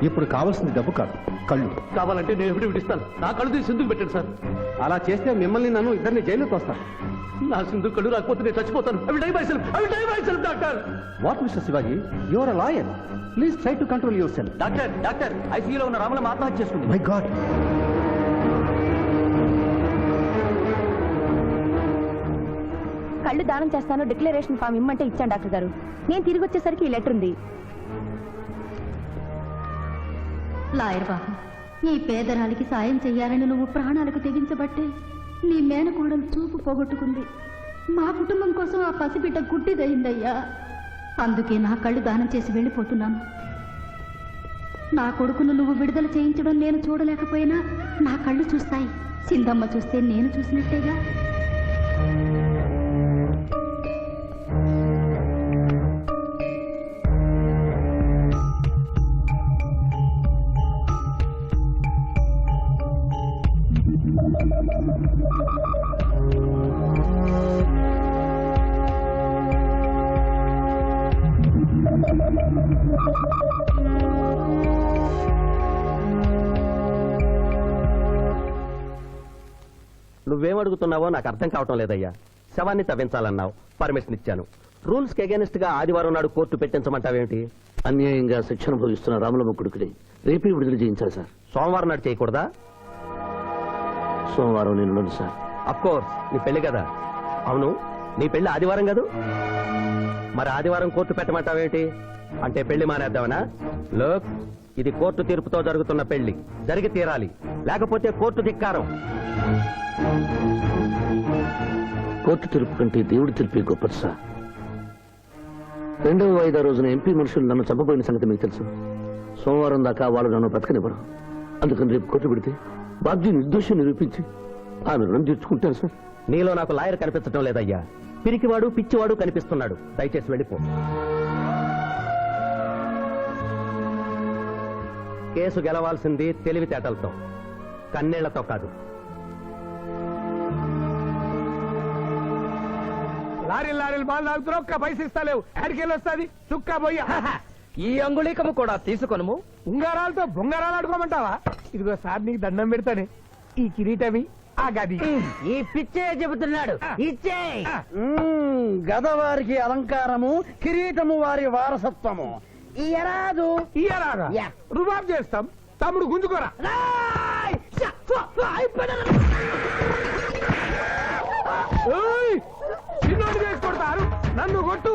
ఇప్పుడు కావాల్సింది డబ్బు కాదు, కళ్ళు. కావాలంటే నేను ఎప్పుడు ఇస్తాను. నా కళ్ళు తీసి సింధుకు పెట్టండి సార్. అలా చేస్తే మిమ్మల్ని నన్ను ఇద్దరిని జైలుకి వస్తాను. నా సింధు కళ్ళు రాకపోతే నేను చచ్చిపోతాను. అవి die myself doctor. What mister Shivaji, your a lawyer, please try to control yourself. Doctor ఐసీయూలో ఉన్న రాముల ఆత్మహత్య చేసుకుంది. మై గాడ్, కళ్ళు దానం చేస్తాను డిక్లరేషన్ ఫామ్ ఇమ్మంటే ఇచ్చాను డాక్టర్ గారు. నేను తిరిగి వచ్చేసరికి ఈ లెటర్ ఉంది. లాయర్ బాబు, ఈ పేదరాలికి సాయం చెయ్యాలని నువ్వు ప్రాణాలకు తెగించబట్టే నీ మేనకోడలు చూపు పోగొట్టుకుంది. మా కుటుంబం కోసం ఆ పసిబిడ్డ గుడ్డిదయిందయ్యా. అందుకే నా కళ్ళు దానం చేసి వెళ్ళిపోతున్నాను. నా కొడుకును నువ్వు విడుదల చేయించడం నేను చూడలేకపోయినా నా కళ్ళు చూస్తాయి. సింధమ్మ చూస్తే నేను చూసినట్టేగా. నువ్వేం అడుగుతున్నావో నాకు అర్థం కావటం లేదయ్యా. శవాన్ని తవ్వించాలన్నావు, పర్మిషన్ ఇచ్చాను. రూల్స్ కి అగేనిస్ట్ గా ఆదివారం నాడు కోర్టు పెట్టించమంటావేంటి? అన్యాయంగా శిక్షణ భోగిస్తున్న రాములమ్మ కొడుకుని రేపే విడుదల చేయించాలి సార్. సోమవారం నాడు చేయకూడదా? సోమవారం నేను ఉండను సార్. అఫ్ కోర్స్, నీ పెళ్లి కదా. అవును, నీ పెళ్లి ఆదివారం కాదు? మరి ఆదివారం కోర్టు పెట్టమంటావేంటి? అంటే పెళ్లి మానేద్దామనా? లోక్, ఇది కోర్టు తీర్పుతో జరుగుతున్న పెళ్లి, జరిగి తీరాలి, లేకపోతే కోర్టు ధిక్కారం. కోర్టు తీర్పు కంటే దేవుడి తీర్పే గొప్పది సార్. 2వ వాయిదా రోజున ఎంపీ మనుషులు నన్ను చంపబోయిన సంగతి మీకు తెలుసు. సోమవారం దాకా వాళ్ళు నన్ను బ్రతకనివ్వరు. అందుకని రేపు కోర్టు పెడితే బాధ్య నిర్దోషం నిరూపించి ఆమె రుణం తీర్చుకుంటాను సార్. నీలో నాకు లాయర్ కనిపించడం లేదయ్యా. పిరికివాడు పిచ్చివాడు కనిపిస్తున్నాడు. దయచేసి వెళ్ళిపో. కేసు గెలవాల్సింది తెలివితేటలతో, కన్నీళ్లతో కాదు. లారీలు బాల్ తాగుతున్నావు, ఒక్క పైసలు ఇస్తలేవు. ఎక్కడికెళ్ళి వస్తుంది చుక్క పోయి. ఈ అంగుళీకము కూడా తీసుకొనుము. ఉంగరాలతో బొంగరాలు ఆడుకోమంటావా? ఇదిగో సార్, నీకు దండం పెడతానే. ఈ కిరీటమి, ఆ గది. ఈ పిచ్చే చెబుతున్నాడు. ఇచ్చే గదవారికి అలంకారము, కిరీటము వారి వారసత్వము. ఇయరాదు ఇయ్యరాగా రుబాబ్ చేస్తాం. తమ్ముడు గుంజుకోరా. చిన్నోడు చేసి కొడతారు. నన్ను కొట్టు,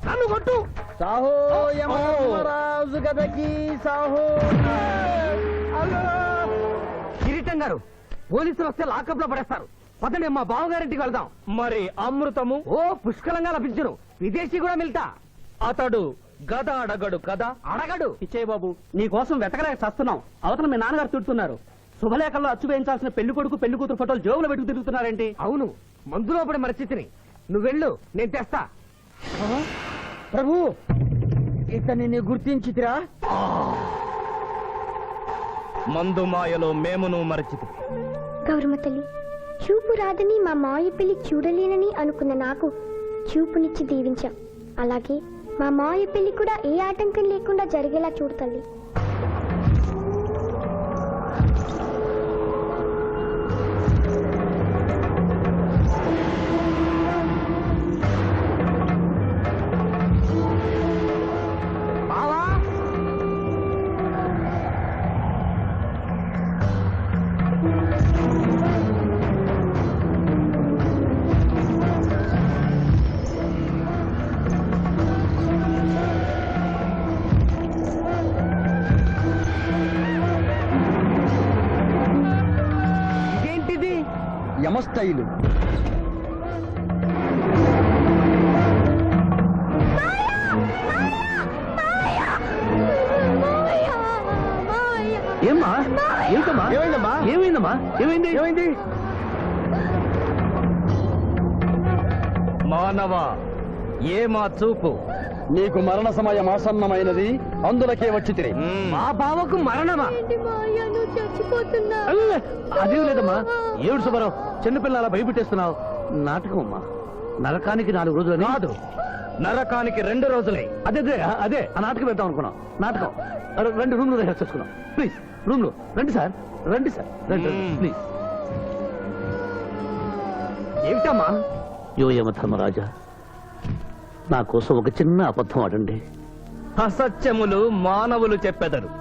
నన్ను కొట్టు. సాహో యమరాజు గదకి సాహో. కిరీటం గారు, పోలీసులు వస్తే లాకప్ లో పడేస్తారు. పదండి, మా బావగారింటికి వెళ్దాం. మరి అమృతము? ఓ, పుష్కలంగా లభించును. విదేశీ కూడా మిల్తా. అతడు గద అడగడు కదా? అడగడు. ఇచ్చే బాబు, నీ కోసం వెతకలేక చస్తున్నాం. అవతల మీ నాన్నగారు తిడుతున్నారు. శుభలేఖల్లో అచ్చు వేయించాల్సిన పెళ్లి కొడుకు పెళ్లి కూతురు ఫోటోలు జోబులో పెట్టుకు తిరుగుతున్నారేంటి? అవును, మందులో పడి మరిచితిని. నువ్వెళ్ళు, నేను తెస్తా. ప్రభు, ఇతనిని గుర్తించితిరా? మందు మాయలో మేమును మరచితి. గౌరమ్మ తల్లి, చూపు రాదని మా మాయ పెళ్లి చూడలేనని అనుకున్న నాకు చూపునిచ్చి దీవించాం. అలాగే మా మాయ పెళ్లి కూడా ఏ ఆటంకం లేకుండా జరిగేలా చూడు తల్లి. యమస్థైలు. ఏమ్మా? ఏంటమ్మా? ఏమైందమ్మా? ఏమైందమ్మా? ఏమైంది? ఏమైంది? మానవ, ఏ మా చూపు? నీకు మరణ సమయం ఆసన్నమైనది, అందులకే వచ్చి తిరిగి. మా బావకు మరణమా? అదేం లేదమ్మా. ఏడు సుబ్బారావు, చిన్నపిల్లల భయపెట్టేస్తున్నావు. నాటకం అమ్మా. నరకానికి 4 రోజులు కాదు, నరకానికి 2 రోజులే. అదే అదే ఆ నాటకం పెడతాం అనుకున్నాం. నాటకం 2 రూమ్లు రిహార్స్ చేసుకున్నాం. ప్లీజ్ రూమ్ లో రండి సార్, రండి సార్, రండి ప్లీజ్. ఏమిటమ్మా? యో యమధర్మరాజా, నా కోసం ఒక చిన్న అబద్ధం ఆడండి. అసత్యములు మానవులు చెప్పెదరు,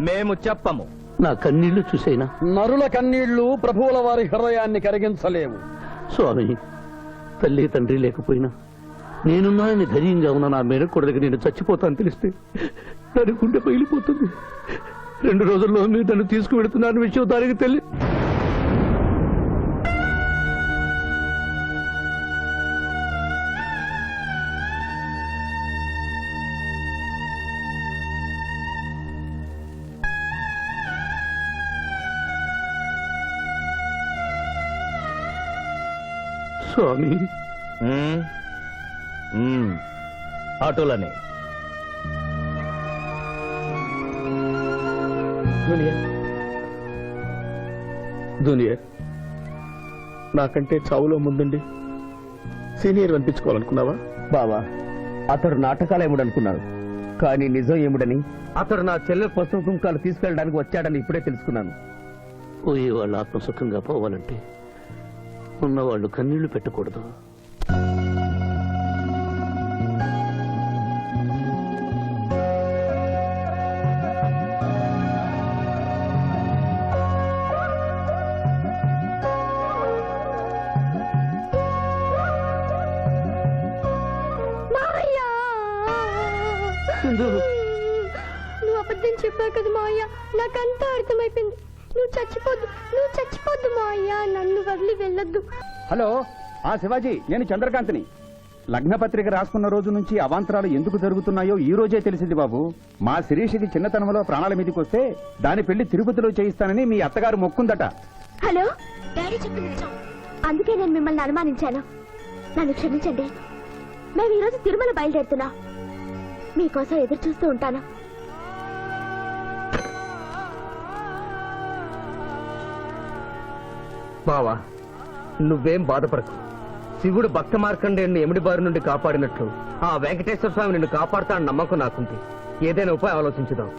మేము చెప్పము. నా కన్నీళ్లు చూసేనా? నరుల కన్నీళ్లు ప్రభువుల వారి హృదయాన్ని కరిగించలేవు. స్వామి, తల్లి తండ్రి లేకపోయినా నేనున్నానని ధైర్యంగా ఉన్న నా మేనకోడలికి నేను చచ్చిపోతాను తెలిస్తే దాని గుండె పగిలిపోతుంది. 2 రోజుల్లో మీరు నన్ను తీసుకువెడుతున్నారన్న విషయం దానికి తెలియదు. స్వామి ఆటోలనే జూనియర్ నాకంటే చావులో ముందుండి సీనియర్ అనిపించుకోవాలనుకున్నావా? బావా, అతడు నాటకాలు ఏముడనుకున్నాడు, కానీ నిజం ఏముడని అతడు నా చెల్లె పసుపు కుంకాలు తీసుకెళ్ళడానికి వచ్చాడని ఇప్పుడే తెలుసుకున్నాను. పోయే వాళ్ళు ఆత్మసుఖంగా పోవాలంటే ఉన్నవాళ్ళు కన్నీళ్లు పెట్టకూడదు. నువ్వు అబద్ధం చెప్పావు కదా మావయ్య, నాకంతా అర్థమైపోయింది. నువ్వు చచ్చిపోద్దు మావయ్య, నన్ను వదిలి వెళ్ళొద్దు. హలో, శివాజీ, నేను చంద్రకాంత్ని. లగ్నపత్రిక రాసుకున్న రోజు నుంచి అవాంతరాలు ఎందుకు జరుగుతున్నాయో ఈ రోజే తెలిసింది బాబు. మా శిరీషకి చిన్నతనంలో ప్రాణాల మీదకి వస్తే దాని పెళ్లి తిరుపతిలో చేయిస్తానని మీ అత్తగారు మొక్కుందట. హలో, డాడీ చెప్పింది నిజం. అందుకే నేను మిమ్మల్ని అనుమానించాను. నన్ను క్షమించండి. మేము ఈరోజు తిరుమల బయలుదేరుతున్నా. మీకోసం ఎదురు చూస్తూ ఉంటాను. బావా, నువ్వేం బాధపడకు. శివుడు భక్త మార్కండేయుని ఎమిడి బారి నుండి కాపాడినట్లు ఆ వెంకటేశ్వర స్వామి నిన్ను కాపాడుతాడని నమ్మకం నాకుంది. ఏదైనా ఉపాయం ఆలోచించుదాం.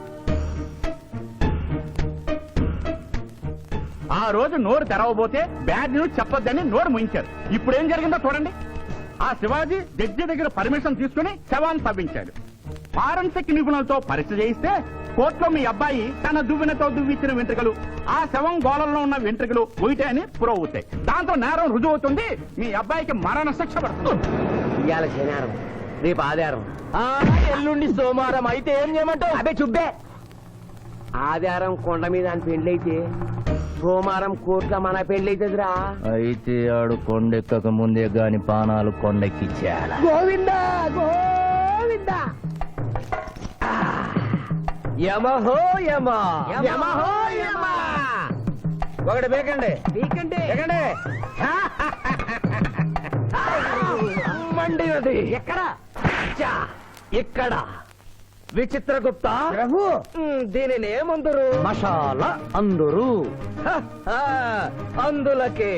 ఆ రోజు నోరు తెరవబోతే బ్యాడ్ న్యూస్ చెప్పొద్దని నోరు ముయించారు. ఇప్పుడు ఏం జరిగిందో చూడండి. ఆ శివాజీ జడ్జి దగ్గర పర్మిషన్ తీసుకుని శవాన్ని తవ్వించాడు. ఫారెన్సిక్ నిపుణులతో పరీక్ష చేయిస్తే కోర్టులో మీ అబ్బాయి తన దువ్వెనతో దువ్విచ్చిన వెంట్రుకలు, ఆ శవం గోళంలో ఉన్న వెంట్రుకలు ఒకటే అని ప్రూవ్ అవుతాయి. దాంతో నేరం రుజువు అవుతుంది. మీ అబ్బాయికి మరణ శిక్ష పడుతుంది. ఇవాళ శనివారం, రేపు ఆదివారం, ఎల్లుండి సోమవారం. అయితే ఏం చేయమంటావు? అదే చుబ్బే. ఆదివారం కొండ మీద అని పెళ్ళైతే సోమవారం కోర్టులో మన పెళ్ళైతుందిరా. అయితే ఆడు కొండెక్కక ముందే గాని పానాలు కొండెక్కిచ్చేయాల. గోవిందా గోవిందా. యమహో యమ, యమహో యమ. ఒకటి బేకండి, బేకండి. మండినది ఎక్కడ? ఇక్కడ. విచిత్రగుప్త ప్రభు, దీనిని ఏమందరు? మషాల అందరు. అందులకే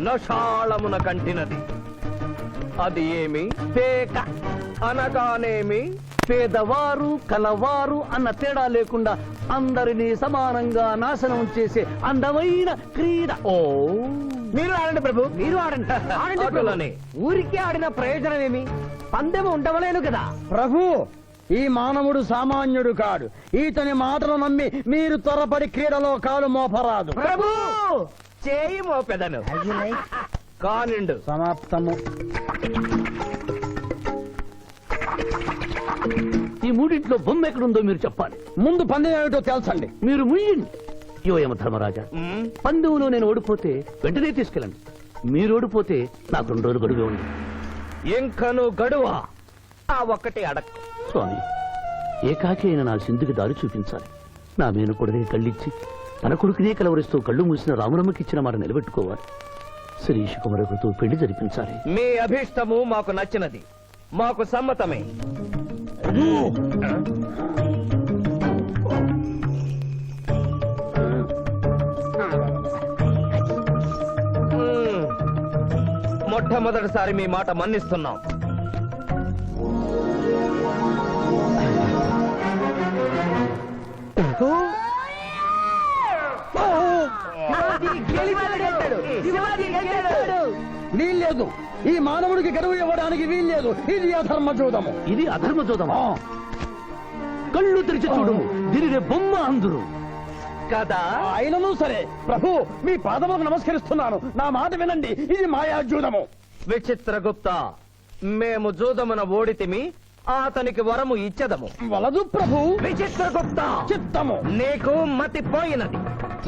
నషాళమున కంటినది. అది ఏమి? పేక అనగానేమి పేదవారు కలవారు అన్న తేడా లేకుండా అందరినీ సమానంగా నాశనం చేసే అందమైన క్రీడ. ఓ, మీరు ఆడండి ప్రభు, మీరు ఆడండి. ఆడండి. ఊరికే ఆడిన ప్రయోజనం ఏమి? పందెము ఉండవలేను కదా ప్రభు. ఈ మానవుడు సామాన్యుడు కాడు. ఈతని మాటలు నమ్మి మీరు త్వరపడి క్రీడలో కాలు మోపరాదు. ప్రభు, చేయి మోపెదను. కానిండు. సమాప్తము. ఈ మూడింట్లో బొమ్మ ఎక్కడుందో మీరు చెప్పాలి. ముందు పందెం ఏమిటో తెలుసండి. మీరు ముయ్యండి. యోయమ ధర్మరాజా, పందెంలో నేను ఓడిపోతే వెంటనే తీసుకెళ్ళండి. మీరు ఓడిపోతే నాకు 2 రోజులు గడువే ఉంది. ఇంకను గడువా? ఆ ఒక్కటి అడక్. స్వామి, ఏకాకి అయిన నా సింధుకి దారి చూపించాలి. నా మేను కొడుకుని కళ్ళిచ్చి తన కొడుకునే కలవరిస్తూ కళ్ళు మూసిన రామరమ్మకి ఇచ్చిన మాట నిలబెట్టుకోవాలి. శిరీష్ కుమారుడితో పెళ్లి జరిపించాలి. మీ అభీష్టము మాకు నచ్చినది, మాకు సమ్మతమే. మొట్టమొదటిసారి మీ మాట మన్నిస్తున్నాం. వీల్లేదు. ఈ మానవుడికి గడువు ఇవ్వడానికి వీల్లేదు. ఇది అధర్మ జూదము. ఇది అధర్మ జూదమా? కళ్ళు తెరిచి చూడు, దీనినే బొమ్మ అందురు కదా. అయినను సరే ప్రభు, మీ పాదములకు నమస్కరిస్తున్నాను. నా మాట వినండి. ఇది మాయా జూదము. విచిత్రగుప్త, మేము జూదమున ఓడితిమి, అతనికి వరము ఇచ్చదము. వలదు ప్రభు. విచిత్రగుప్త, చిత్తము. నీకు మతి పోయినది.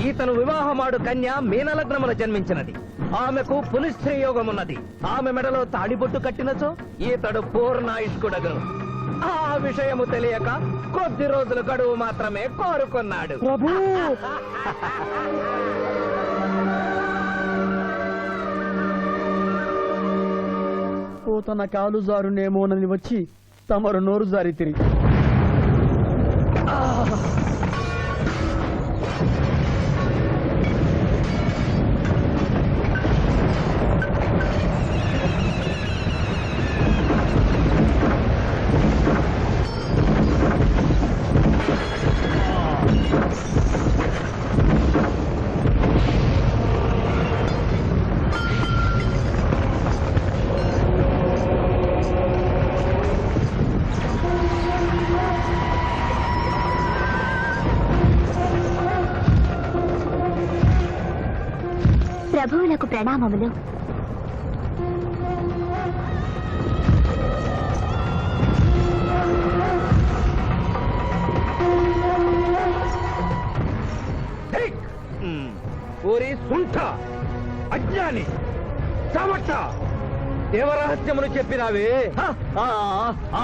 ఈతను వివాహమాడు కన్య మీనలగ్నమున జన్మించినది. ఆమెకు పునిస్త్రీ యోగమున్నది. ఆమె మెడలో తాడిబొట్టు కట్టినచో ఈతడు పూర్ణాయుష్కుడగను. ఆ విషయము తెలియక కొద్ది రోజుల గడువు మాత్రమే కోరుకున్నాడు. ప్రభు, ఓ తన కాలు జారునేమోనని వచ్చి తమరు నోరు జారి తిరిగి ప్రభువులకు ప్రణామములు. ఓరి సుంఠ అజ్ఞాని చవట దేవరహస్యమును చెప్పినావే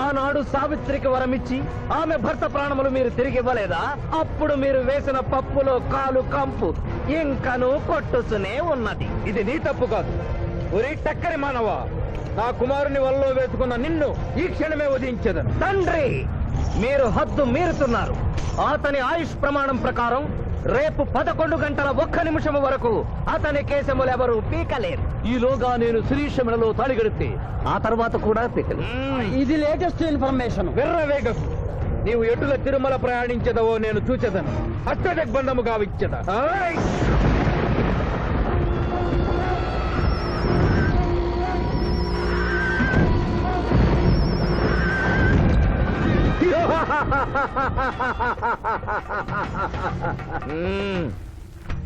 ఆనాడు సావిత్రికి వరమిచ్చి ఆమె భర్త ప్రాణములు మీరు తిరిగి ఇవ్వలేదా? అప్పుడు మీరు వేసిన పప్పులో కాలు కంపు ఇంకను కొట్టుసునే ఉన్నది. ఇది నీ తప్పు కాదు. ఒరి టక్కరి మానవ, నా కుమారుని వల్లో వేసుకున్న నిన్ను ఈ క్షణమే వధించదను. తండ్రి, మీరు హద్దు మీరుతున్నారు. అతని ఆయుష్ ప్రమాణం ప్రకారం రేపు 11 గంటల 1 నిమిషం వరకు అతని కేశములెవరూ పీకలేరు. ఈలోగా నేను శ్రీశమలలో తాళిగడితే ఆ తర్వాత కూడా పీకలేరు. ఇది లేటెస్ట్ ఇన్ఫర్మేషన్. వెర్రవేగకు. నీవు ఎటుల తిరుమల ప్రయాణించదవో నేను చూచెదను. అష్టదిగ్బంధము గావిచ్చద.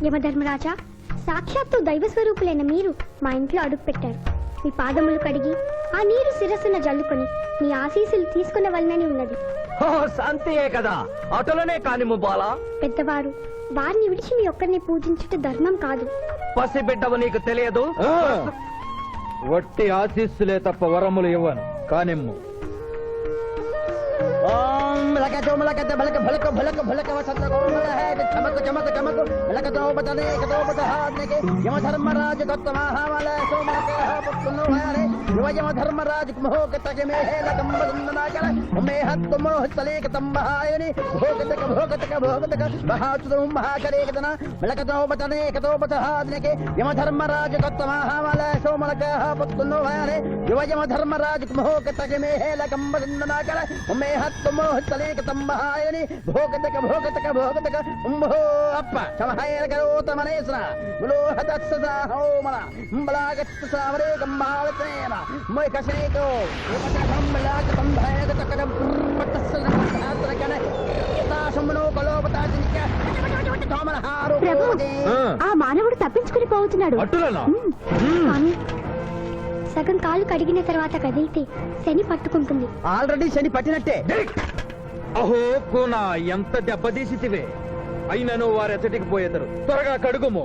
యమధర్మరాజా, సాక్షాత్తు దైవ స్వరూపులైన మీరు మా ఇంట్లో అడుగు పెట్టారు. మీ పాదములు కడిగి ఆ నీరు శిరస్సున జల్లుకొని మీ ఆశీస్సులు తీసుకునవలనని ఉన్నది. శాంతియే కదా, అటులనే కానిము బాలా. పెద్దవారు, వారిని విడిచి మీ ఒక్కరిని పూజించుట ధర్మం కాదు. పసిబిడ్డవు నీకు తెలియదు. వట్టి ఆశీస్సులే తప్ప వరములు ఇవ్వను. కానిమ్ము. యమధర్మరాజు యమధర్మరాజు తంబహాయని భోగతక భోగతక భోగతక ఉంభో అప్ప సమహాయన కరోత మనేశ్వర ములోహతస్స హోమన అంబలాగత్త సావరే గంబావతేన మై కసేతో ఏమకంబలాక సంభాయక తకడం పట్టస్సన ఆత్రకన తాశమునో కలోపతాజిక తోమనహారు. ప్రభు, ఆ మానవుడు తప్పించుకుని పోతున్నాడు. స్వామి, సగం కాలు కడిగిన తర్వాత కదిలితే శని పట్టుకుంటుంది. ఆల్రెడీ శని పట్టినట్టే. అహో కూనా, ఎంత దెబ్బతీసితివే. అయినను వారెచ్చటికి పోయేదరు. త్వరగా కడుగుము.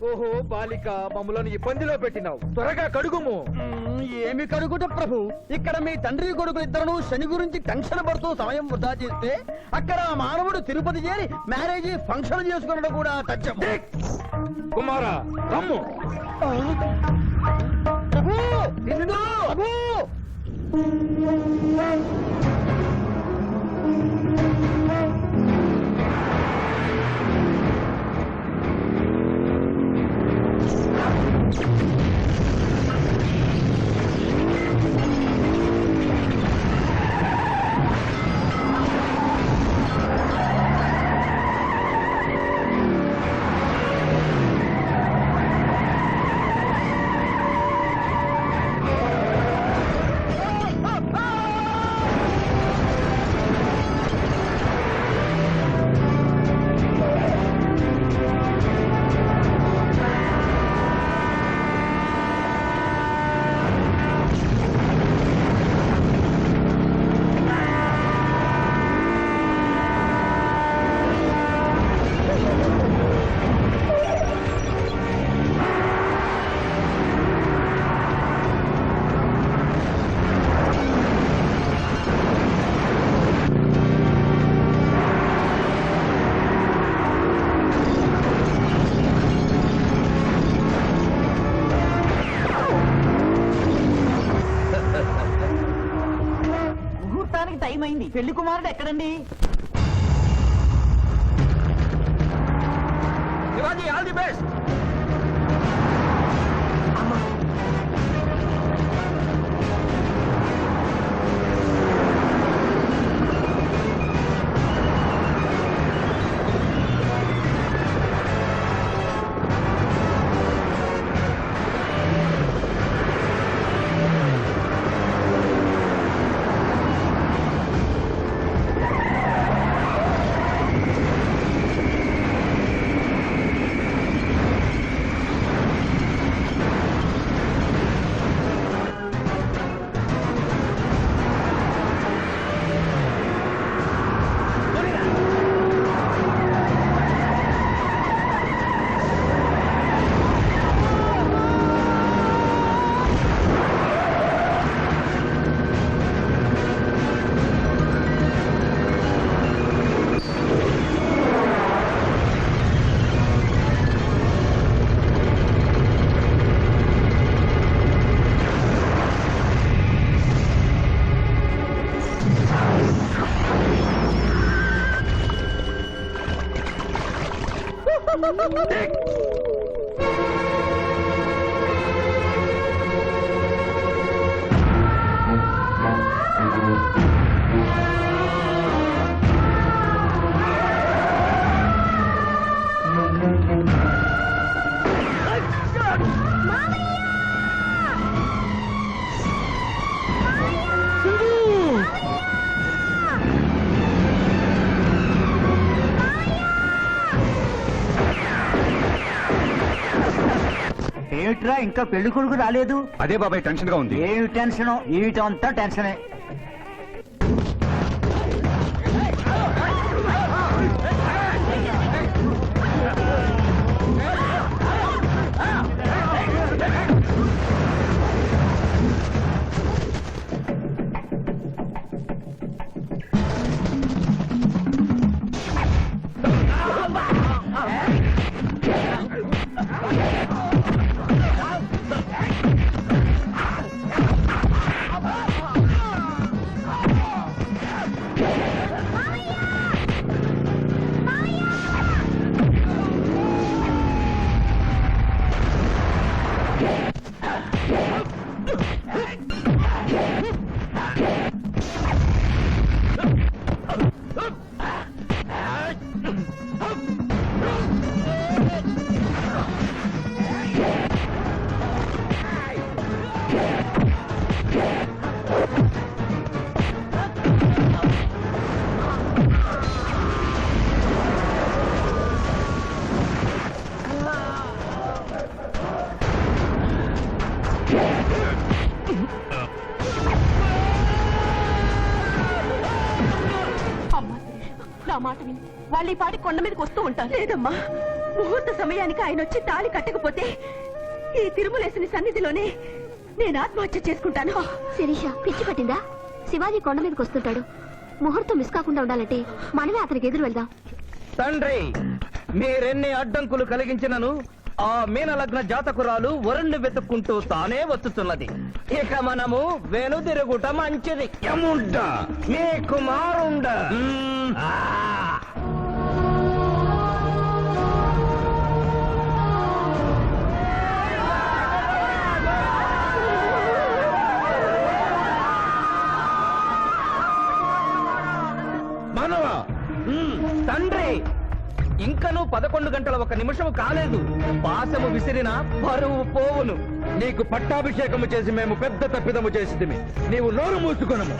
ఓహో బాలిక, మమ్మలను ఇబ్బందిలో పెట్టినావు. త్వరగా కడుగుము. ఏమి కడుగుట ప్రభు, ఇక్కడ మీ తండ్రి కొడుకులు ఇద్దరు శని గురించి టెన్షన్ పడుతూ సమయం వృధా చేస్తే అక్కడ ఆ మానవుడు తిరుపతి చేరి మ్యారేజ్ ఫంక్షన్ చేసుకున్నట్టు కూడా తథ్యం. కుమారా, రమ్ము. ప్రభు, నిన్ను ప్రభు. టైం అయింది. పెళ్లి కుమారుడు ఎక్కడండి? Shivaji all the best. ఏమిట్రా ఇంకా పెళ్లి కొడుకు రాలేదు? అదే బాబాయ్ టెన్షన్ గా ఉంది. ఏమి టెన్షన్? ఏమిటంతా టెన్షనే. నా మాట విని వాళ్ళు ఈ పాటి కొండ మీదకి వస్తూ ఉంటారు. లేదమ్మా, ముహూర్త సమయానికి ఆయన వచ్చి తాళి కట్టకపోతే ఈ తిరుమలేసిన సన్నిధిలోనే నేను ఆత్మహత్య చేసుకుంటాను. శిరీష పిచ్చి పట్టిందా? శివాజీ కొండ మీదకి వస్తుంటాడు. ముహూర్తం మిస్ కాకుండా ఉండాలంటే మనమే అతనికి ఎదురు వెళ్దాం. తండ్రి, మీరెన్ని అడ్డంకులు కలిగించినను ఆ మీనలగ్న జాతకురాలు వరుణ్ణి వెతుక్కుంటూ తానే వచ్చుతున్నది. ఇక మనము వెనుదిరుగుట మంచిది. యముండ మీ కుమారుండ. మనవా తండ్రి, ఇంకనూ 11 గంటల 1 నిమిషం కాలేదు. పాశము విసిరిన పరువు పోవును. నీకు పట్టాభిషేకము చేసి మేము పెద్ద తప్పిదము చేసిదిమి. నీవు నోరు మూసుకొనము.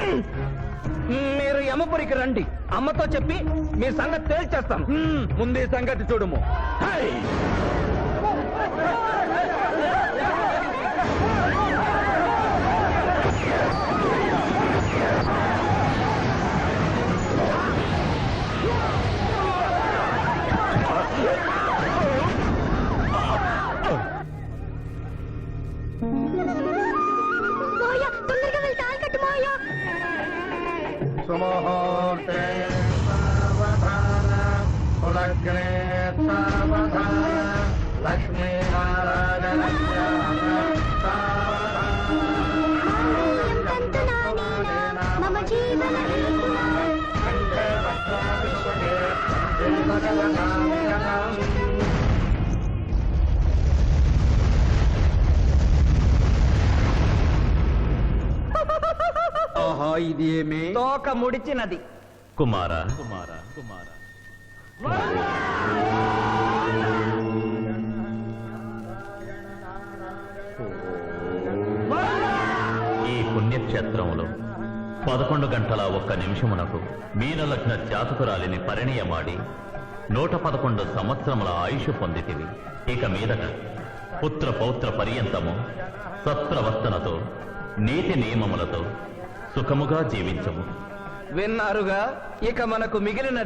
మీరు యమపురికి రండి. అమ్మతో చెప్పి మీ సంగతి తేల్చేస్తాం. ముందు ఈ సంగతి చూడము. తొందరగా వెళ్ళి తాళి కట్టు మావయ్య. సుముహూర్తే సావధాన కులగ్నే సావధాన లక్ష్మీనారాయణ మమ జీవన ఆహా ఇది ఏమే తోక ముడిచినది. కుమార ఈ పుణ్యక్షేత్రంలో 11 గంటల 1 నిమిషమునకు మీనలగ్న జాతకురాలిని పరిణయమాడి 111 సంవత్సరముల ఆయుష్ పొందితివి. ఇక మీదట పుత్ర పౌత్ర పర్యంతము సత్ప్రవర్తనతో నీతి నియమములతో సుఖముగా జీవించము. విన్నారుగా, ఇక మనకు మిగిలినది